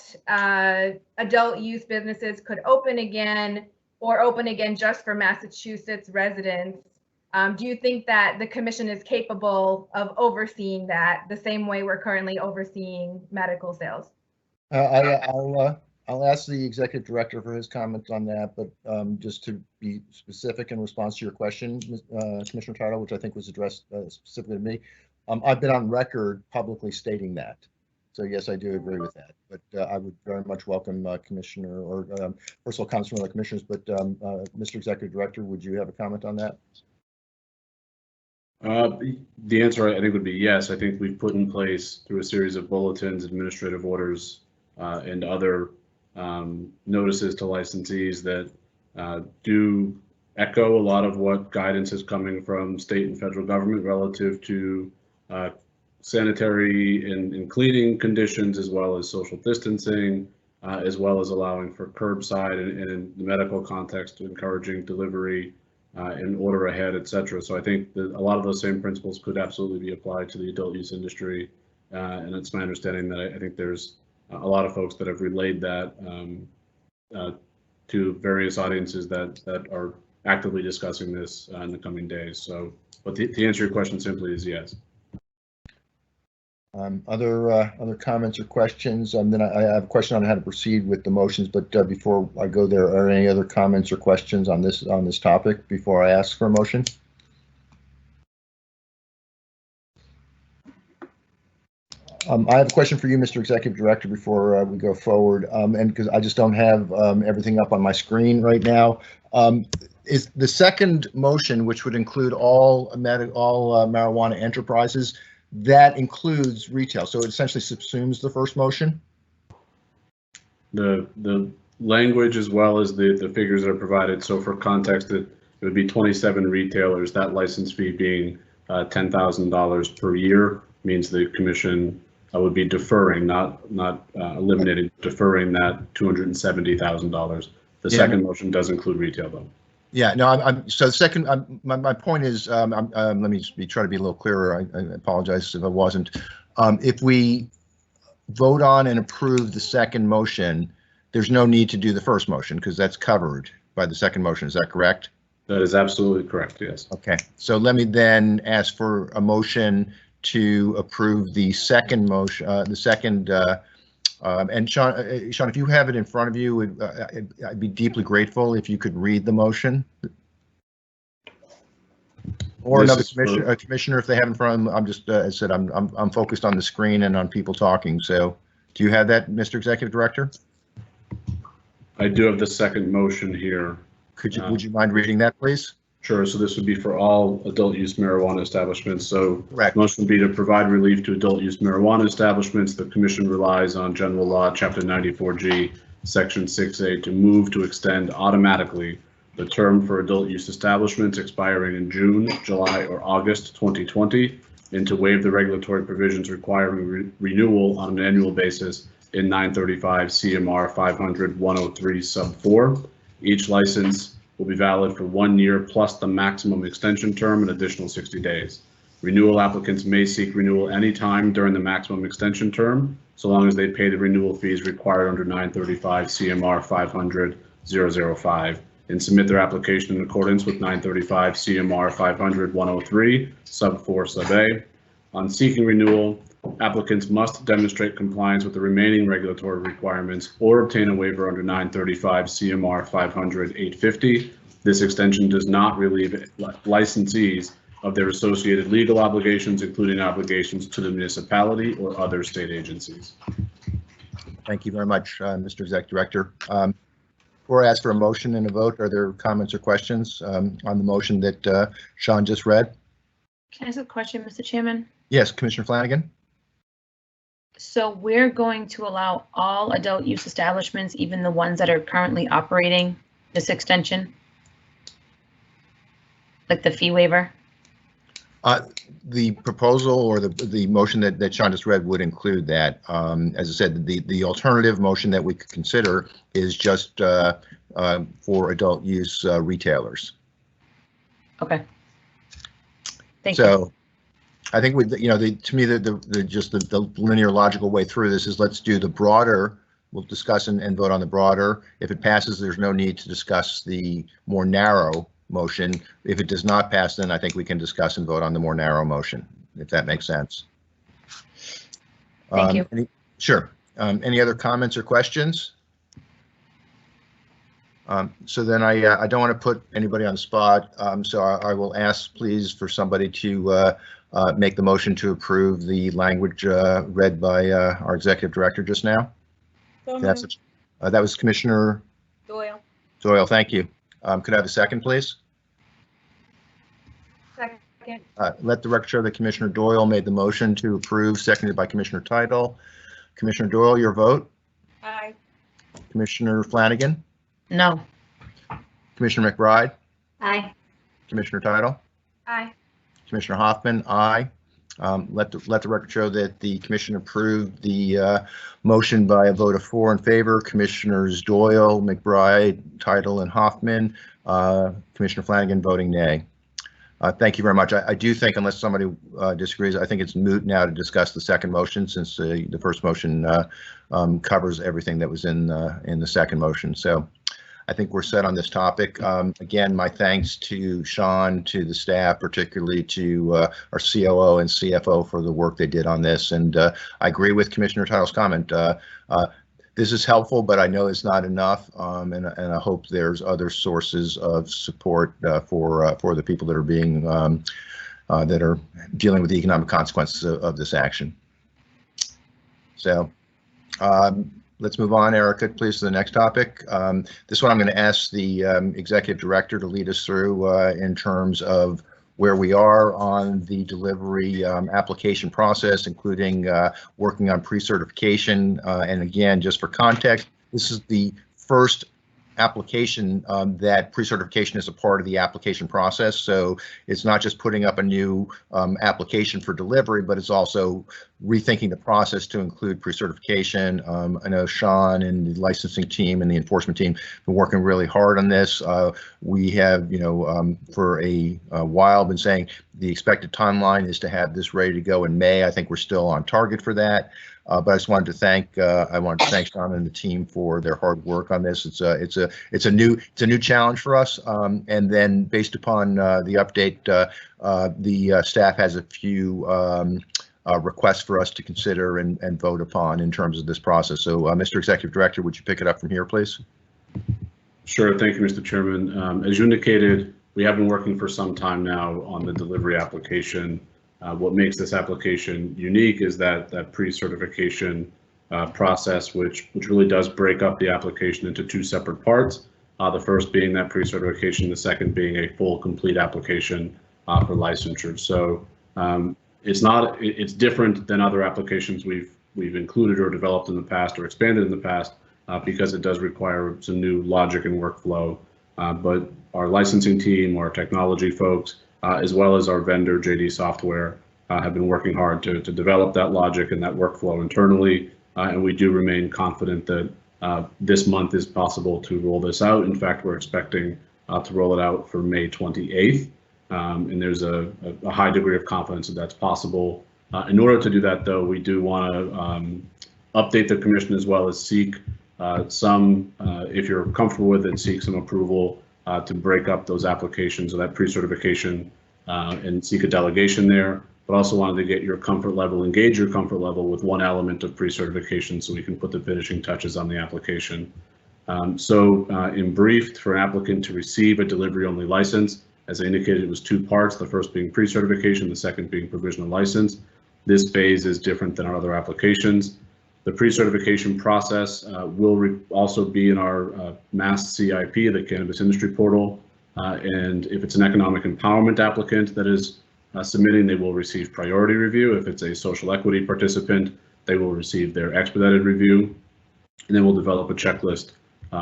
adult use businesses could open again, or open again just for Massachusetts residents, Do you think that the commission is capable of overseeing that the same way we're currently overseeing medical sales? I'll ask the executive director for his comments on that, but just to be specific in response to your question, Commissioner Title, which I think was addressed specifically to me, I've been on record publicly stating that. So yes, I do agree with that, but I would very much welcome Commissioner or first of all comments from other commissioners, but Mr. Executive Director, would you have a comment on that? The answer I think would be yes. I think we've put in place through a series of bulletins, administrative orders, and other notices to licensees that do echo a lot of what guidance is coming from state and federal government relative to sanitary and cleaning conditions, as well as social distancing, as well as allowing for curbside and in the medical context, encouraging delivery and order ahead, et cetera. So I think that a lot of those same principles could absolutely be applied to the adult use industry. And it's my understanding that I think there's a lot of folks that have relayed that to various audiences that are actively discussing this in the coming days. So, but to answer your question simply is yes. Other comments or questions? Then I have a question on how to proceed with the motions, but before I go there, are any other comments or questions on this topic before I ask for a motion? I have a question for you, Mr. Executive Director, before we go forward, and because I just don't have everything up on my screen right now. Is the second motion, which would include all marijuana enterprises, that includes retail, so it essentially subsumes the first motion? The language as well as the figures that are provided. So for context, it would be 27 retailers. That license fee being $10,000 per year means the commission would be deferring, not eliminating, deferring that $270,000. The second motion does include retail, though. Yeah, no, so the second, my point is, let me try to be a little clearer. I apologize if I wasn't. If we vote on and approve the second motion, there's no need to do the first motion because that's covered by the second motion. Is that correct? That is absolutely correct, yes. Okay, so let me then ask for a motion to approve the second motion, and Sean, if you have it in front of you, I'd be deeply grateful if you could read the motion. Or another commissioner, if they have it in front of them. I'm just, as I said, I'm focused on the screen and on people talking. So, do you have that, Mr. Executive Director? I do have the second motion here. Would you mind reading that, please? Sure. So this would be for all adult use marijuana establishments. So correct. Motion would be to provide relief to adult use marijuana establishments. The commission relies on general law, chapter 94G, section 6A, to move to extend automatically the term for adult use establishments expiring in June, July, or August 2020, and to waive the regulatory provisions requiring renewal on an annual basis in 935 CMR 500-103 sub 4. Each license will be valid for 1 year plus the maximum extension term, an additional 60 days. Renewal applicants may seek renewal anytime during the maximum extension term, so long as they pay the renewal fees required under 935 CMR 500-005 and submit their application in accordance with 935 CMR 500-103 sub 4 sub A. On seeking renewal, applicants must demonstrate compliance with the remaining regulatory requirements or obtain a waiver under 935 CMR 500-850. This extension does not relieve licensees of their associated legal obligations, including obligations to the municipality or other state agencies. Thank you very much, Mr. Executive Director. Before I ask for a motion and a vote, are there comments or questions on the motion that Sean just read? Can I ask a question, Mr. Chairman? Yes, Commissioner Flanagan. So we're going to allow all adult use establishments, even the ones that are currently operating this extension? Like the fee waiver? The proposal or the motion that Sean just read would include that. As I said, the alternative motion that we could consider is just for adult use retailers. Okay. Thank you. So I think with, to me, the linear logical way through this is let's do the broader. We'll discuss and vote on the broader. If it passes, there's no need to discuss the more narrow motion. If it does not pass, then I think we can discuss and vote on the more narrow motion, if that makes sense. Thank you. Sure. Any other comments or questions? So then I don't want to put anybody on the spot, so I will ask, please, for somebody to make the motion to approve the language read by our executive director just now. So That's moved. that was Commissioner Doyle. Doyle. Thank you. Could I have a second, please? Second. Let the record show that Commissioner Doyle made the motion to approve, seconded by Commissioner Title. Commissioner Doyle, your vote. Aye. Commissioner Flanagan. No. Commissioner McBride. Aye. Commissioner Title. Aye. Commissioner Hoffman, aye. Let the record show that the commission approved the motion by a vote of 4 in favor. Commissioners Doyle, McBride, Title, and Hoffman. Commissioner Flanagan voting nay. Thank you very much. I do think, unless somebody disagrees, I think it's moot now to discuss the second motion, since the first motion covers everything that was in the second motion. So I think we're set on this topic. Again, my thanks to Sean, to the staff, particularly to our COO and CFO for the work they did on this. And I agree with Commissioner Title's comment. This is helpful, but I know it's not enough, and I hope there's other sources of support for the people that are being that are dealing with the economic consequences of this action. So let's move on, Erica, please, to the next topic. This one I'm going to ask the executive director to lead us through in terms of where we are on the delivery application process, including working on pre-certification. And again, just for context, this is the first application that pre-certification is a part of the application process. So it's not just putting up a new application for delivery, but it's also rethinking the process to include pre-certification. I know Sean and the licensing team and the enforcement team have been working really hard on this. We have, for a while been saying the expected timeline is to have this ready to go in May. I think we're still on target for that. But I just wanted to thank Sean and the team for their hard work on this. It's a new challenge for us. And then based upon the update, the staff has a few requests for us to consider and vote upon in terms of this process. So, Mr. Executive Director, would you pick it up from here, please? Sure. Thank you, Mr. Chairman. As you indicated, we have been working for some time now on the delivery application. What makes this application unique is that pre-certification process, which really does break up the application into 2 separate parts. The first being that pre-certification, the second being a full, complete application for licensure. So it's different than other applications we've included or developed in the past or expanded in the past because it does require some new logic and workflow. But our licensing team, our technology folks, as well as our vendor, JD Software, have been working hard to develop that logic and that workflow internally. And we do remain confident that this month is possible to roll this out. In fact, we're expecting to roll it out for May 28th. And there's a high degree of confidence that that's possible. In order to do that, though, we do want to update the commission as well as seek if you're comfortable with it, seek some approval to break up those applications or that pre-certification and seek a delegation there, but also wanted to get your comfort level, engage your comfort level with one element of pre-certification so we can put the finishing touches on the application. In brief, for an applicant to receive a delivery-only license, as I indicated, it was 2 parts, the first being pre-certification, the second being provisional license. This phase is different than our other applications. The pre-certification process will also be in our MASS CIP, the Cannabis Industry Portal. And if it's an economic empowerment applicant that is submitting, they will receive priority review. If it's a social equity participant, they will receive their expedited review. And then we'll develop a checklist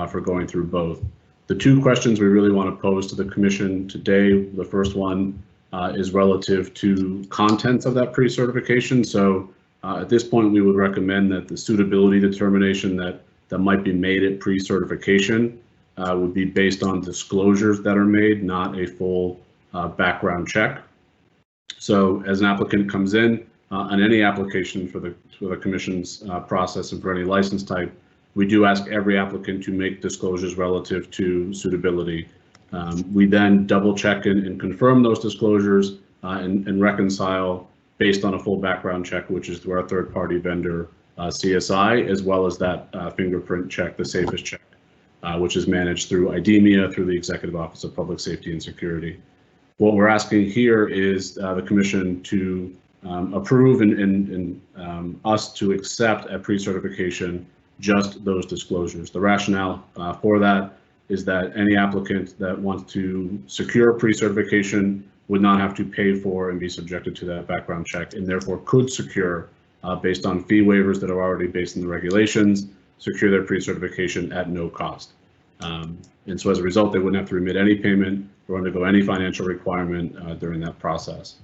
for going through both. The 2 questions we really want to pose to the commission today, the first one is relative to contents of that pre-certification. So at this point, we would recommend that the suitability determination that might be made at pre-certification would be based on disclosures that are made, not a full background check. So as an applicant comes in on any application for the commission's process and for any license type, we do ask every applicant to make disclosures relative to suitability. We then double check and confirm those disclosures and reconcile based on a full background check, which is through our third-party vendor, CSI, as well as that fingerprint check, the safest check, which is managed through IDEMIA, through the Executive Office of Public Safety and Security. What we're asking here is the Commission to approve and us to accept at pre-certification just those disclosures. The rationale for that is that any applicant that wants to secure pre-certification would not have to pay for and be subjected to that background check, and therefore could secure, based on fee waivers that are already based in the regulations, secure their pre-certification at no cost. And so as a result, they wouldn't have to remit any payment or undergo any financial requirement during that process.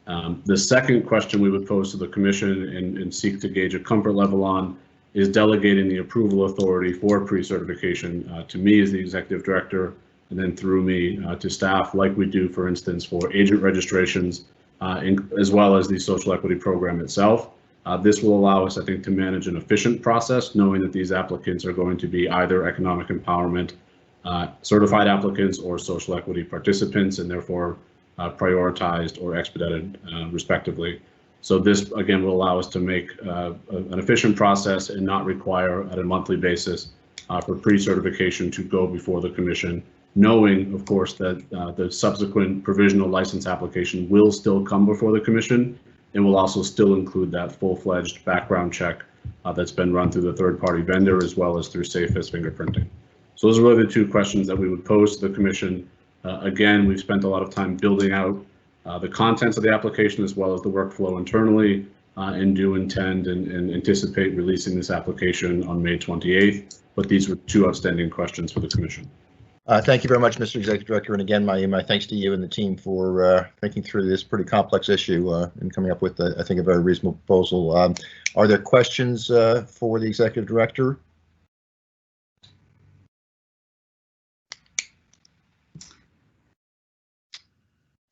The second question we would pose to the Commission and seek to gauge a comfort level on is delegating the approval authority for pre-certification to me as the Executive Director, and then through me to staff, like we do, for instance, for agent registrations, as well as the social equity program itself. This will allow us, I think, to manage an efficient process, knowing that these applicants are going to be either economic empowerment certified applicants or social equity participants, and therefore prioritized or expedited respectively. So this, again, will allow us to make an efficient process and not require at a monthly basis for pre-certification to go before the Commission, knowing, of course, that the subsequent provisional license application will still come before the Commission and will also still include that full-fledged background check that's been run through the third-party vendor as well as through safest fingerprinting. So those are really the two questions that we would pose to the Commission. Again, we've spent a lot of time building out the contents of the application as well as the workflow internally, and do intend and anticipate releasing this application on May 28th. But these were two outstanding questions for the Commission. Thank you very much, Mr. Executive Director. And again, my thanks to you and the team for thinking through this pretty complex issue and coming up with, I think, a very reasonable proposal. Are there questions for the Executive Director?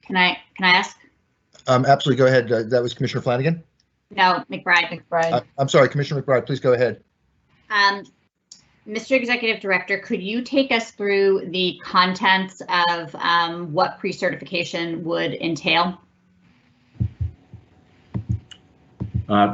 Can I ask? Absolutely, go ahead. That was Commissioner Flanagan? No, McBride. I'm sorry, Commissioner McBride, please go ahead. Mr. Executive Director, could you take us through the contents of what pre-certification would entail?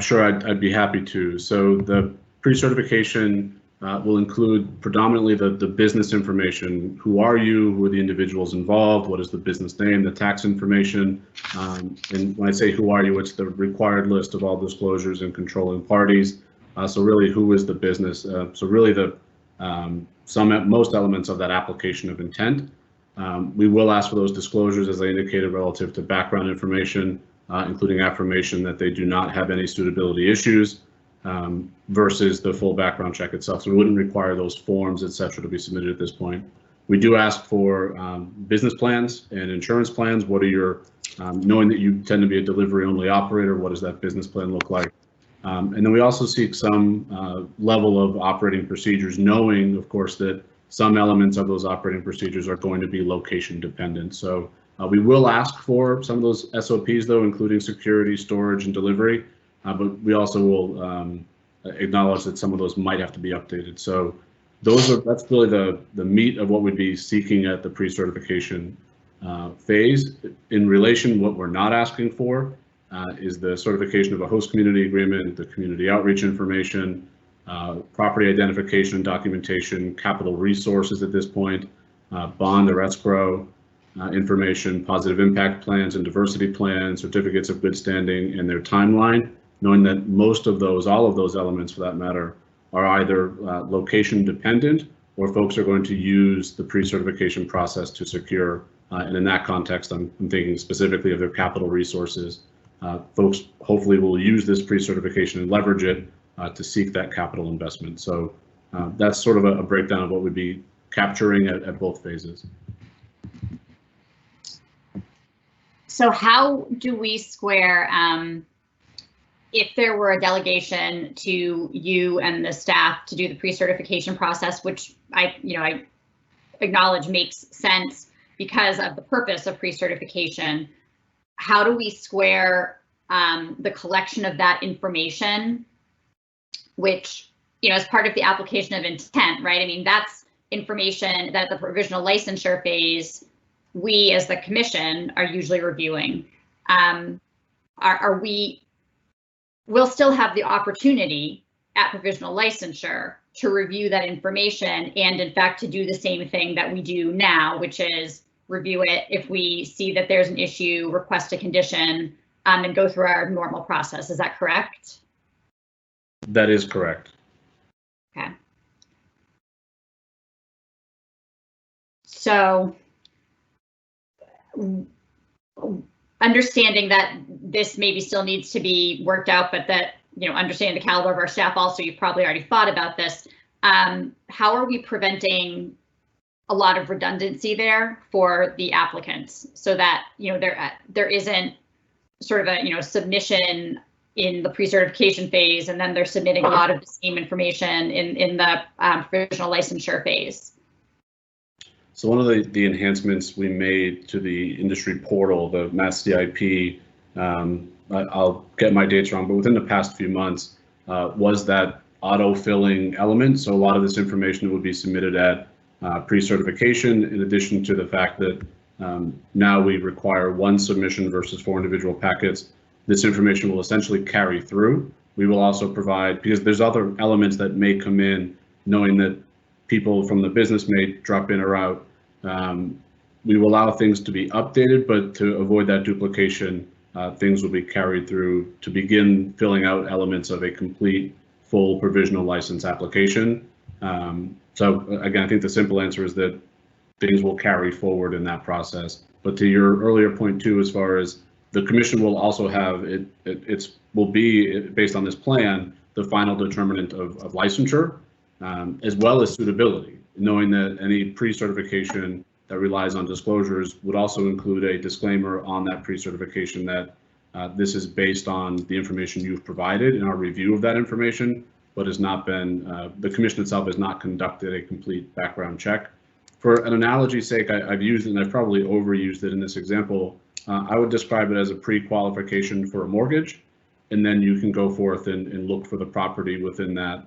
Sure, I'd be happy to. So the pre-certification will include predominantly the business information. Who are you? Who are the individuals involved? What is the business name? The tax information. And when I say who are you, it's the required list of all disclosures and controlling parties. So really, who is the business? So really, most elements of that application of intent. We will ask for those disclosures, as I indicated, relative to background information, including affirmation that they do not have any suitability issues. Versus the full background check itself. So we wouldn't require those forms, et cetera, to be submitted at this point. We do ask for business plans and insurance plans. What are your, knowing that you tend to be a delivery only operator, what does that business plan look like? And then we also seek some level of operating procedures, knowing, of course, that some elements of those operating procedures are going to be location dependent. So we will ask for some of those SOPs, though, including security, storage, and delivery. But we also will acknowledge that some of those might have to be updated. So that's really the meat of what we'd be seeking at the pre-certification phase. In relation, what we're not asking for is the certification of a host community agreement, the community outreach information, property identification and documentation, capital resources at this point, bond or escrow information, positive impact plans and diversity plans, certificates of good standing, and their timeline. Knowing that most of those, all of those elements for that matter, are either location dependent or folks are going to use the pre-certification process to secure. And in that context, I'm thinking specifically of their capital resources. Folks hopefully will use this pre-certification and leverage it to seek that capital investment. So that's sort of a breakdown of what we'd be capturing at both phases. So how do we square if there were a delegation to you and the staff to do the pre-certification process, which I acknowledge makes sense because of the purpose of pre-certification, how do we square the collection of that information, which, as part of the application of intent, right? I mean, that's information that at the provisional licensure phase, we as the commission are usually reviewing. We'll still have the opportunity at provisional licensure to review that information and in fact to do the same thing that we do now, which is review it. If we see that there's an issue, request a condition, and go through our normal process. Is that correct? That is correct. Okay. So understanding that this maybe still needs to be worked out, but that, you know, understanding the caliber of our staff also, you've probably already thought about this. How are we preventing a lot of redundancy there for the applicants so that, you know, there isn't sort of a, you know, submission in the pre-certification phase and then they're submitting a lot of the same information in the provisional licensure phase? So one of the enhancements we made to the industry portal, the Mass CIP, I'll get my dates wrong, but within the past few months, was that auto-filling element. So a lot of this information would be submitted at pre-certification, in addition to the fact that now we require one submission versus 4 individual packets. This information will essentially carry through. We will also provide, because there's other elements that may come in, knowing that people from the business may drop in or out. We will allow things to be updated, but to avoid that duplication, things will be carried through to begin filling out elements of a complete, full provisional license application. So again, I think the simple answer is that things will carry forward in that process. But to your earlier point too, as far as the commission will also have, it will be, based on this plan, the final determinant of licensure, as well as suitability, knowing that any pre-certification that relies on disclosures would also include a disclaimer on that pre-certification that this is based on the information you've provided in our review of that information, but has not been, the commission itself has not conducted a complete background check. For an analogy's sake, I've used it and I've probably overused it in this example. I would describe it as a pre-qualification for a mortgage, and then you can go forth and look for the property within that,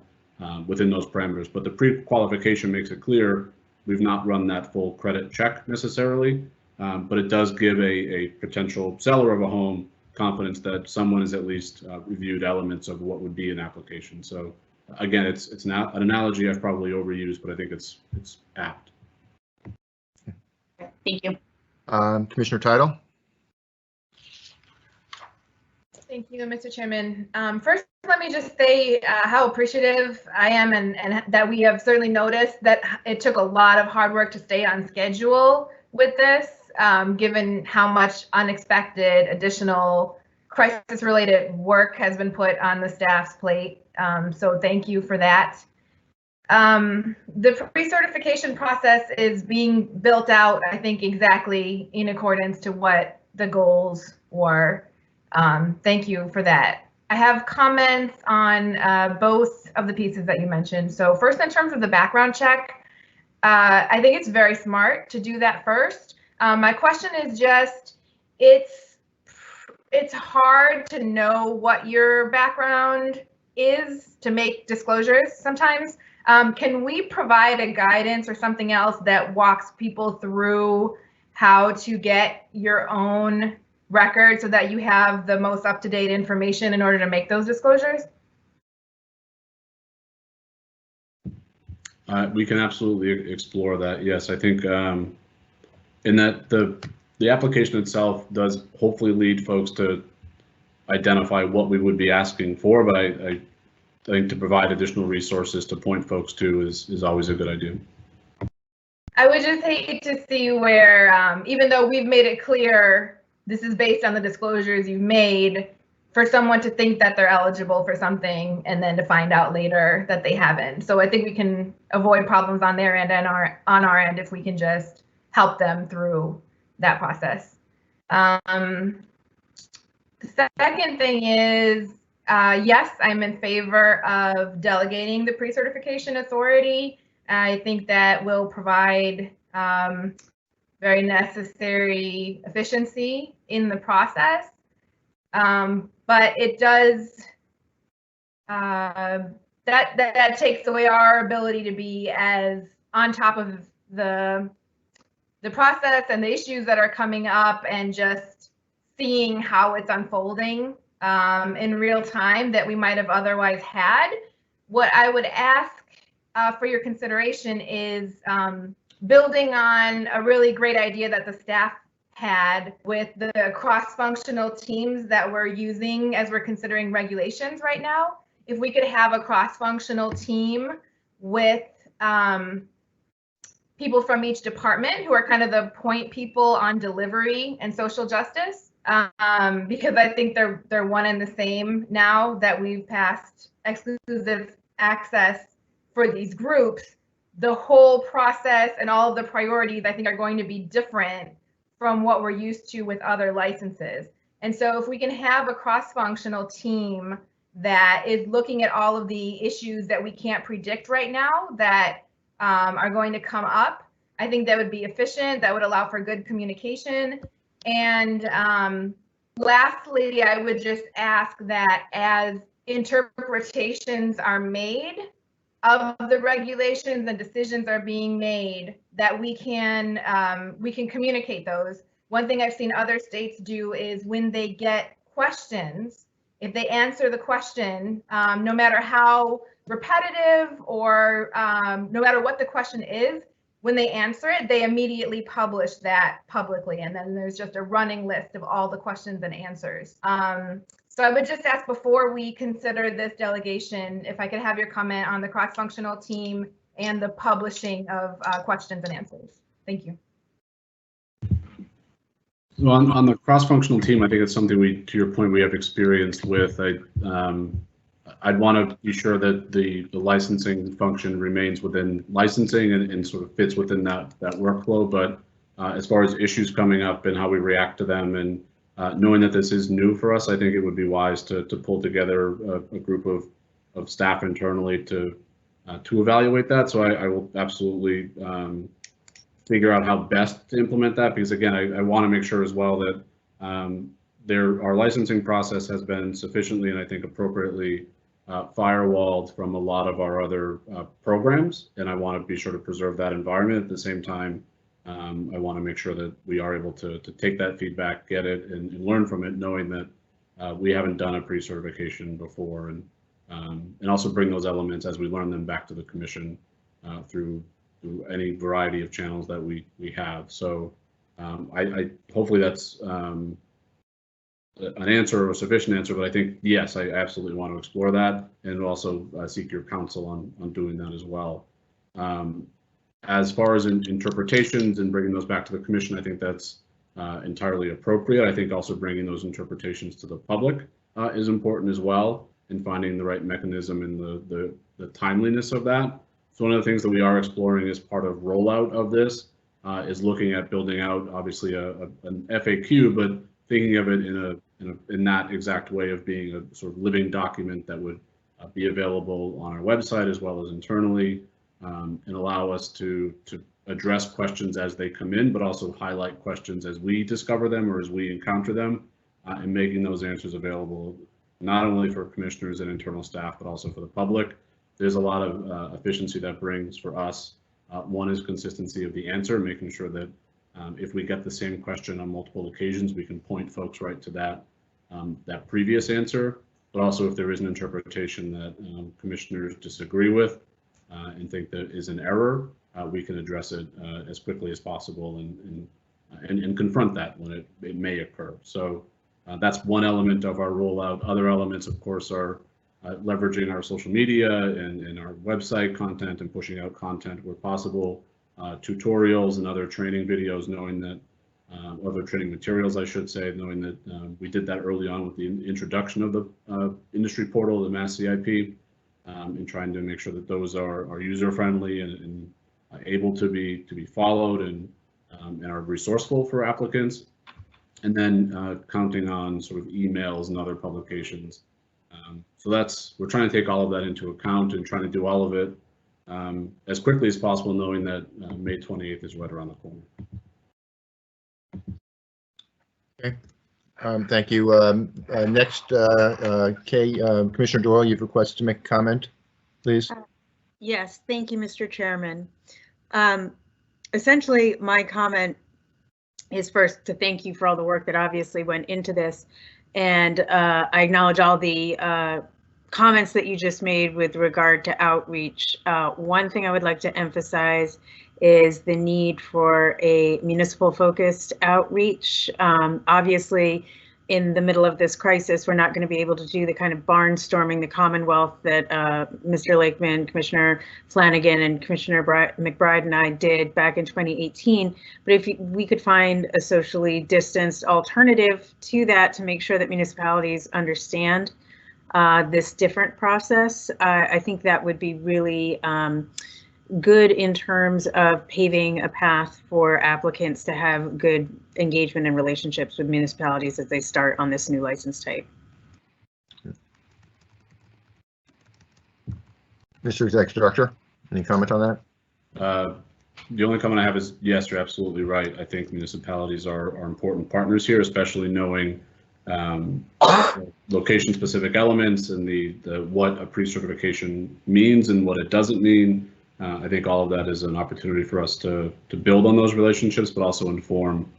within those parameters. But the pre-qualification makes it clear we've not run that full credit check necessarily, but it does give a potential seller of a home confidence that someone has at least reviewed elements of what would be an application. So again, it's not an analogy I've probably overused, but I think it's apt. Thank you. Commissioner Title? Thank you, Mr. Chairman. First, let me just say how appreciative I am and that we have certainly noticed that it took a lot of hard work to stay on schedule with this, given how much unexpected additional crisis-related work has been put on the staff's plate. So thank you for that. The pre-certification process is being built out, I think, exactly in accordance to what the goals were. Thank you for that. I have comments on both of the pieces that you mentioned. So first, in terms of the background check, I think it's very smart to do that first. My question is just, it's hard to know what your background is to make disclosures sometimes. Can we provide a guidance or something else that walks people through how to get your own record so that you have the most up-to-date information in order to make those disclosures? We can absolutely explore that. Yes, I think in that the application itself does hopefully lead folks to identify what we would be asking for, but I think to provide additional resources to point folks to is always a good idea. I would just hate to see where, even though we've made it clear this is based on the disclosures you've made, for someone to think that they're eligible for something and then to find out later that they haven't. So I think we can avoid problems on their end and on our end if we can just help them through that process. The second thing is, yes, I'm in favor of delegating the pre-certification authority. I think that will provide very necessary efficiency in the process. But it does, that takes away our ability to be as on top of the process and the issues that are coming up, and just seeing how it's unfolding in real time that we might have otherwise had. What I would ask for your consideration is building on a really great idea that the staff had with the cross-functional teams that we're using as we're considering regulations right now. If we could have a cross-functional team with people from each department who are kind of the point people on delivery and social justice, because I think they're one and the same now that we've passed exclusive access for these groups. The whole process and all of the priorities, I think, are going to be different from what we're used to with other licenses. And so if we can have a cross-functional team that is looking at all of the issues that we can't predict right now that are going to come up, I think that would be efficient. That would allow for good communication. And lastly, I would just ask that as interpretations are made of the regulations and decisions are being made, that we can communicate those. One thing I've seen other states do is when they get questions, if they answer the question, no matter how repetitive or no matter what the question is, when they answer it, they immediately publish that publicly. And then there's just a running list of all the questions and answers. So I would just ask, before we consider this delegation, if I could have your comment on the cross-functional team and the publishing of questions and answers. Thank you. So on the cross-functional team, I think it's something to your point, we have experience with. I'd want to be sure that the licensing function remains within licensing and sort of fits within that workflow. But as far as issues coming up and how we react to them, and knowing that this is new for us, I think it would be wise to pull together a group of staff internally to evaluate that. So I will absolutely figure out how best to implement that, because again, I want to make sure as well that our licensing process has been sufficiently, and I think appropriately, firewalled from a lot of our other programs, and I want to be sure to preserve that environment. At the same time, I want to make sure that we are able to take that feedback, get it, and learn from it, knowing that we haven't done a pre-certification before, and also bring those elements as we learn them back to the commission through any variety of channels that we have. So I hopefully that's an answer or a sufficient answer, but I think, yes, I absolutely want to explore that, and also seek your counsel on doing that as well. As far as interpretations and bringing those back to the commission, I think that's entirely appropriate. I think also bringing those interpretations to the public is important as well, and finding the right mechanism and the timeliness of that. So one of the things that we are exploring as part of rollout of this is looking at building out, obviously, an FAQ, but thinking of it in that exact way of being a sort of living document that would be available on our website as well as internally, and allow us to address questions as they come in, but also highlight questions as we discover them or as we encounter them, and making those answers available not only for commissioners and internal staff, but also for the public. There's a lot of efficiency that brings for us. One is consistency of the answer, making sure that if we get the same question on multiple occasions, we can point folks right to that previous answer. But also, if there is an interpretation that commissioners disagree with and think that is an error, we can address it as quickly as possible and confront that when it may occur. So that's one element of our rollout. Other elements, of course, are leveraging our social media and our website content and pushing out content where possible, tutorials and other training videos, knowing that, other training materials, I should say, knowing that we did that early on with the introduction of the industry portal, the Mass CIP, and trying to make sure that those are user-friendly and able to be followed and are resourceful for applicants. And then counting on sort of emails and other publications. So we're trying to take all of that into account and trying to do all of it as quickly as possible, knowing that May 28th is right around the corner. Okay, thank you. Next, Kay, Commissioner Doyle, you've requested to make a comment, please. Yes, thank you, Mr. Chairman. Essentially, my comment is first to thank you for all the work that obviously went into this. And I acknowledge all the comments that you just made with regard to outreach. One thing I would like to emphasize is the need for a municipal focused outreach. Obviously, in the middle of this crisis, we're not going to be able to do the kind of barnstorming the Commonwealth that Mr. Lakeman, Commissioner Flanagan, and Commissioner McBride and I did back in 2018. But if we could find a socially distanced alternative to that to make sure that municipalities understand this different process, I think that would be really good in terms of paving a path for applicants to have good engagement and relationships with municipalities as they start on this new license type. Mr. Executive Director, any comment on that? The only comment I have is, yes, you're absolutely right. I think municipalities are important partners here, especially knowing location-specific elements and the what a pre-certification means and what it doesn't mean. I think all of that is an opportunity for us to build on those relationships, but also inform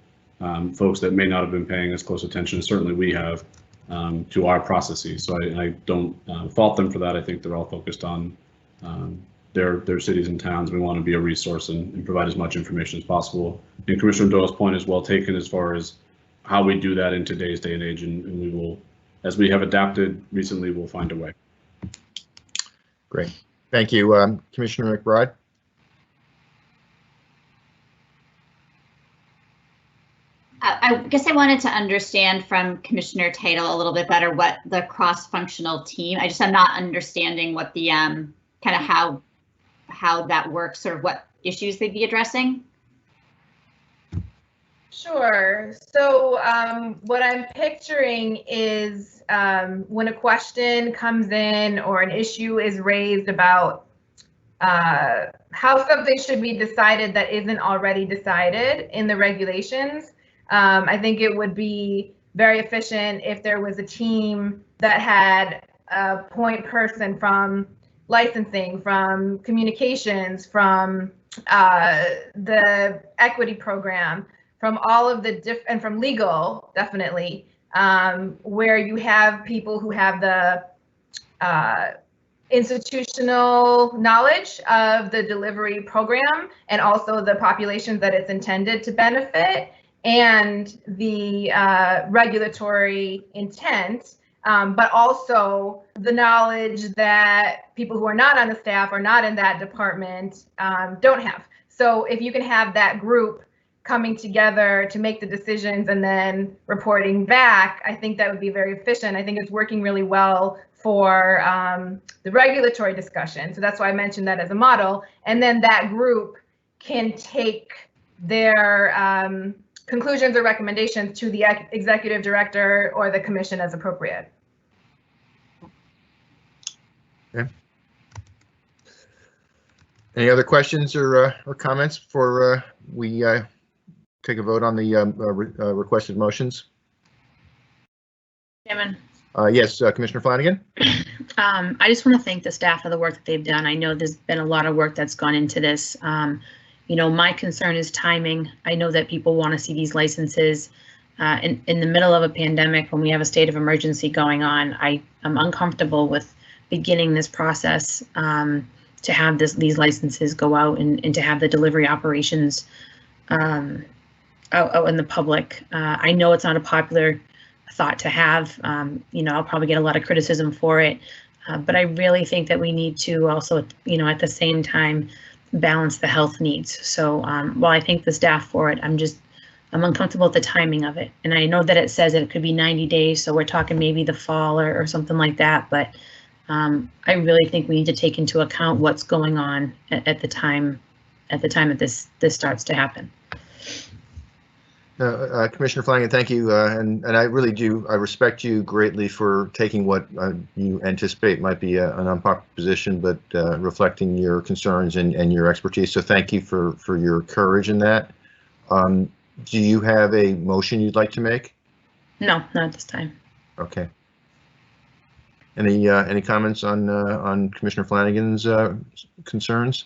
folks that may not have been paying as close attention as certainly we have to our processes. So I don't fault them for that. I think they're all focused on their cities and towns. We want to be a resource and provide as much information as possible. And Commissioner Doyle's point is well taken as far as how we do that in today's day and age, and we will, as we have adapted recently, we'll find a way. Great. Thank you. Commissioner McBride. I guess I wanted to understand from Commissioner Title a little bit better what the cross-functional team, I'm not understanding what the kind of how that works, or what issues they'd be addressing. Sure. So what I'm picturing is when a question comes in or an issue is raised about how something should be decided that isn't already decided in the regulations, I think it would be very efficient if there was a team that had a point person from licensing, from communications, from the equity program, from all of the and from legal, definitely, where you have people who have the institutional knowledge of the delivery program and also the populations that it's intended to benefit, and the regulatory intent, but also the knowledge that people who are not on the staff or not in that department don't have. So if you can have that group coming together to make the decisions and then reporting back, I think that would be very efficient. I think it's working really well for the regulatory discussion. So that's why I mentioned that as a model. And then that group can take their conclusions or recommendations to the executive director or the commission as appropriate. Okay. Any other questions or comments before we take a vote on the requested motions? Chairman. Yes, Commissioner Flanagan. I just want to thank the staff for the work that they've done. I know there's been a lot of work that's gone into this. You know, my concern is timing. I know that people want to see these licenses in the middle of a pandemic when we have a state of emergency going on. I'm uncomfortable with beginning this process to have these licenses go out and to have the delivery operations out in the public. I know it's not a popular thought to have. You know, I'll probably get a lot of criticism for it, but I really think that we need to also, you know, at the same time, balance the health needs. So while I thank the staff for it, I'm uncomfortable with the timing of it. And I know that it says that it could be 90 days, so we're talking maybe the fall or something like that. But I really think we need to take into account what's going on at the time that this starts to happen. Commissioner Flanagan, thank you, and I really do. I respect you greatly for taking what you anticipate might be an unpopular position, but reflecting your concerns and your expertise. So thank you for your courage in that. Do you have a motion you'd like to make? No, not at this time. Okay. Any comments on Commissioner Flanagan's concerns?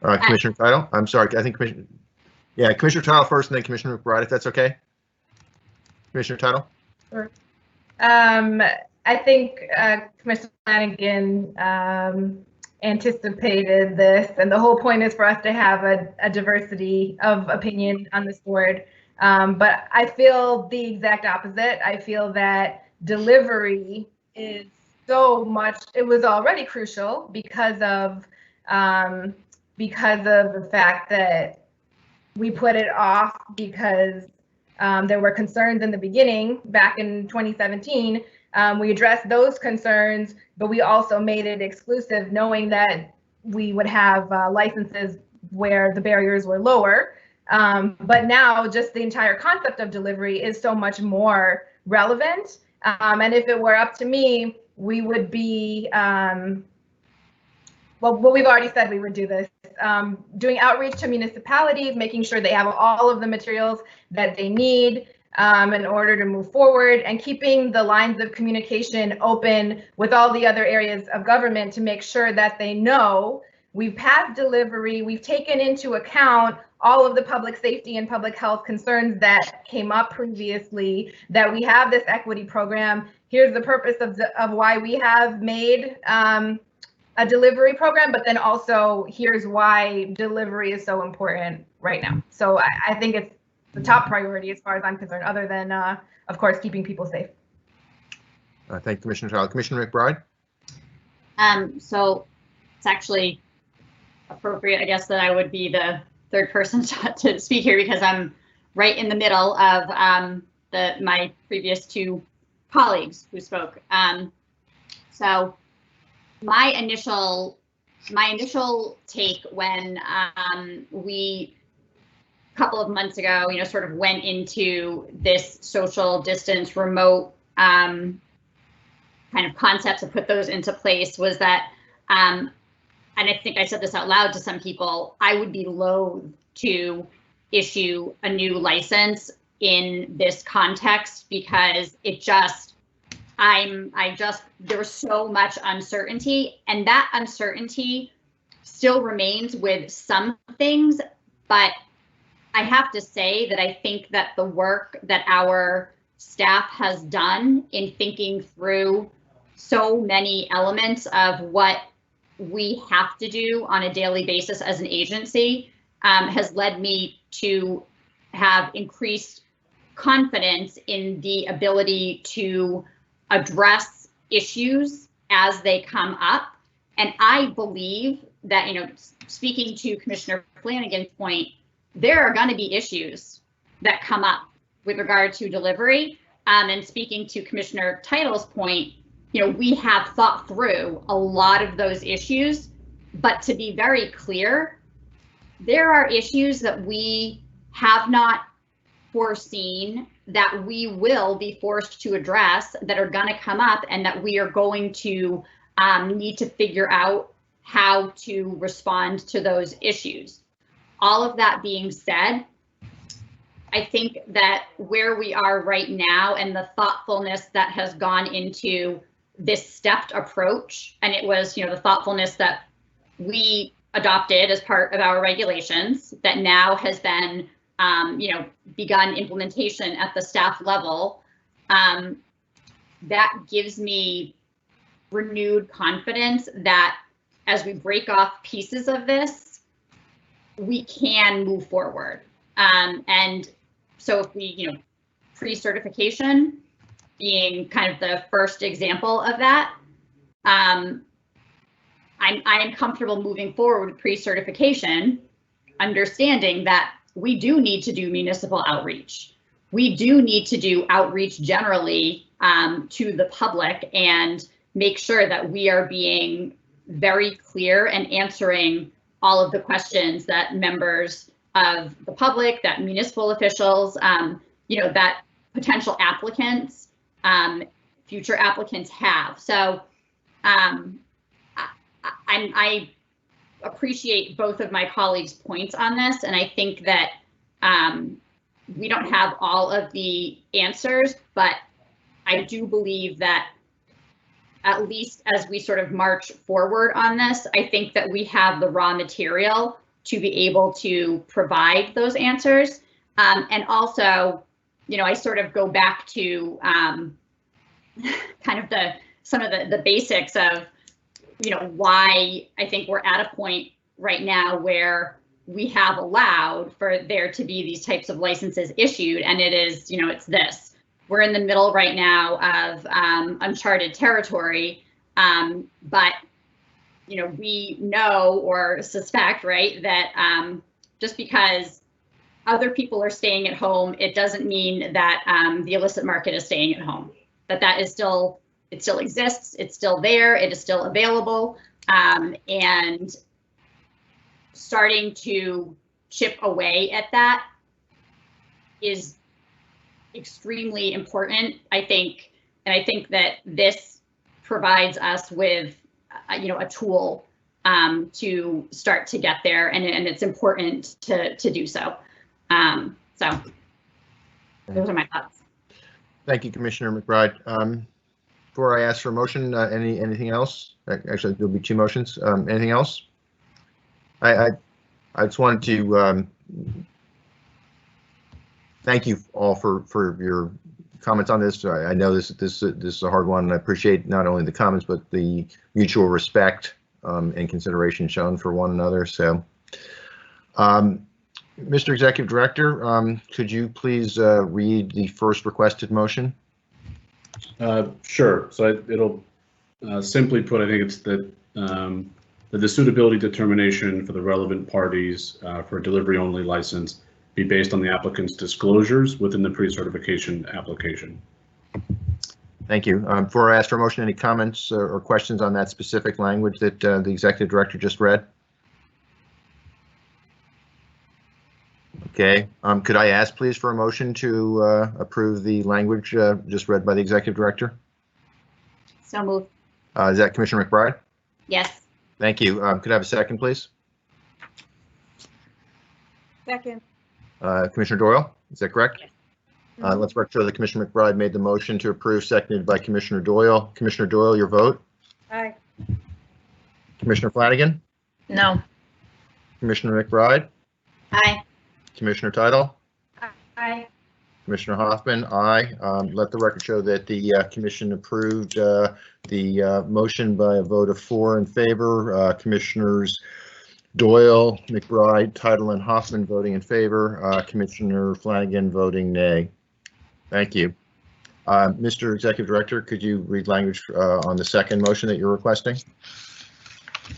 Commissioner Title, I'm sorry, I think Commissioner Title first and then Commissioner McBride, if that's okay. Commissioner Title? Sure. I think Commissioner Flanagan anticipated this, and the whole point is for us to have a diversity of opinion on this board. But I feel the exact opposite. I feel that delivery is so much, it was already crucial because of the fact that we put it off because there were concerns in the beginning back in 2017. We addressed those concerns, but we also made it exclusive, knowing that we would have licenses where the barriers were lower. But now just the entire concept of delivery is so much more relevant. And if it were up to me, we would be, well, we've already said we would do this, doing outreach to municipalities, making sure they have all of the materials that they need in order to move forward, and keeping the lines of communication open with all the other areas of government to make sure that they know we've passed delivery, we've taken into account all of the public safety and public health concerns that came up previously, that we have this equity program. Here's the purpose of why we have made a delivery program, but then also here's why delivery is so important right now. So I think it's the top priority as far as I'm concerned, other than, of course, keeping people safe. Thank you, Commissioner Tyler. Commissioner McBride? So it's actually appropriate, I guess, that I would be the third person to speak here, because I'm right in the middle of my previous two colleagues who spoke. So my initial take when we a couple of months ago, sort of went into this social distance, remote kind of concepts and put those into place was that, and I think I said this out loud to some people, I would be loath to issue a new license in this context, because it just, there was so much uncertainty, and that uncertainty still remains with some things. But I have to say that I think that the work that our staff has done in thinking through so many elements of what we have to do on a daily basis as an agency has led me to have increased confidence in the ability to address issues as they come up. And I believe that, speaking to Commissioner Flanagan's point, there are going to be issues that come up with regard to delivery. And speaking to Commissioner Title's point, we have thought through a lot of those issues, but to be very clear, there are issues that we have not foreseen that we will be forced to address, that are going to come up, and that we are going to need to figure out how to respond to those issues. All of that being said, I think that where we are right now and the thoughtfulness that has gone into this stepped approach, and it was, the thoughtfulness that we adopted as part of our regulations that now has been, begun implementation at the staff level, that gives me renewed confidence that as we break off pieces of this, we can move forward. And so if we, pre-certification being kind of the first example of that, I am comfortable moving forward with pre-certification, understanding that we do need to do municipal outreach. We do need to do outreach generally to the public and make sure that we are being very clear and answering all of the questions that members of the public, that municipal officials, that potential applicants, future applicants have. So I appreciate both of my colleagues' points on this, and I think that we don't have all of the answers, but I do believe that at least as we sort of march forward on this, I think that we have the raw material to be able to provide those answers. And also, I sort of go back to kind of some of the basics of, why I think we're at a point right now where we have allowed for there to be these types of licenses issued, and it is, it's this. We're in the middle right now of uncharted territory, but we know or suspect, right, that just because other people are staying at home, it doesn't mean that the illicit market is staying at home. That is still, it still exists, it's still there, it is still available, and starting to chip away at that is extremely important, I think. And I think that this provides us with, a tool to start to get there, and it's important to do so. So those are my thoughts. Thank you, Commissioner McBride. Before I ask for a motion, anything else? Actually, there'll be two motions. Anything else? I just wanted to thank you all for your comments on this. I know this is a hard one, and I appreciate not only the comments but the mutual respect and consideration shown for one another. So, Mr. Executive Director, could you please read the first requested motion? Sure. So it'll simply put, I think it's that the suitability determination for the relevant parties for a delivery-only license be based on the applicant's disclosures within the pre-certification application. Thank you. Before I ask for a motion, any comments or questions on that specific language that the Executive Director just read? Okay. Could I ask, please, for a motion to approve the language just read by the Executive Director? So moved. Is that Commissioner McBride? Yes. Thank you. Could I have a second, please? Second. Commissioner Doyle, is that correct? Yes. Let's make sure that Commissioner McBride made the motion to approve, seconded by Commissioner Doyle. Commissioner Doyle, your vote? Aye. Commissioner Flanagan? No. Commissioner McBride? Aye. Commissioner Title? Aye. Commissioner Hoffman? Aye. Let the record show that the commission approved the motion by a vote of 4 in favor. Commissioners Doyle, McBride, Title, and Hoffman voting in favor. Commissioner Flanagan voting nay. Thank you. Mr. Executive Director, could you read language on the second motion that you're requesting?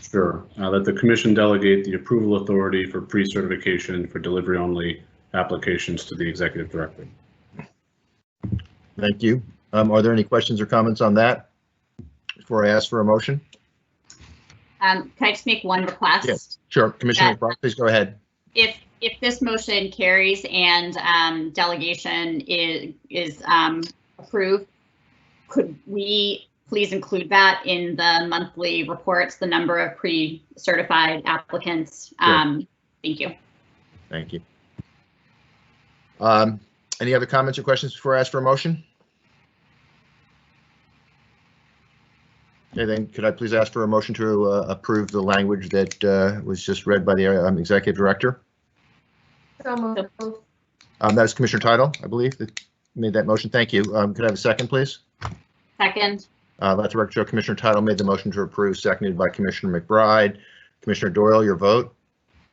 Sure. That the commission delegate the approval authority for pre-certification for delivery-only applications to the Executive Director. Thank you. Are there any questions or comments on that before I ask for a motion? Can I just make one request? Yes, sure. Commissioner McBride, please go ahead. If this motion carries and delegation is approved, could we please include that in the monthly reports, the number of pre-certified applicants? Sure. Thank you. Thank you. Any other comments or questions before I ask for a motion? Okay, then could I please ask for a motion to approve the language that was just read by the Executive Director? So moved. That was Commissioner Title, I believe, that made that motion. Thank you. Could I have a second, please? Second. Let the record show Commissioner Title made the motion to approve, seconded by Commissioner McBride. Commissioner Doyle, your vote?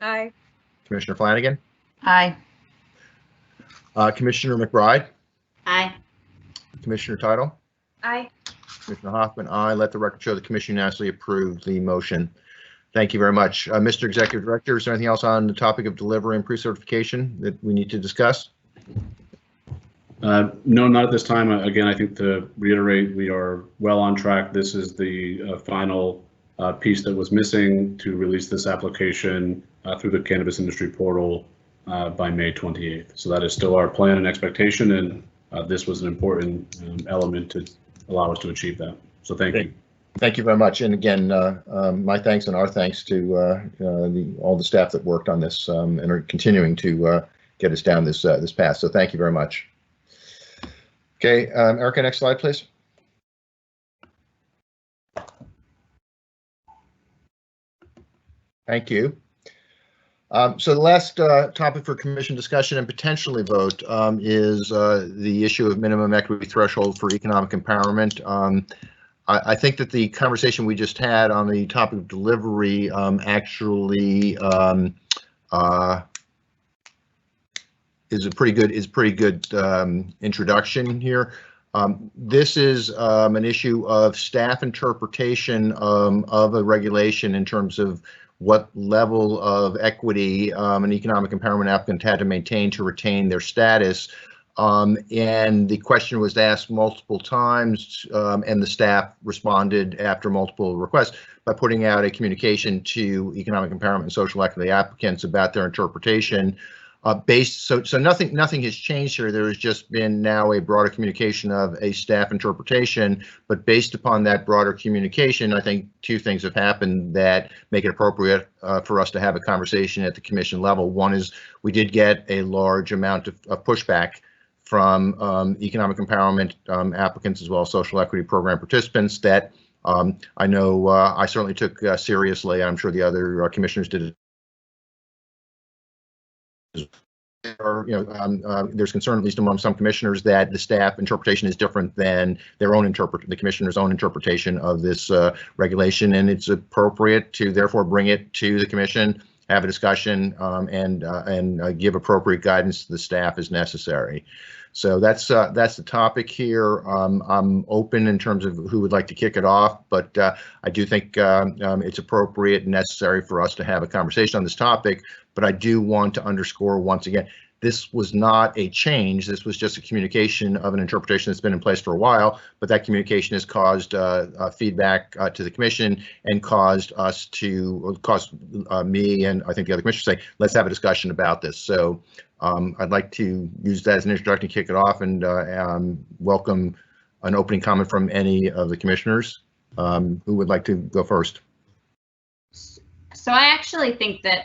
Aye. Commissioner Flanagan? Aye. Commissioner McBride? Aye. Commissioner Title? Aye. Commissioner Hoffman, aye. Let the record show the commission unanimously approved the motion. Thank you very much. Mr. Executive Director, is there anything else on the topic of delivery and pre-certification that we need to discuss? No, not at this time. Again, I think to reiterate, we are well on track. This is the final piece that was missing to release this application through the cannabis industry portal by May 28th. So that is still our plan and expectation, and this was an important element to allow us to achieve that. So thank you. Thank you very much. And again, my thanks and our thanks to all the staff that worked on this and are continuing to get us down this path. So thank you very much. Okay, Erica, next slide, please. Thank you. So the last topic for commission discussion and potentially vote is the issue of minimum equity threshold for economic empowerment. I think that the conversation we just had on the topic of delivery actually is a pretty good introduction here. This is an issue of staff interpretation of a regulation in terms of what level of equity an economic empowerment applicant had to maintain to retain their status. And the question was asked multiple times, and the staff responded after multiple requests by putting out a communication to economic empowerment and social equity applicants about their interpretation. So nothing has changed here. There has just been now a broader communication of a staff interpretation, but based upon that broader communication, I think two things have happened that make it appropriate for us to have a conversation at the commission level. One is we did get a large amount of pushback from economic empowerment applicants as well as social equity program participants that I know I certainly took seriously. I'm sure the other commissioners did. There's concern, at least among some commissioners, that the staff interpretation is different than the commissioner's own interpretation of this regulation, and it's appropriate to therefore bring it to the commission, have a discussion, and give appropriate guidance to the staff as necessary. So that's the topic here. I'm open in terms of who would like to kick it off, but I do think it's appropriate and necessary for us to have a conversation on this topic. But I do want to underscore once again, this was not a change. This was just a communication of an interpretation that's been in place for a while, but that communication has caused feedback to the commission and caused me and I think the other commissioners say, let's have a discussion about this. So I'd like to use that as an introduction to kick it off and welcome an opening comment from any of the commissioners. Who would like to go first? So I actually think that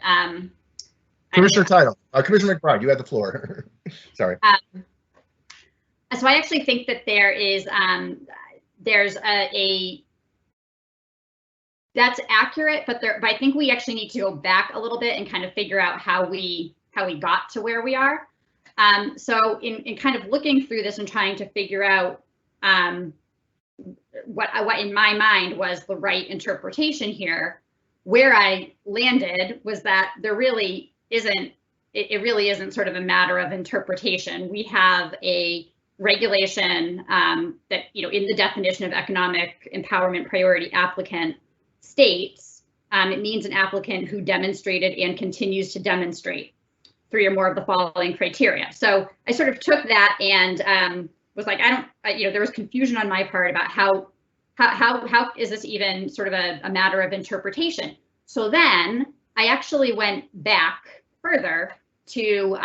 Commissioner Title, Commissioner McBride, you have the floor. Sorry. So I actually think that there's that's accurate, but I think we actually need to go back a little bit and kind of figure out how we got to where we are. So in kind of looking through this and trying to figure out what in my mind was the right interpretation here, where I landed was that there really isn't, it really isn't sort of a matter of interpretation. We have a regulation that, in the definition of economic empowerment priority applicant states, it means an applicant who demonstrated and continues to demonstrate 3 or more of the following criteria. So I sort of took that and was like, there was confusion on my part about how is this even sort of a matter of interpretation. So then I actually went back further to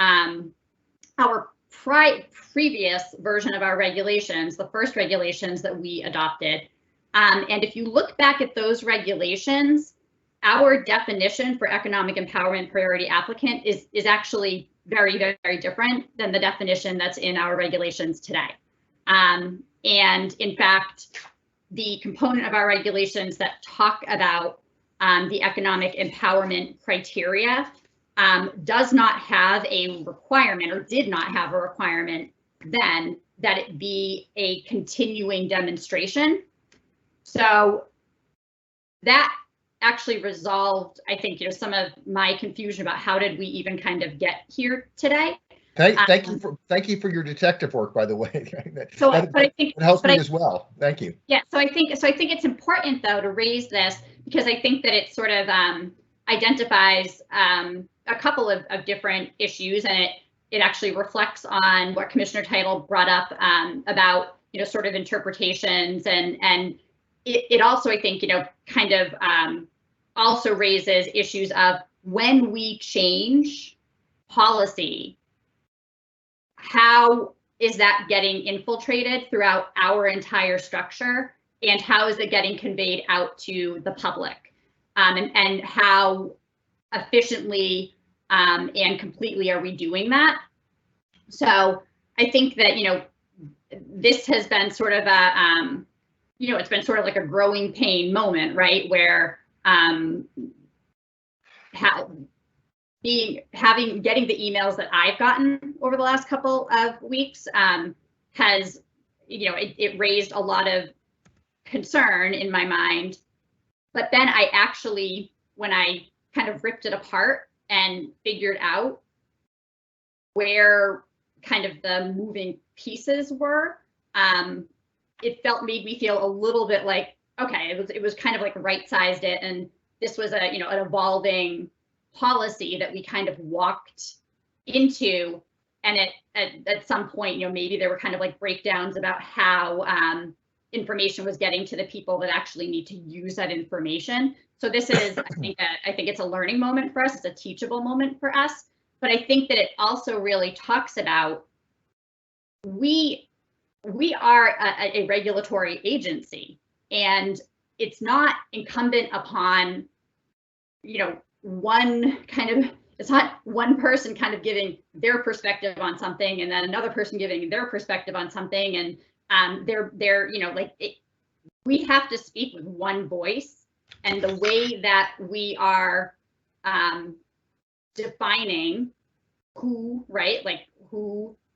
our previous version of our regulations, the first regulations that we adopted. And if you look back at those regulations, our definition for economic empowerment priority applicant is actually very, very different than the definition that's in our regulations today. And in fact, the component of our regulations that talk about the economic empowerment criteria does not have a requirement, or did not have a requirement then, that it be a continuing demonstration. So that actually resolved, I think, some of my confusion about how did we even kind of get here today. Thank you for your detective work, by the way. So, but I think it helps me as well. Thank you. Yeah, so I think it's important though to raise this, because I think that it sort of identifies a couple of different issues, and it actually reflects on what Commissioner Title brought up about sort of interpretations, and it also, I think, kind of also raises issues of when we change policy, how is that getting infiltrated throughout our entire structure, and how is it getting conveyed out to the public, and how efficiently and completely are we doing that? So I think that this has been sort of a it's been sort of like a growing pain moment, right? Where being getting the emails that I've gotten over the last couple of weeks has, it raised a lot of concern in my mind. But then I actually, when I kind of ripped it apart and figured out where kind of the moving pieces were, it made me feel a little bit like, okay, it was kind of like right-sized it, and this was an evolving policy that we kind of walked into, and at some point, maybe there were kind of like breakdowns about how information was getting to the people that actually need to use that information. So this is, I think it's a learning moment for us. It's a teachable moment for us. But I think that it also really talks about we are a regulatory agency, and it's not incumbent upon, it's not one person kind of giving their perspective on something and then another person giving their perspective on something. And we have to speak with one voice, and the way that we are defining who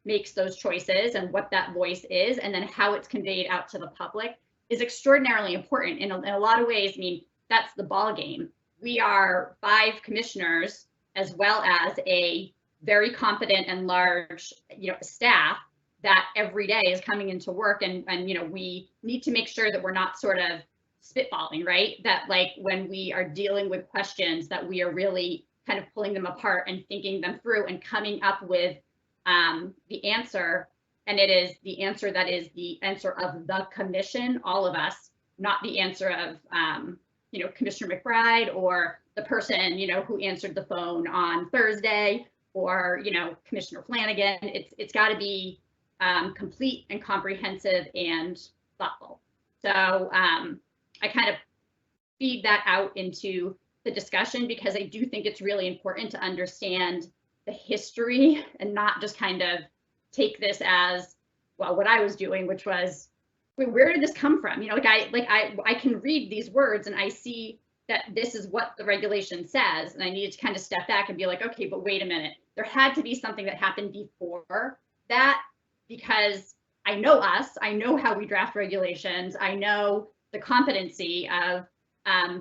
makes those choices and what that voice is, and then how it's conveyed out to the public is extraordinarily important. In a lot of ways, I mean, that's the ball game. We are 5 commissioners, as well as a very competent and large, staff that every day is coming into work, and we need to make sure that we're not sort of spitballing, right? That when we are dealing with questions, that we are really kind of pulling them apart and thinking them through and coming up with the answer. And it is the answer that is the answer of the commission, all of us, not the answer of Commissioner McBride or the person who answered the phone on Thursday, or Commissioner Flanagan. It's got to be complete and comprehensive and thoughtful. So I kind of feed that out into the discussion, because I do think it's really important to understand the history and not just kind of take this as, well, what I was doing, which was, where did this come from? I can read these words and I see that this is what the regulation says, and I needed to kind of step back and be like, okay, but wait a minute, there had to be something that happened before that, because I know us, I know how we draft regulations, I know the competency of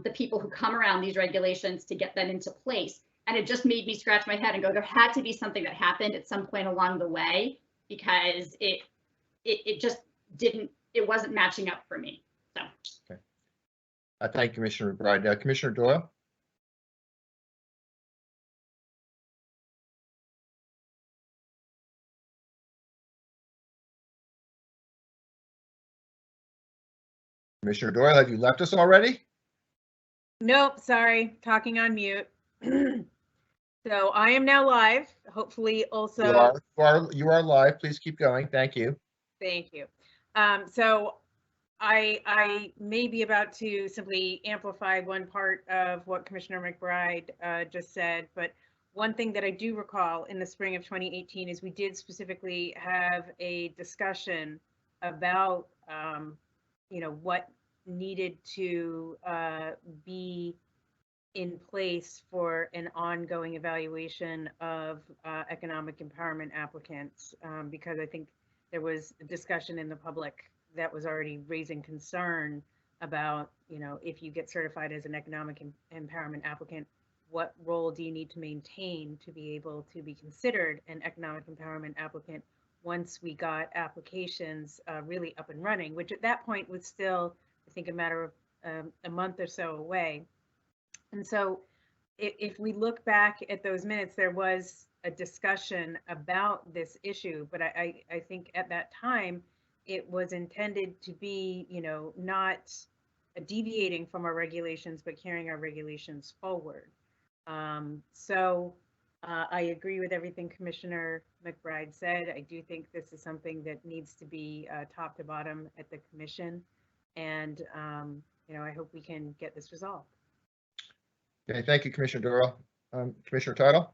the people who come around these regulations to get them into place. And it just made me scratch my head and go, there had to be something that happened at some point along the way, because it just it wasn't matching up for me. So. Okay. Thank you, Commissioner McBride. Commissioner Doyle? Commissioner Doyle, have you left us already? Nope, sorry, talking on mute. So I am now live, hopefully also. You are live. Please keep going. Thank you. Thank you. So I may be about to simply amplify one part of what Commissioner McBride just said, but one thing that I do recall in the spring of 2018 is we did specifically have a discussion about what needed to be in place for an ongoing evaluation of economic empowerment applicants, because I think there was a discussion in the public that was already raising concern about, if you get certified as an economic empowerment applicant, what role do you need to maintain to be able to be considered an economic empowerment applicant once we got applications really up and running, which at that point was still, I think, a matter of a month or so away. And so if we look back at those minutes, there was a discussion about this issue, but I think at that time it was intended to be, not deviating from our regulations, but carrying our regulations forward. So I agree with everything Commissioner McBride said. I do think this is something that needs to be top to bottom at the commission, and I hope we can get this resolved. Okay, thank you, Commissioner Doyle. Commissioner Title?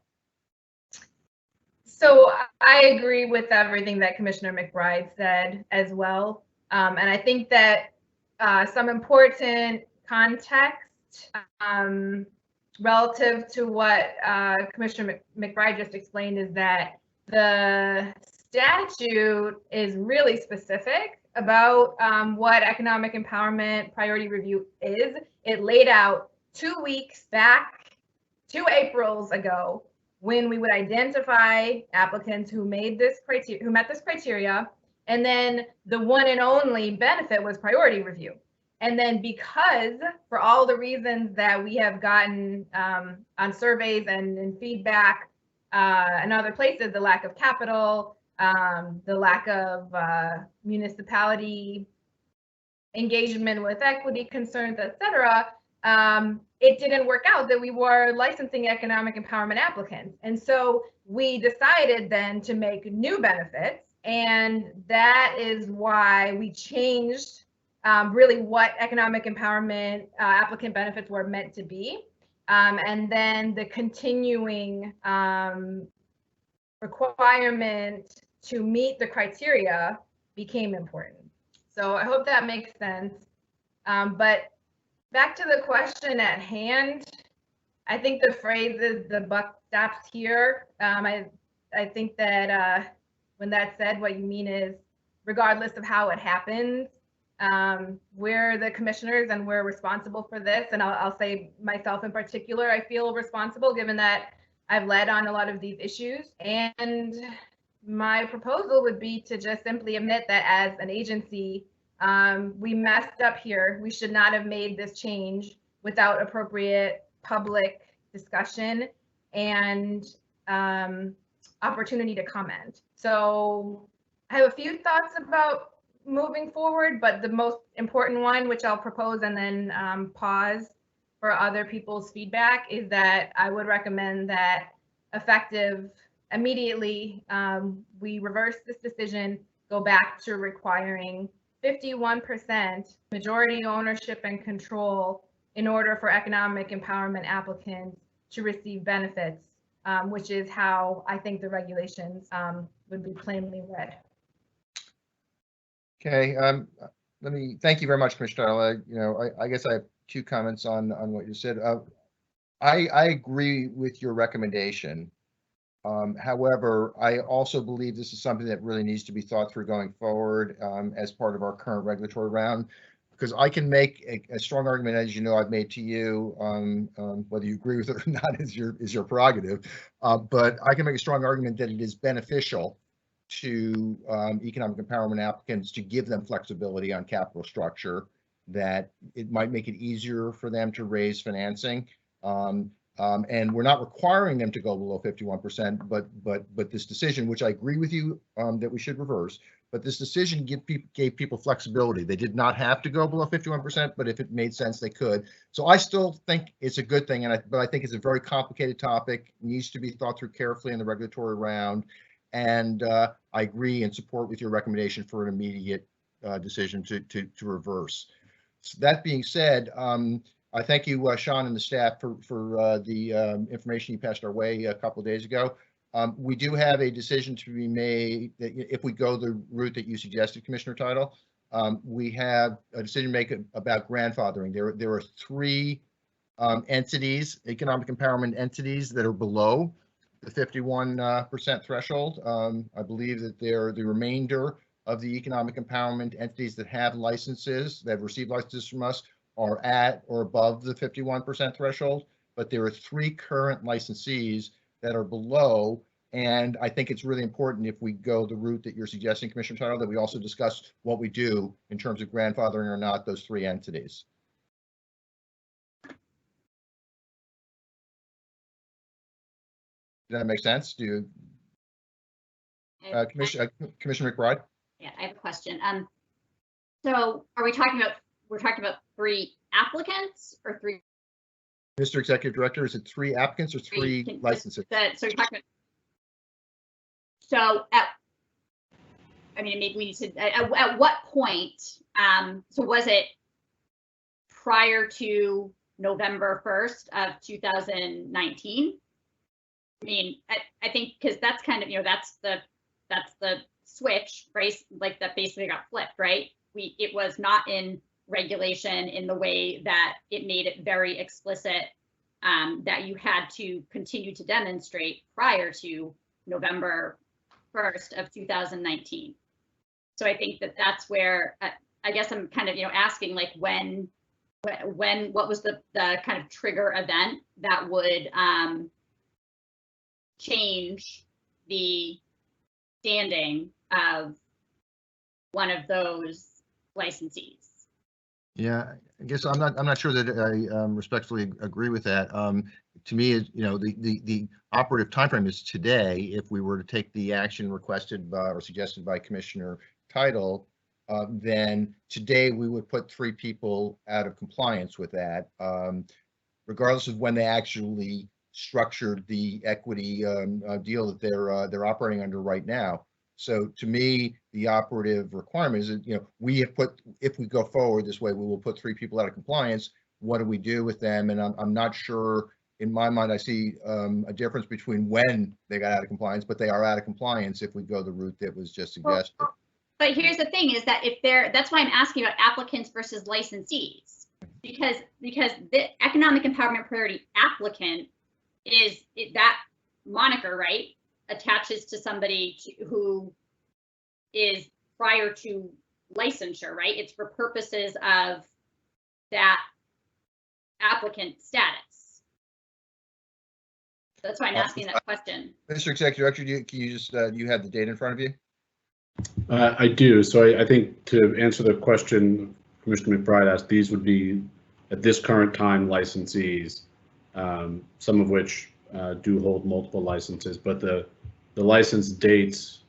So I agree with everything that Commissioner McBride said as well. And I think that some important context relative to what Commissioner McBride just explained is that the statute is really specific about what economic empowerment priority review is. It laid out 2 weeks back, 2 Aprils ago, when we would identify applicants who met this criteria, and then the one and only benefit was priority review. And then because for all the reasons that we have gotten on surveys and in feedback and other places, the lack of capital, the lack of municipality engagement with equity concerns, et cetera, it didn't work out that we were licensing economic empowerment applicants. And so we decided then to make new benefits. And that is why we changed really what economic empowerment applicant benefits were meant to be. And then the continuing requirement to meet the criteria became important. So I hope that makes sense. But back to the question at hand, I think the phrase is the buck stops here. I think that when that's said, what you mean is regardless of how it happens, we're the commissioners and we're responsible for this. And I'll say myself in particular, I feel responsible given that I've led on a lot of these issues. And my proposal would be to just simply admit that as an agency, we messed up here. We should not have made this change without appropriate public discussion and opportunity to comment. So I have a few thoughts about moving forward, but the most important one, which I'll propose and then pause for other people's feedback, is that I would recommend that effective immediately, we reverse this decision, go back to requiring 51% majority ownership and control in order for economic empowerment applicants to receive benefits, which is how I think the regulations would be plainly read. Okay, let me thank you very much, Commissioner. I guess I have 2 comments on what you said. I agree with your recommendation. However, I also believe this is something that really needs to be thought through going forward as part of our current regulatory round, because I can make a strong argument, as you know, I've made to you, whether you agree with it or not is your prerogative, but I can make a strong argument that it is beneficial to economic empowerment applicants to give them flexibility on capital structure, that it might make it easier for them to raise financing. And we're not requiring them to go below 51%, but this decision, which I agree with you that we should reverse, but this decision gave people flexibility. They did not have to go below 51%, but if it made sense, they could. So I still think it's a good thing, but I think it's a very complicated topic, needs to be thought through carefully in the regulatory round. And I agree and support with your recommendation for an immediate decision to reverse. So that being said, I thank you, Sean, and the staff for the information you passed our way a couple of days ago. We do have a decision to be made that if we go the route that you suggested, Commissioner Title, we have a decision to make about grandfathering. There are 3 entities, economic empowerment entities, that are below the 51% threshold. I believe that they're the remainder of the economic empowerment entities that have licenses, that have received licenses from us, are at or above the 51% threshold, but there are 3 current licensees that are below. And I think it's really important, if we go the route that you're suggesting, Commissioner Title, that we also discuss what we do in terms of grandfathering or not those 3 entities. Does that make sense? Do you, Commissioner McBride? Yeah, I have a question. So are we talking about, we're talking about 3 applicants or 3? Mr. Executive Director, is it 3 applicants or 3 licenses? So you're talking about, so I mean, maybe we need to, at what point, so was it prior to November 1st of 2019? I mean, I think, because that's kind of, that's the switch, right? Like that basically got flipped, right? It was not in regulation in the way that it made it very explicit that you had to continue to demonstrate prior to November 1st of 2019. So I think that that's where I guess I'm kind of, asking like when, what was the kind of trigger event that would change the standing of one of those licensees? Yeah, I guess I'm not sure that I respectfully agree with that. To me, the operative timeframe is today. If we were to take the action requested by or suggested by Commissioner Title, then today we would put 3 people out of compliance with that, regardless of when they actually structured the equity deal that they're operating under right now. So to me, the operative requirement is that, we have put, if we go forward this way, we will put 3 people out of compliance. What do we do with them? And I'm not sure, in my mind, I see a difference between when they got out of compliance, but they are out of compliance if we go the route that was just suggested. But here's the thing is that that's why I'm asking about applicants versus licensees, because the economic empowerment priority applicant is that moniker, right? Attaches to somebody who is prior to licensure, right? It's for purposes of that applicant status. That's why I'm asking that question. Mr. Executive Director, can you just, you have the data in front of you? I do. So I think to answer the question Commissioner McBride asked, these would be at this current time licensees, some of which do hold multiple licenses, but the license dates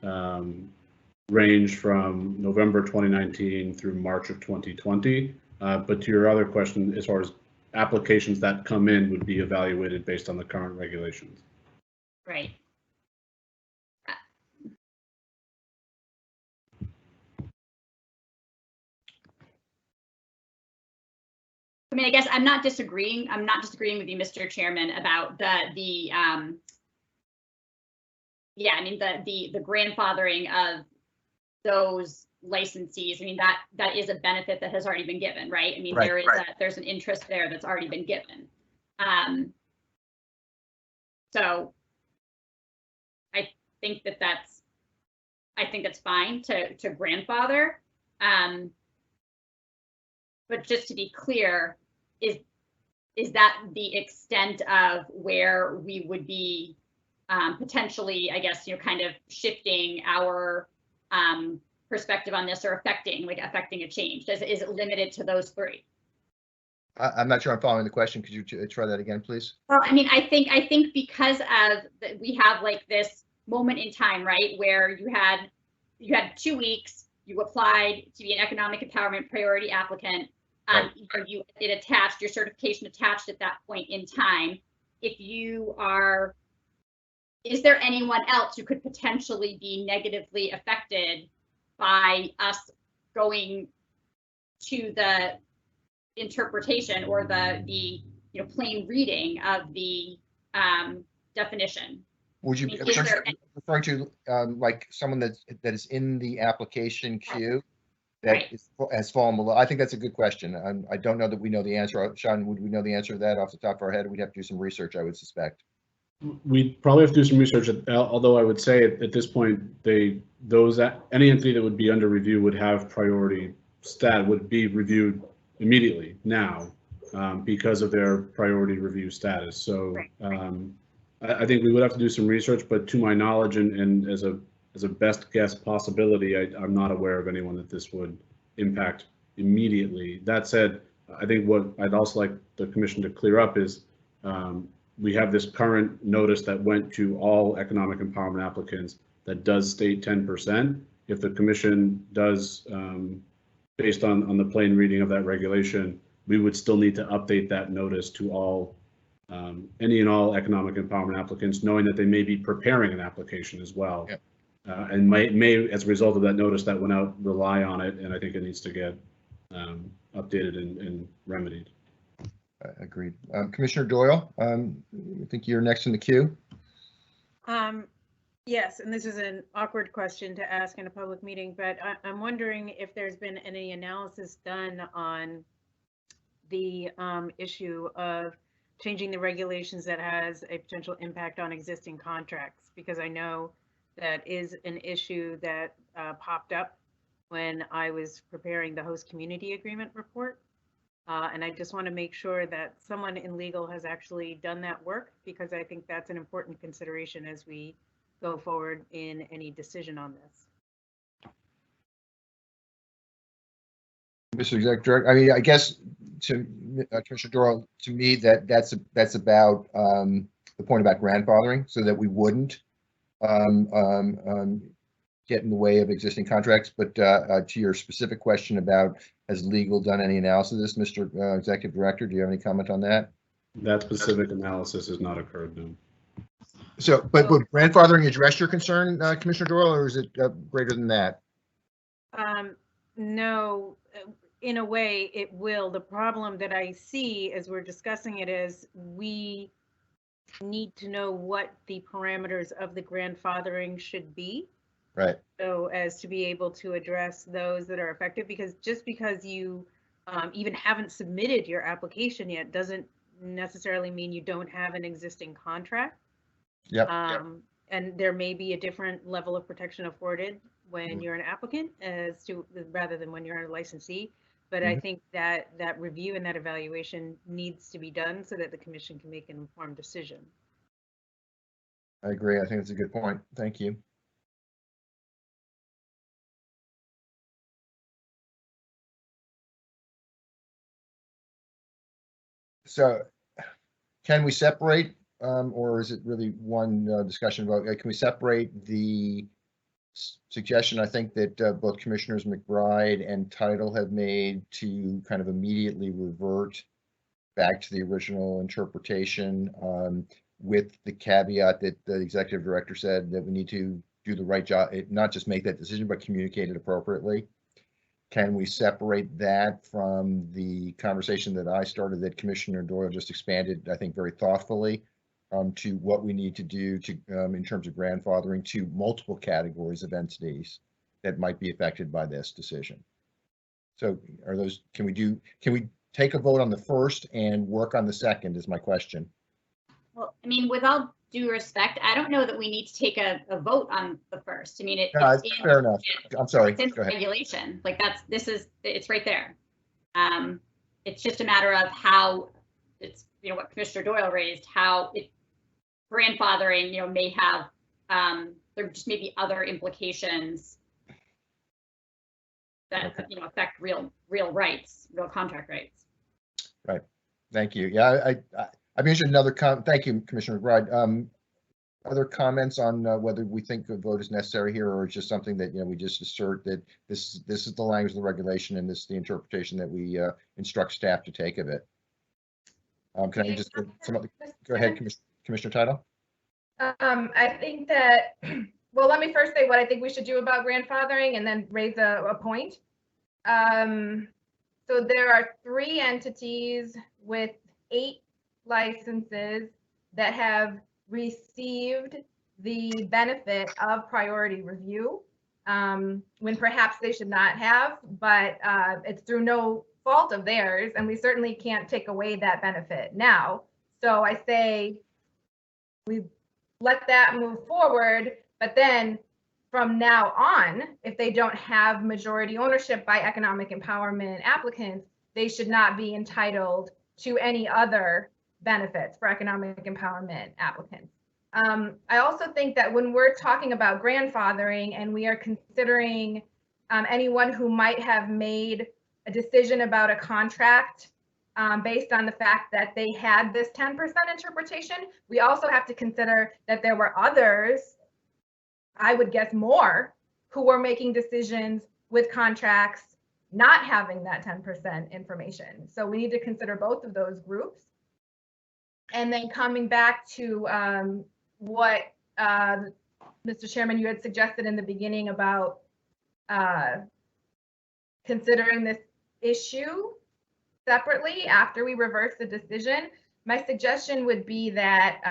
range from November 2019 through March of 2020. But to your other question, as far as applications that come in would be evaluated based on the current regulations. Right. I mean, I guess I'm not disagreeing with you, Mr. Chairman, about the grandfathering of those licensees. I mean, that is a benefit that has already been given, right? I mean, Right, there's an interest there that's already been given. So I think that's fine to grandfather. But just to be clear, is that the extent of where we would be potentially, I guess, kind of shifting our perspective on this or affecting a change? Is it limited to those 3? I'm not sure I'm following the question. Could you try that again, please? Well, I mean, I think because of we have like this moment in time, right, where you had 2 weeks, you applied to be an economic empowerment priority applicant. Right. Your certification attached at that point in time. If you are, is there anyone else who could potentially be negatively affected by us going to the interpretation or the plain reading of the definition? Would you be referring to like someone that is in the application queue that Right. has fallen below? I think that's a good question. I don't know that we know the answer. Sean, would we know the answer to that off the top of our head? We'd have to do some research, I would suspect. We'd probably have to do some research, although I would say at this point, any entity that would be under review would have priority would be reviewed immediately now because of their priority review status. So I think we would have to do some research, but to my knowledge and as a best guess possibility, I'm not aware of anyone that this would impact immediately. That said, I think what I'd also like the commission to clear up is we have this current notice that went to all economic empowerment applicants that does state 10%. If the commission does, based on the plain reading of that regulation, we would still need to update that notice to all any and all economic empowerment applicants, knowing that they may be preparing an application as well. Yep. And may, as a result of that notice that went out, rely on it, and I think it needs to get updated and remedied. Agreed. Commissioner Doyle, I think you're next in the queue. Yes, and this is an awkward question to ask in a public meeting, but I'm wondering if there's been any analysis done on the issue of changing the regulations that has a potential impact on existing contracts, because I know that is an issue that popped up when I was preparing the host community agreement report. And I just want to make sure that someone in legal has actually done that work, because I think that's an important consideration as we go forward in any decision on this. Mr. Executive Director, I mean, I guess to Commissioner Doyle, to me, that's about the point about grandfathering, so that we wouldn't get in the way of existing contracts. But to your specific question about has legal done any analysis of this, Mr. Executive Director, do you have any comment on that? That specific analysis has not occurred, no. So, but would grandfathering address your concern, Commissioner Doyle, or is it greater than that? No, in a way it will. The problem that I see as we're discussing it is we need to know what the parameters of the grandfathering should be. Right. So as to be able to address those that are affected, because just because you even haven't submitted your application yet doesn't necessarily mean you don't have an existing contract. Yep. And there may be a different level of protection afforded when you're an applicant as to rather than when you're a licensee. But I think that that review and that evaluation needs to be done so that the commission can make an informed decision. I agree. I think that's a good point. Thank you. So can we separate, or is it really one discussion about, can we separate the suggestion I think that both Commissioners McBride and Title have made to kind of immediately revert back to the original interpretation, with the caveat that the Executive Director said that we need to do the right job, not just make that decision, but communicate it appropriately? Can we separate that from the conversation that I started, that Commissioner Doyle just expanded, I think, very thoughtfully, to what we need to do to, in terms of grandfathering to multiple categories of entities that might be affected by this decision? So are those, can we take a vote on the first and work on the second is my question. Well, I mean, with all due respect, I don't know that we need to take a vote on the first. I mean, fair enough. I'm sorry. It's in the regulation. Like it's right there. It's just a matter of how it's, what Commissioner Doyle raised, how grandfathering, may have, there just may be other implications that, affect real rights, real contract rights. Right. Thank you. Yeah, I mentioned another thank you, Commissioner McBride. Other comments on whether we think a vote is necessary here, or it's just something that, we just assert that this is the language of the regulation and this is the interpretation that we instruct staff to take of it. Can I just go ahead, Commissioner Title? I think that, well, let me first say what I think we should do about grandfathering and then raise a point. So there are 3 entities with 8 licenses that have received the benefit of priority review, when perhaps they should not have, but it's through no fault of theirs, and we certainly can't take away that benefit now. So I say we let that move forward, but then from now on, if they don't have majority ownership by economic empowerment applicants, they should not be entitled to any other benefits for economic empowerment applicants. I also think that when we're talking about grandfathering and we are considering anyone who might have made a decision about a contract based on the fact that they had this 10% interpretation, we also have to consider that there were others, I would guess more, who were making decisions with contracts not having that 10% information. So we need to consider both of those groups. And then coming back to what Mr. Chairman, you had suggested in the beginning about considering this issue separately after we reverse the decision, my suggestion would be that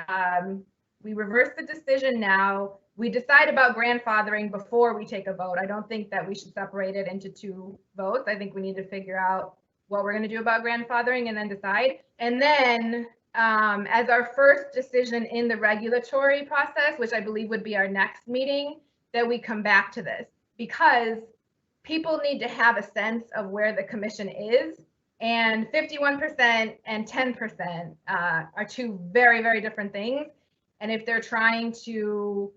we reverse the decision now. We decide about grandfathering before we take a vote. I don't think that we should separate it into 2 votes. I think we need to figure out what we're going to do about grandfathering and then decide. And then as our first decision in the regulatory process, which I believe would be our next meeting, that we come back to this, because people need to have a sense of where the commission is. And 51% and 10% are two very, very different things. And if they're trying to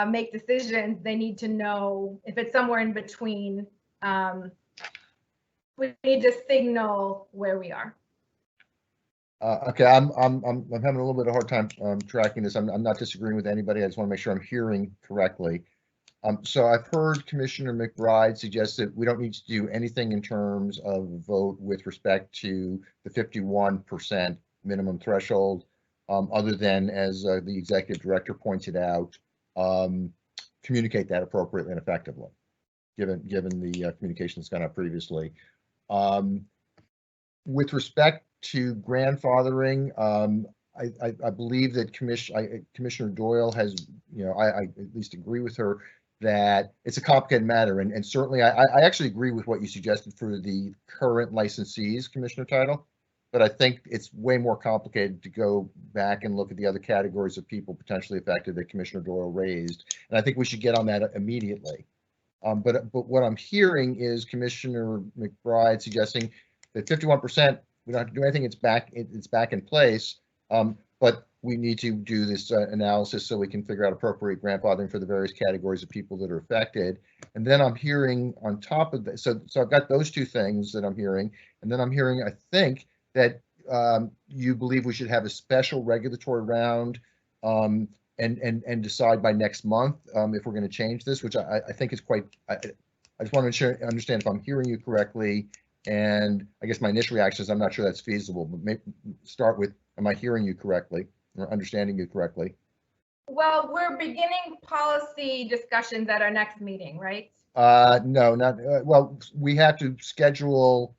make decisions, they need to know if it's somewhere in between. We need to signal where we are. Okay, I'm having a little bit of a hard time tracking this. I'm not disagreeing with anybody. I just want to make sure I'm hearing correctly. So I've heard Commissioner McBride suggest that we don't need to do anything in terms of vote with respect to the 51% minimum threshold, other than, as the executive director pointed out, communicate that appropriately and effectively, given the communication that's gone out previously. With respect to grandfathering, I believe that Commissioner Doyle has, I at least agree with her that it's a complicated matter, and certainly I actually agree with what you suggested for the current licensees, Commissioner Title, but I think it's way more complicated to go back and look at the other categories of people potentially affected that Commissioner Doyle raised, and I think we should get on that immediately. But what I'm hearing is Commissioner McBride suggesting that 51%, we don't have to do anything, it's back in place, but we need to do this analysis so we can figure out appropriate grandfathering for the various categories of people that are affected. And then I'm hearing on top of that, so I've got those two things that I'm hearing, and then I'm hearing, I think, that you believe we should have a special regulatory round and decide by next month if we're going to change this, which I think is quite, I just want to understand if I'm hearing you correctly. And I guess my initial reaction is I'm not sure that's feasible, but maybe start with, am I hearing you correctly or understanding you correctly? Well, we're beginning policy discussions at our next meeting, right? No, not, well, we have to schedule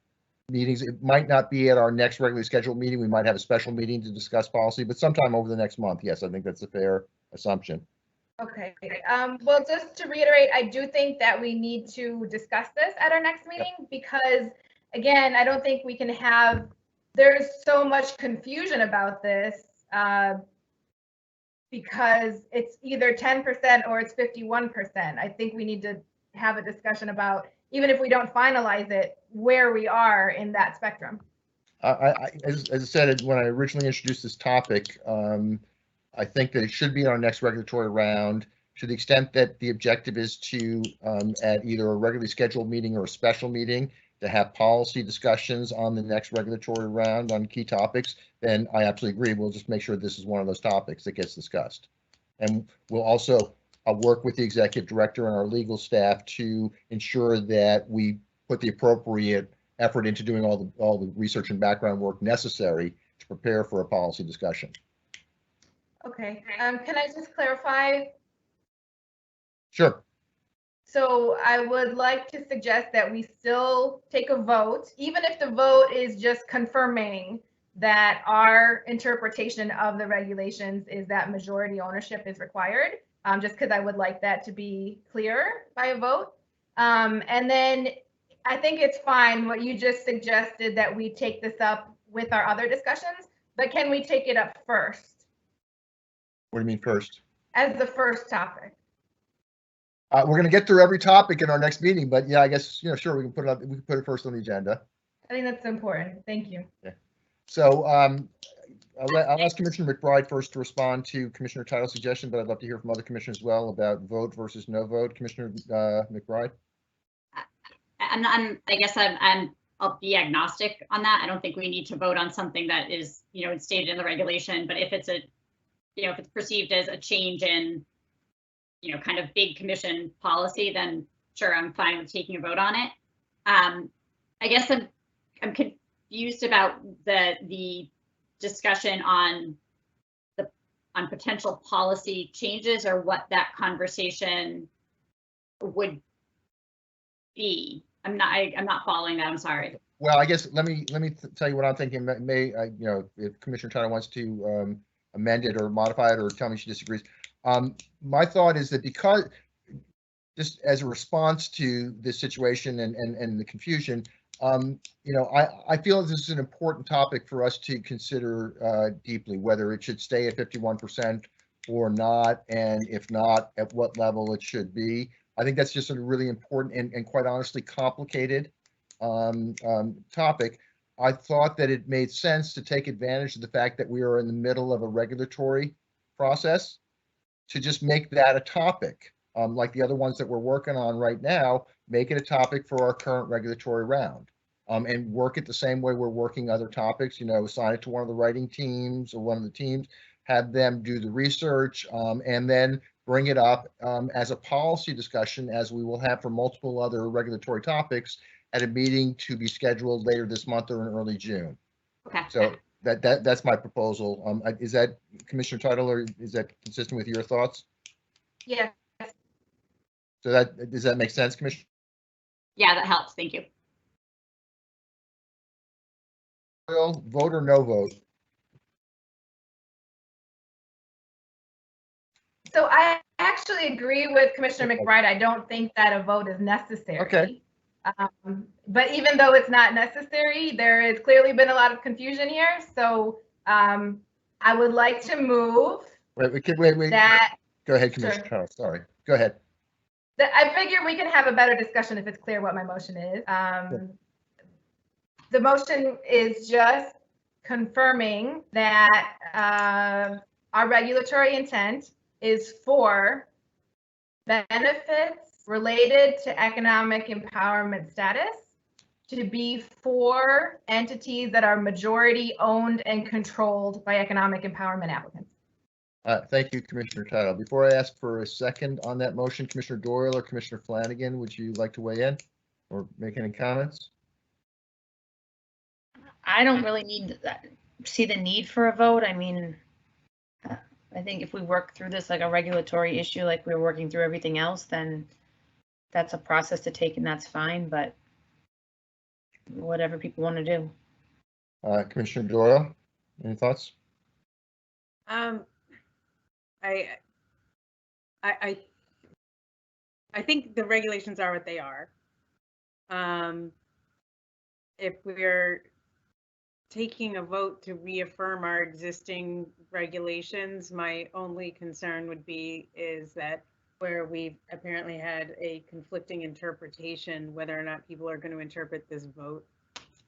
meetings. It might not be at our next regularly scheduled meeting. We might have a special meeting to discuss policy, but sometime over the next month. Yes, I think that's a fair assumption. Okay. Well, just to reiterate, I do think that we need to discuss this at our next meeting because, again, I don't think we can have, there's so much confusion about this because it's either 10% or it's 51%. I think we need to have a discussion about, even if we don't finalize it, where we are in that spectrum. As I said, when I originally introduced this topic, I think that it should be in our next regulatory round, to the extent that the objective is to, at either a regularly scheduled meeting or a special meeting, to have policy discussions on the next regulatory round on key topics, then I absolutely agree. We'll just make sure this is one of those topics that gets discussed. And we'll also work with the executive director and our legal staff to ensure that we put the appropriate effort into doing all the research and background work necessary to prepare for a policy discussion. Okay. Can I just clarify? Sure. So I would like to suggest that we still take a vote, even if the vote is just confirming that our interpretation of the regulations is that majority ownership is required, just because I would like that to be clear by a vote. And then I think it's fine what you just suggested, that we take this up with our other discussions, but can we take it up first? What do you mean first? As the first topic. We're going to get through every topic in our next meeting, but yeah, I guess, sure, we can put it up, we can put it first on the agenda. I think that's important. Thank you. Yeah. So I'll ask Commissioner McBride first to respond to Commissioner Title's suggestion, but I'd love to hear from other commissioners as well about vote versus no vote. Commissioner McBride? I'll be agnostic on that. I don't think we need to vote on something that is, it's stated in the regulation, but if it's if it's perceived as a change in, kind of big commission policy, then sure, I'm fine with taking a vote on it. I guess I'm confused about the discussion on potential policy changes, or what that conversation would be. I'm not following that. I'm sorry. Well, I guess let me tell you what I'm thinking. If Commissioner Tyler wants to amend it or modify it or tell me she disagrees. My thought is that, because just as a response to this situation and the confusion, You know, I feel this is an important topic for us to consider deeply, whether it should stay at 51% or not, and if not, at what level it should be. I think that's just a really important and quite honestly complicated topic. I thought that it made sense to take advantage of the fact that we are in the middle of a regulatory process to just make that a topic, like the other ones that we're working on right now, make it a topic for our current regulatory round, and work it the same way we're working other topics, you know, assign it to one of the writing teams or one of the teams, have them do the research, and then bring it up as a policy discussion, as we will have for multiple other regulatory topics at a meeting to be scheduled later this month or in early June. Okay. So that's my proposal. Is that Commissioner Title, or is that consistent with your thoughts? Yeah. So does that make sense, Commissioner? Yeah, that helps. Thank you. Vote or no vote? So I actually agree with Commissioner McBride. I don't think that a vote is necessary. Okay. But even though it's not necessary, there has clearly been a lot of confusion here. So I would like to move Wait. that. Go ahead, Commissioner. Sure. Oh, sorry. Go ahead. I figure we can have a better discussion if it's clear what my motion is. The motion is just confirming that our regulatory intent is for benefits related to economic empowerment status to be for entities that are majority owned and controlled by economic empowerment applicants. Thank you, Commissioner Title. Before I ask for a second on that motion, Commissioner Doyle or Commissioner Flanagan, would you like to weigh in or make any comments? I don't really see the need for a vote. I mean, I think if we work through this like a regulatory issue, like we're working through everything else, then that's a process to take and that's fine, but whatever people want to do. Commissioner Doyle, any thoughts? I think the regulations are what they are. If we're taking a vote to reaffirm our existing regulations, my only concern would be is that where we've apparently had a conflicting interpretation, whether or not people are going to interpret this vote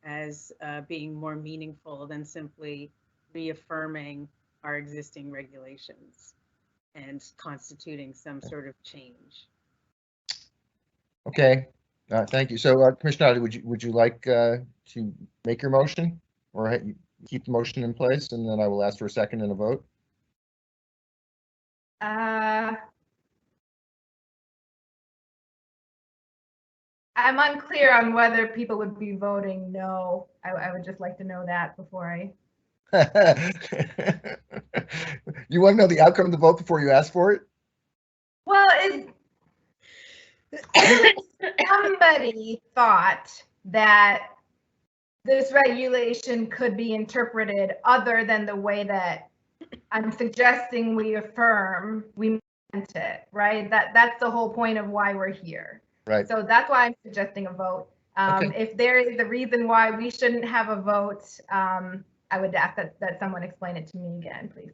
as being more meaningful than simply reaffirming our existing regulations and constituting some sort of change. Okay, thank you. So, Commissioner, would you like to make your motion, or keep the motion in place, and then I will ask for a second and a vote? I'm unclear on whether people would be voting no. I would just like to know that before I. You want to know the outcome of the vote before you ask for it? Well, somebody thought that this regulation could be interpreted other than the way that I'm suggesting we affirm we meant it, right? That's the whole point of why we're here. Right. So that's why I'm suggesting a vote. Okay. If there is a reason why we shouldn't have a vote, I would ask that someone explain it to me again, please.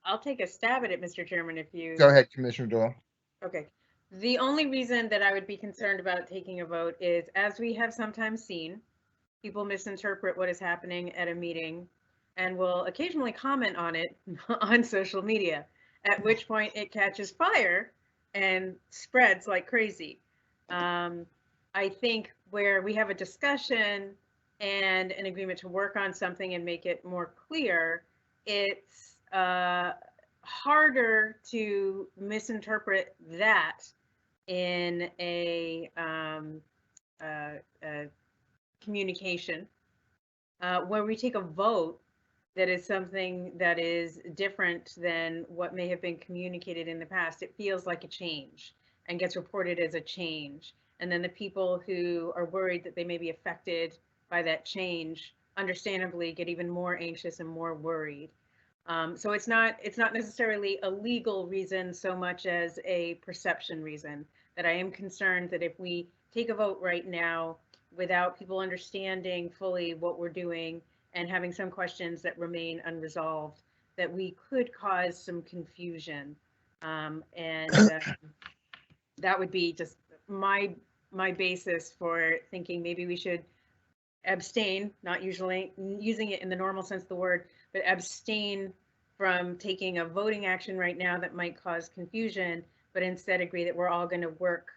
I'll take a stab at it, Mr. Chairman, if you. Go ahead, Commissioner Doyle. Okay. The only reason that I would be concerned about taking a vote is, as we have sometimes seen, people misinterpret what is happening at a meeting and will occasionally comment on it on social media, at which point it catches fire and spreads like crazy. I think where we have a discussion and an agreement to work on something and make it more clear, it's harder to misinterpret that in a communication where we take a vote that is something that is different than what may have been communicated in the past. It feels like a change and gets reported as a change. And then the people who are worried that they may be affected by that change, understandably, get even more anxious and more worried. So it's not necessarily a legal reason so much as a perception reason, that I am concerned that if we take a vote right now without people understanding fully what we're doing and having some questions that remain unresolved, that we could cause some confusion. That would be just my basis for thinking maybe we should abstain, not usually using it in the normal sense of the word, but abstain from taking a voting action right now that might cause confusion, but instead agree that we're all going to work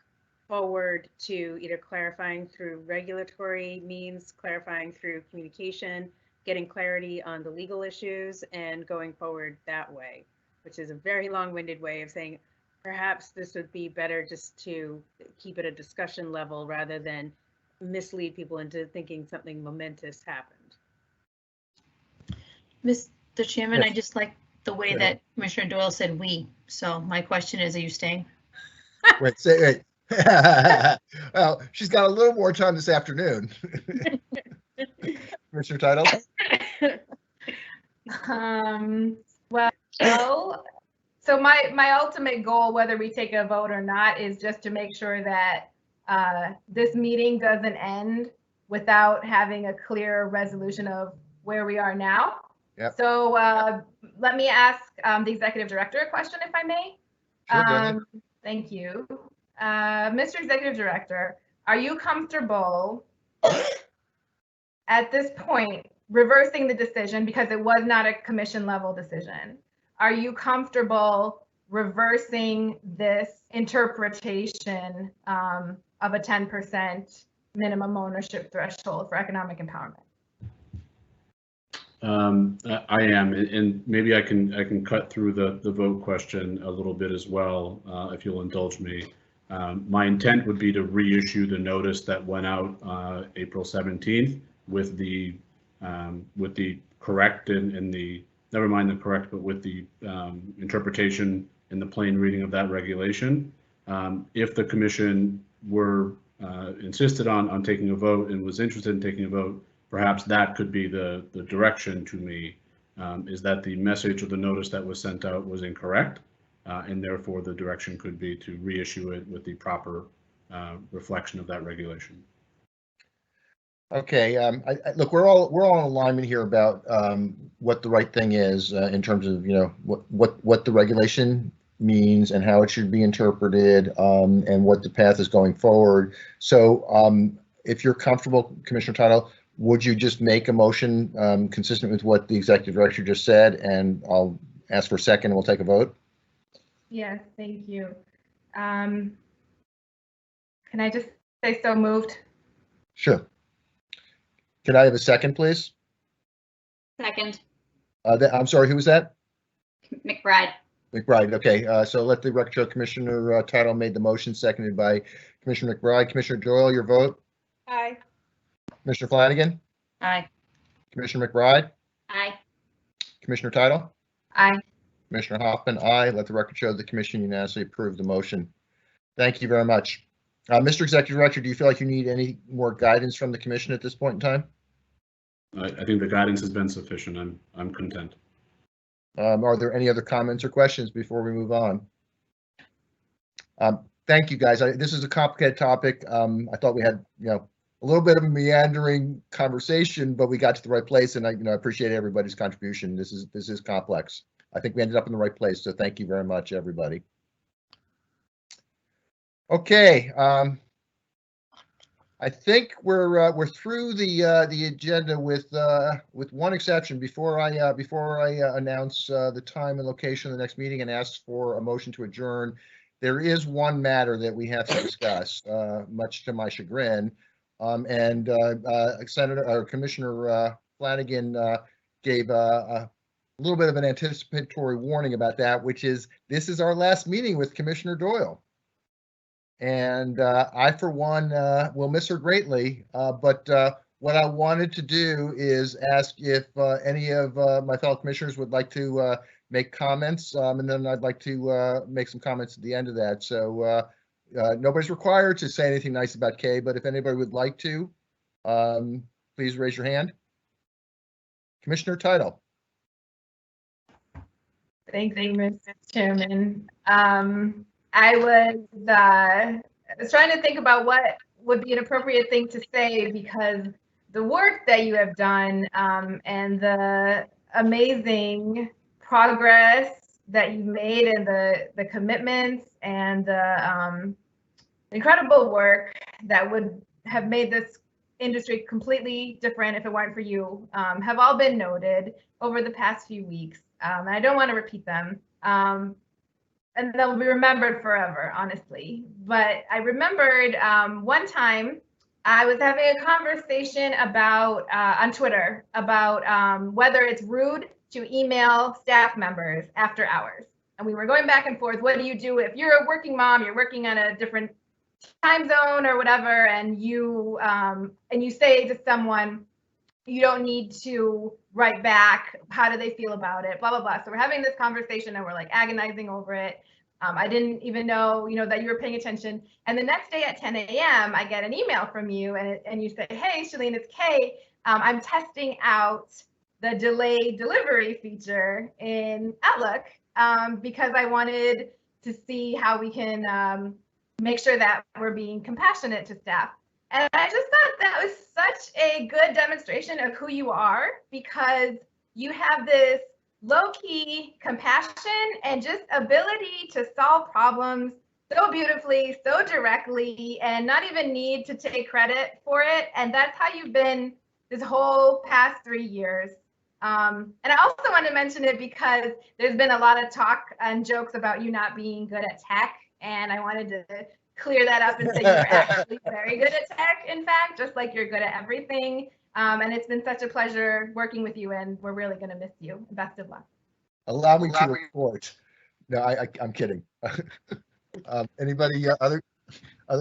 forward to either clarifying through regulatory means, clarifying through communication, getting clarity on the legal issues, and going forward that way, which is a very long-winded way of saying perhaps this would be better just to keep it a discussion level rather than mislead people into thinking something momentous happened. Mr. Chairman, Yes. I just like the way Go that Commissioner Doyle said "we." So my question is, are you staying? Wait, say wait. Well, she's got a little more time this afternoon. Commissioner Title? Well, so my ultimate goal, whether we take a vote or not, is just to make sure that this meeting doesn't end without having a clear resolution of where we are now. Yep. So let me ask the executive director a question, if I may. Sure, go ahead. Thank you. Mr. Executive Director, are you comfortable at this point reversing the decision, because it was not a commission level decision? Are you comfortable reversing this interpretation of a 10% minimum ownership threshold for economic empowerment? I am, and maybe I can cut through the vote question a little bit as well, if you'll indulge me. My intent would be to reissue the notice that went out April 17th with the correct and the, never mind the correct, but with the interpretation and the plain reading of that regulation. If the commission were insisted on taking a vote and was interested in taking a vote, perhaps that could be the direction to me, is that the message or the notice that was sent out was incorrect, and therefore the direction could be to reissue it with the proper reflection of that regulation. Okay, look, we're all in alignment here about what the right thing is in terms of, you know, what the regulation means and how it should be interpreted, and what the path is going forward. So if you're comfortable, Commissioner Title, would you just make a motion consistent with what the executive director just said, and I'll ask for a second and we'll take a vote? Yes, thank you. Can I just say so moved? Sure. Can I have a second, please? Second, I'm sorry, who was that? McBride. McBride. Okay, so let the record show Commissioner Title made the motion, seconded by Commissioner McBride. Commissioner Doyle, your vote? Aye. Commissioner Flanagan? Aye. Commissioner McBride? Aye. Commissioner Title? Aye. Commissioner Hoffman, aye. Let the record show the commission unanimously approved the motion. Thank you very much. Mr. Executive Director, do you feel like you need any more guidance from the commission at this point in time? I think the guidance has been sufficient. I'm content. Are there any other comments or questions before we move on? Thank you, guys. This is a complicated topic. I thought we had, you know, a little bit of a meandering conversation, but we got to the right place, and I appreciate everybody's contribution. This is complex. I think we ended up in the right place, so thank you very much, everybody. Okay, I think we're through the agenda with one exception. Before I announce the time and location of the next meeting and ask for a motion to adjourn, there is one matter that we have to discuss, much to my chagrin. Commissioner Flanagan gave a little bit of an anticipatory warning about that, which is this is our last meeting with Commissioner Doyle. And I, for one, will miss her greatly. But what I wanted to do is ask if any of my fellow commissioners would like to make comments, and then I'd like to make some comments at the end of that. So nobody's required to say anything nice about Kay, but if anybody would like to, please raise your hand. Commissioner Title. Thank you, Mr. Chairman. I was trying to think about what would be an appropriate thing to say, because the work that you have done and the amazing progress that you made, and the commitments and the incredible work that would have made this industry completely different if it weren't for you, have all been noted over the past few weeks. And I don't want to repeat them. And they'll be remembered forever, honestly. But I remembered one time I was having a conversation about on Twitter about whether it's rude to email staff members after hours. And we were going back and forth. What do you do if you're a working mom, you're working on a different time zone or whatever, and you say to someone, you don't need to write back. How do they feel about it? Blah, blah, blah. So we're having this conversation and we're like agonizing over it. I didn't even know, that you were paying attention. And the next day at 10 a.m., I get an email from you and you say, hey, Shalene, it's Kay. I'm testing out the delayed delivery feature in Outlook because I wanted to see how we can make sure that we're being compassionate to staff. And I just thought that was such a good demonstration of who you are, because you have this low-key compassion and just ability to solve problems so beautifully, so directly, and not even need to take credit for it. And that's how you've been this whole past 3 years. And I also want to mention it because there's been a lot of talk and jokes about you not being good at tech. And I wanted to clear that up and say you're actually very good at tech, in fact, just like you're good at everything. And it's been such a pleasure working with you, and we're really going to miss you. Best of luck. Allow me to report. No, I'm kidding. Anybody, other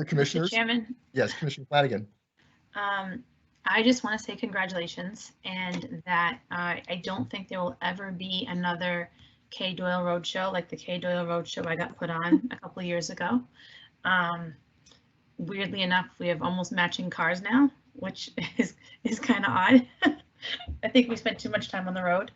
commissioners? Mr. Chairman? Yes, Commissioner Flanagan. I just want to say congratulations, and that I don't think there will ever be another Kay Doyle Roadshow like the Kay Doyle Roadshow I got put on a couple of years ago. Weirdly enough, we have almost matching cars now, which is kind of odd. I think we spent too much time on the road.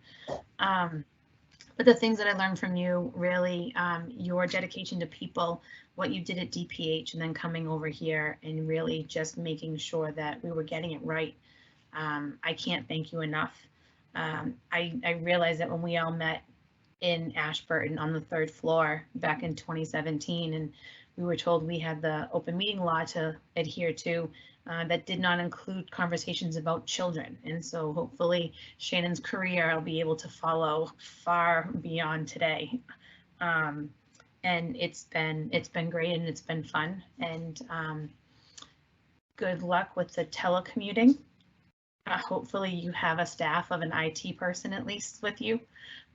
But the things that I learned from you, really, your dedication to people, what you did at DPH, and then coming over here and really just making sure that we were getting it right. I can't thank you enough. I realized that when we all met in Ashburton on the 3rd floor back in 2017, and we were told we had the open meeting law to adhere to, that did not include conversations about children. And so hopefully Shannon's career, I'll be able to follow far beyond today. And it's been great, and it's been fun, and good luck with the telecommuting. Hopefully you have a staff of an IT person at least with you,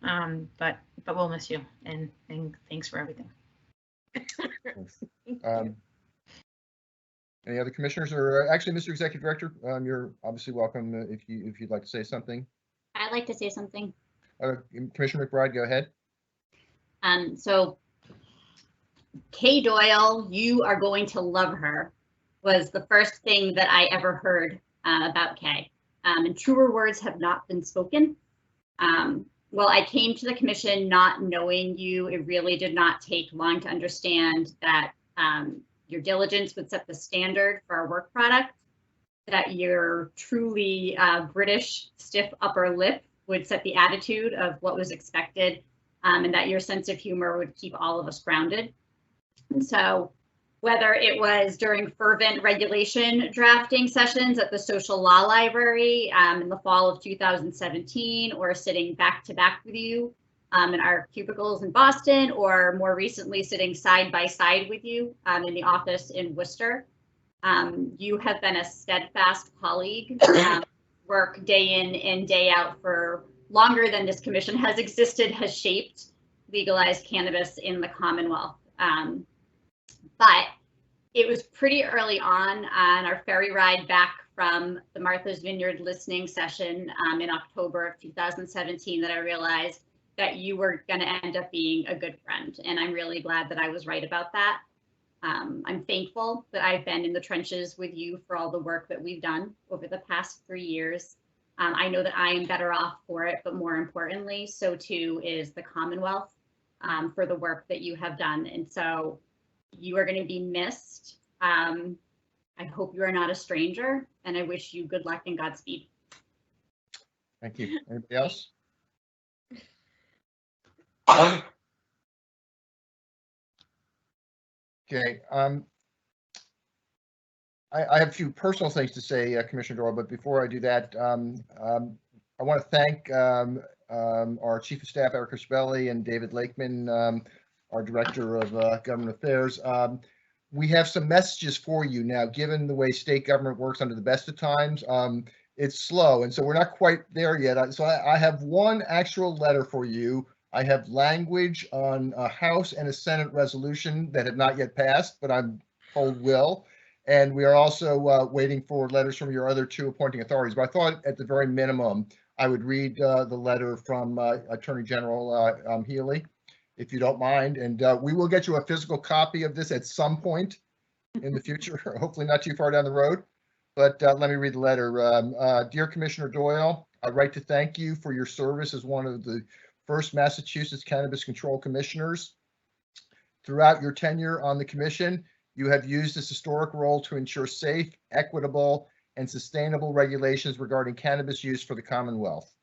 but we'll miss you, and thanks for everything. Any other commissioners, or actually, Mr. Executive Director, you're obviously welcome if you'd like to say something. I'd like to say something. Commissioner McBride, go ahead. So Kay Doyle, you are going to love her, was the first thing that I ever heard about Kay. And truer words have not been spoken. Well, I came to the commission not knowing you. It really did not take long to understand that your diligence would set the standard for our work product, that your truly British stiff upper lip would set the attitude of what was expected, and that your sense of humor would keep all of us grounded. And so whether it was during fervent regulation drafting sessions at the Social Law Library in the fall of 2017, or sitting back to back with you in our cubicles in Boston, or more recently sitting side by side with you in the office in Worcester, you have been a steadfast colleague, work day in and day out for longer than this commission has existed, has shaped legalized cannabis in the Commonwealth. But it was pretty early on our ferry ride back from the Martha's Vineyard listening session in October of 2017 that I realized that you were going to end up being a good friend. And I'm really glad that I was right about that. I'm thankful that I've been in the trenches with you for all the work that we've done over the past 3 years. I know that I am better off for it, but more importantly, so too is the Commonwealth for the work that you have done. And so you are going to be missed. I hope you are not a stranger, and I wish you good luck and Godspeed. Thank you. Anybody else? Okay. I have a few personal things to say, Commissioner Doyle, but before I do that, I want to thank our Chief of Staff, Erica Spelli, and David Lakeman, our Director of Government Affairs. We have some messages for you now. Given the way state government works under the best of times, it's slow, and so we're not quite there yet. So I have one actual letter for you. I have language on a House and a Senate resolution that have not yet passed, but I'm told will. And we are also waiting for letters from your other two appointing authorities. But I thought at the very minimum, I would read the letter from Attorney General Healy, if you don't mind. And we will get you a physical copy of this at some point in the future, hopefully not too far down the road. But let me read the letter. Dear Commissioner Doyle, I'd like to thank you for your service as one of the first Massachusetts Cannabis Control Commissioners. Throughout your tenure on the commission, you have used this historic role to ensure safe, equitable, and sustainable regulations regarding cannabis use for the Commonwealth.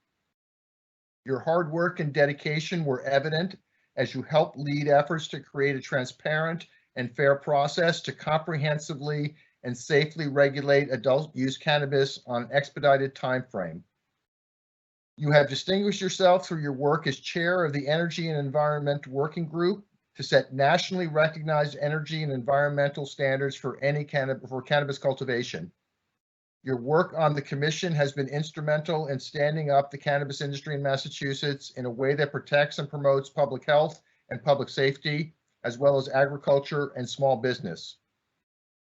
Your hard work and dedication were evident as you helped lead efforts to create a transparent and fair process to comprehensively and safely regulate adult use cannabis on an expedited time frame. You have distinguished yourself through your work as chair of the Energy and Environment Working Group to set nationally recognized energy and environmental standards for cannabis cultivation. Your work on the commission has been instrumental in standing up the cannabis industry in Massachusetts in a way that protects and promotes public health and public safety, as well as agriculture and small business.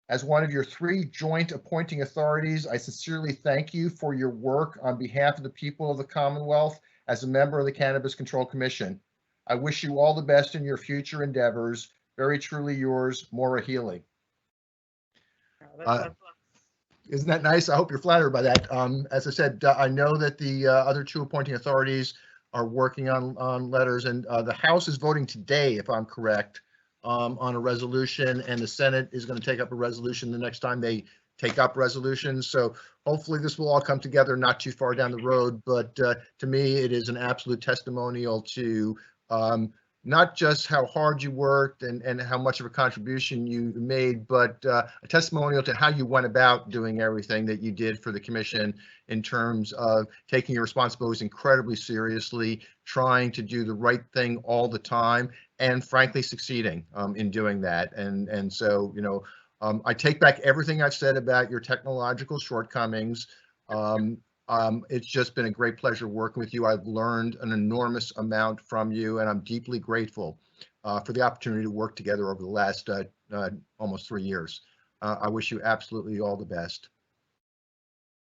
As one of your three joint appointing authorities, I sincerely thank you for your work on behalf of the people of the Commonwealth as a member of the Cannabis Control Commission. I wish you all the best in your future endeavors. Very truly yours, Maura Healy. Isn't that nice? I hope you're flattered by that. As I said, I know that the other two appointing authorities are working on letters, and the House is voting today, if I'm correct, on a resolution, and the Senate is going to take up a resolution the next time they take up resolutions. So hopefully this will all come together not too far down the road. But to me, it is an absolute testimonial to not just how hard you worked and how much of a contribution you made, but a testimonial to how you went about doing everything that you did for the commission in terms of taking your responsibilities incredibly seriously, trying to do the right thing all the time, and frankly succeeding in doing that. And so, you know, I take back everything I've said about your technological shortcomings. It's just been a great pleasure working with you. I've learned an enormous amount from you, and I'm deeply grateful for the opportunity to work together over the last almost 3 years. I wish you absolutely all the best.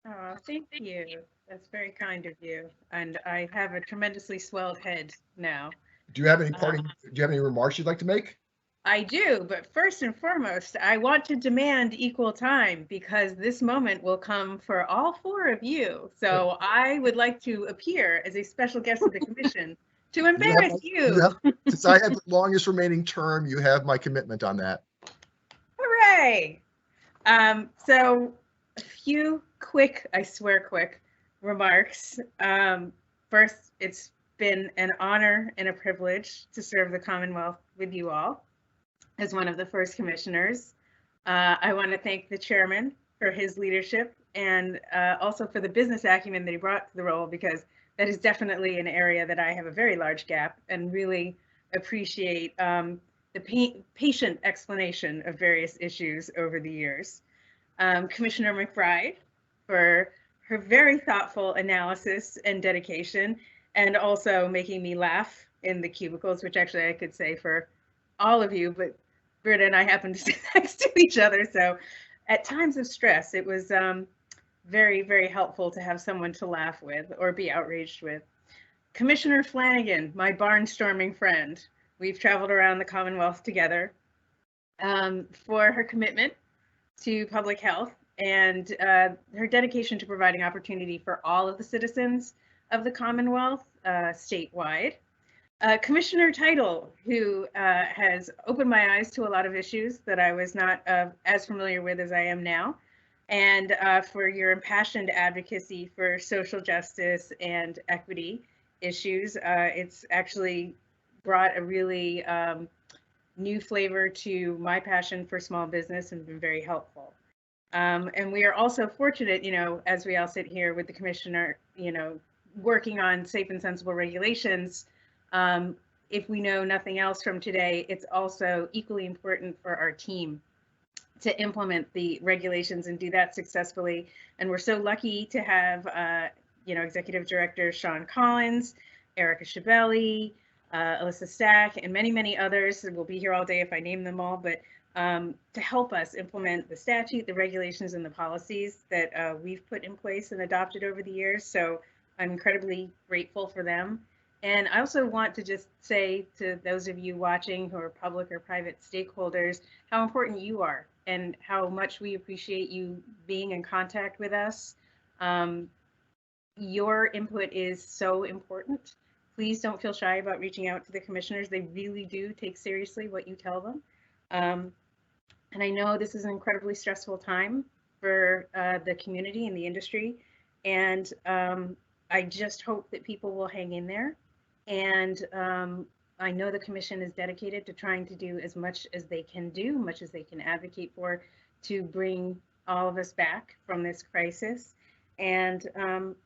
Oh, thank you. That's very kind of you. And I have a tremendously swelled head now. Do you have any do you have any remarks you'd like to make? I do, but first and foremost, I want to demand equal time because this moment will come for all four of you. So I would like to appear as a special guest of the commission to embarrass you. Since I have the longest remaining term, you have my commitment on that. Hooray! So a few quick, I swear quick, remarks. First, it's been an honor and a privilege to serve the Commonwealth with you all as one of the first commissioners. I want to thank the chairman for his leadership and also for the business acumen that he brought to the role, because that is definitely an area that I have a very large gap, and really appreciate the patient explanation of various issues over the years. Commissioner McBride for her very thoughtful analysis and dedication, and also making me laugh in the cubicles, which actually I could say for all of you, but Britta and I happen to sit next to each other. So at times of stress, it was very, very helpful to have someone to laugh with or be outraged with. Commissioner Flanagan, my barnstorming friend. We've traveled around the Commonwealth together, for her commitment to public health and her dedication to providing opportunity for all of the citizens of the Commonwealth statewide. Commissioner Title, who has opened my eyes to a lot of issues that I was not as familiar with as I am now, and for your impassioned advocacy for social justice and equity issues. It's actually brought a really new flavor to my passion for small business and been very helpful. And we are also fortunate, you know, as we all sit here with the commissioner, you know, working on safe and sensible regulations. If we know nothing else from today, it's also equally important for our team to implement the regulations and do that successfully. And we're so lucky to have, you know, Executive Director Sean Collins, Erica Schiavelli, Alyssa Stack, and many, many others. We'll be here all day if I name them all, but to help us implement the statute, the regulations, and the policies that we've put in place and adopted over the years. So I'm incredibly grateful for them. And I also want to just say to those of you watching who are public or private stakeholders, how important you are and how much we appreciate you being in contact with us. Your input is so important. Please don't feel shy about reaching out to the commissioners. They really do take seriously what you tell them. And I know this is an incredibly stressful time for the community and the industry. And I just hope that people will hang in there. And I know the commission is dedicated to trying to do as much as they can do, much as they can advocate for, to bring all of us back from this crisis. And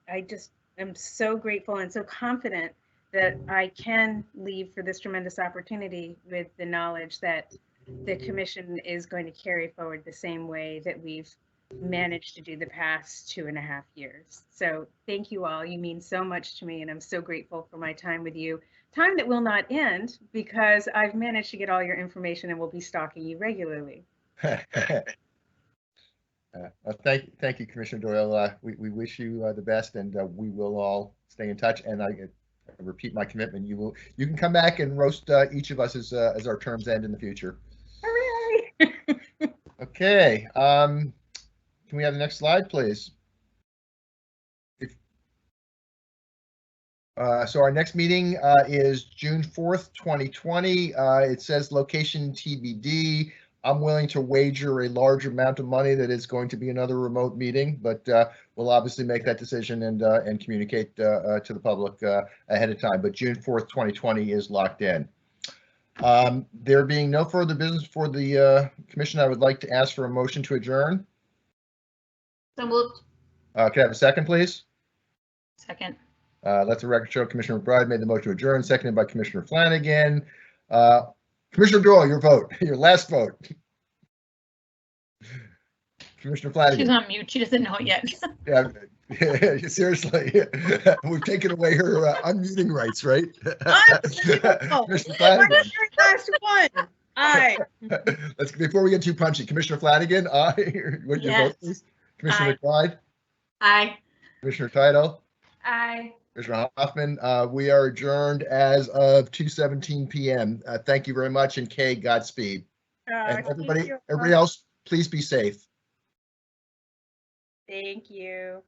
I just am so grateful and so confident that I can leave for this tremendous opportunity with the knowledge that the commission is going to carry forward the same way that we've managed to do the past 2.5 years. So thank you all. You mean so much to me, and I'm so grateful for my time with you. Time that will not end because I've managed to get all your information and will be stalking you regularly. Thank you, Commissioner Doyle. We wish you the best, and we will all stay in touch. And I repeat my commitment. You can come back and roast each of us as our terms end in the future. Hooray! Okay. Can we have the next slide, please? So our next meeting is June 4th, 2020. It says location TBD. I'm willing to wager a large amount of money that it's going to be another remote meeting, but we'll obviously make that decision and communicate to the public ahead of time. But June 4th, 2020 is locked in. There being no further business for the commission, I would like to ask for a motion to adjourn. So moved. Can I have a second, please? Second. Let the record show Commissioner McBride made the motion to adjourn, seconded by Commissioner Flanagan. Commissioner Doyle, your vote, your last vote. Commissioner Flanagan. She's on mute. She doesn't know it yet. Yeah, seriously. We've taken away her unmuting rights, right? Commissioner Flanagan. Last one. Aye. Let's, before we get too punchy, Commissioner Flanagan, aye. What your vote, please? Commissioner McBride? Aye. Commissioner Title? Aye. Commissioner Hoffman, we are adjourned as of 2:17 p.m. Thank you very much, and Kay, Godspeed. And everybody else, please be safe. Thank you.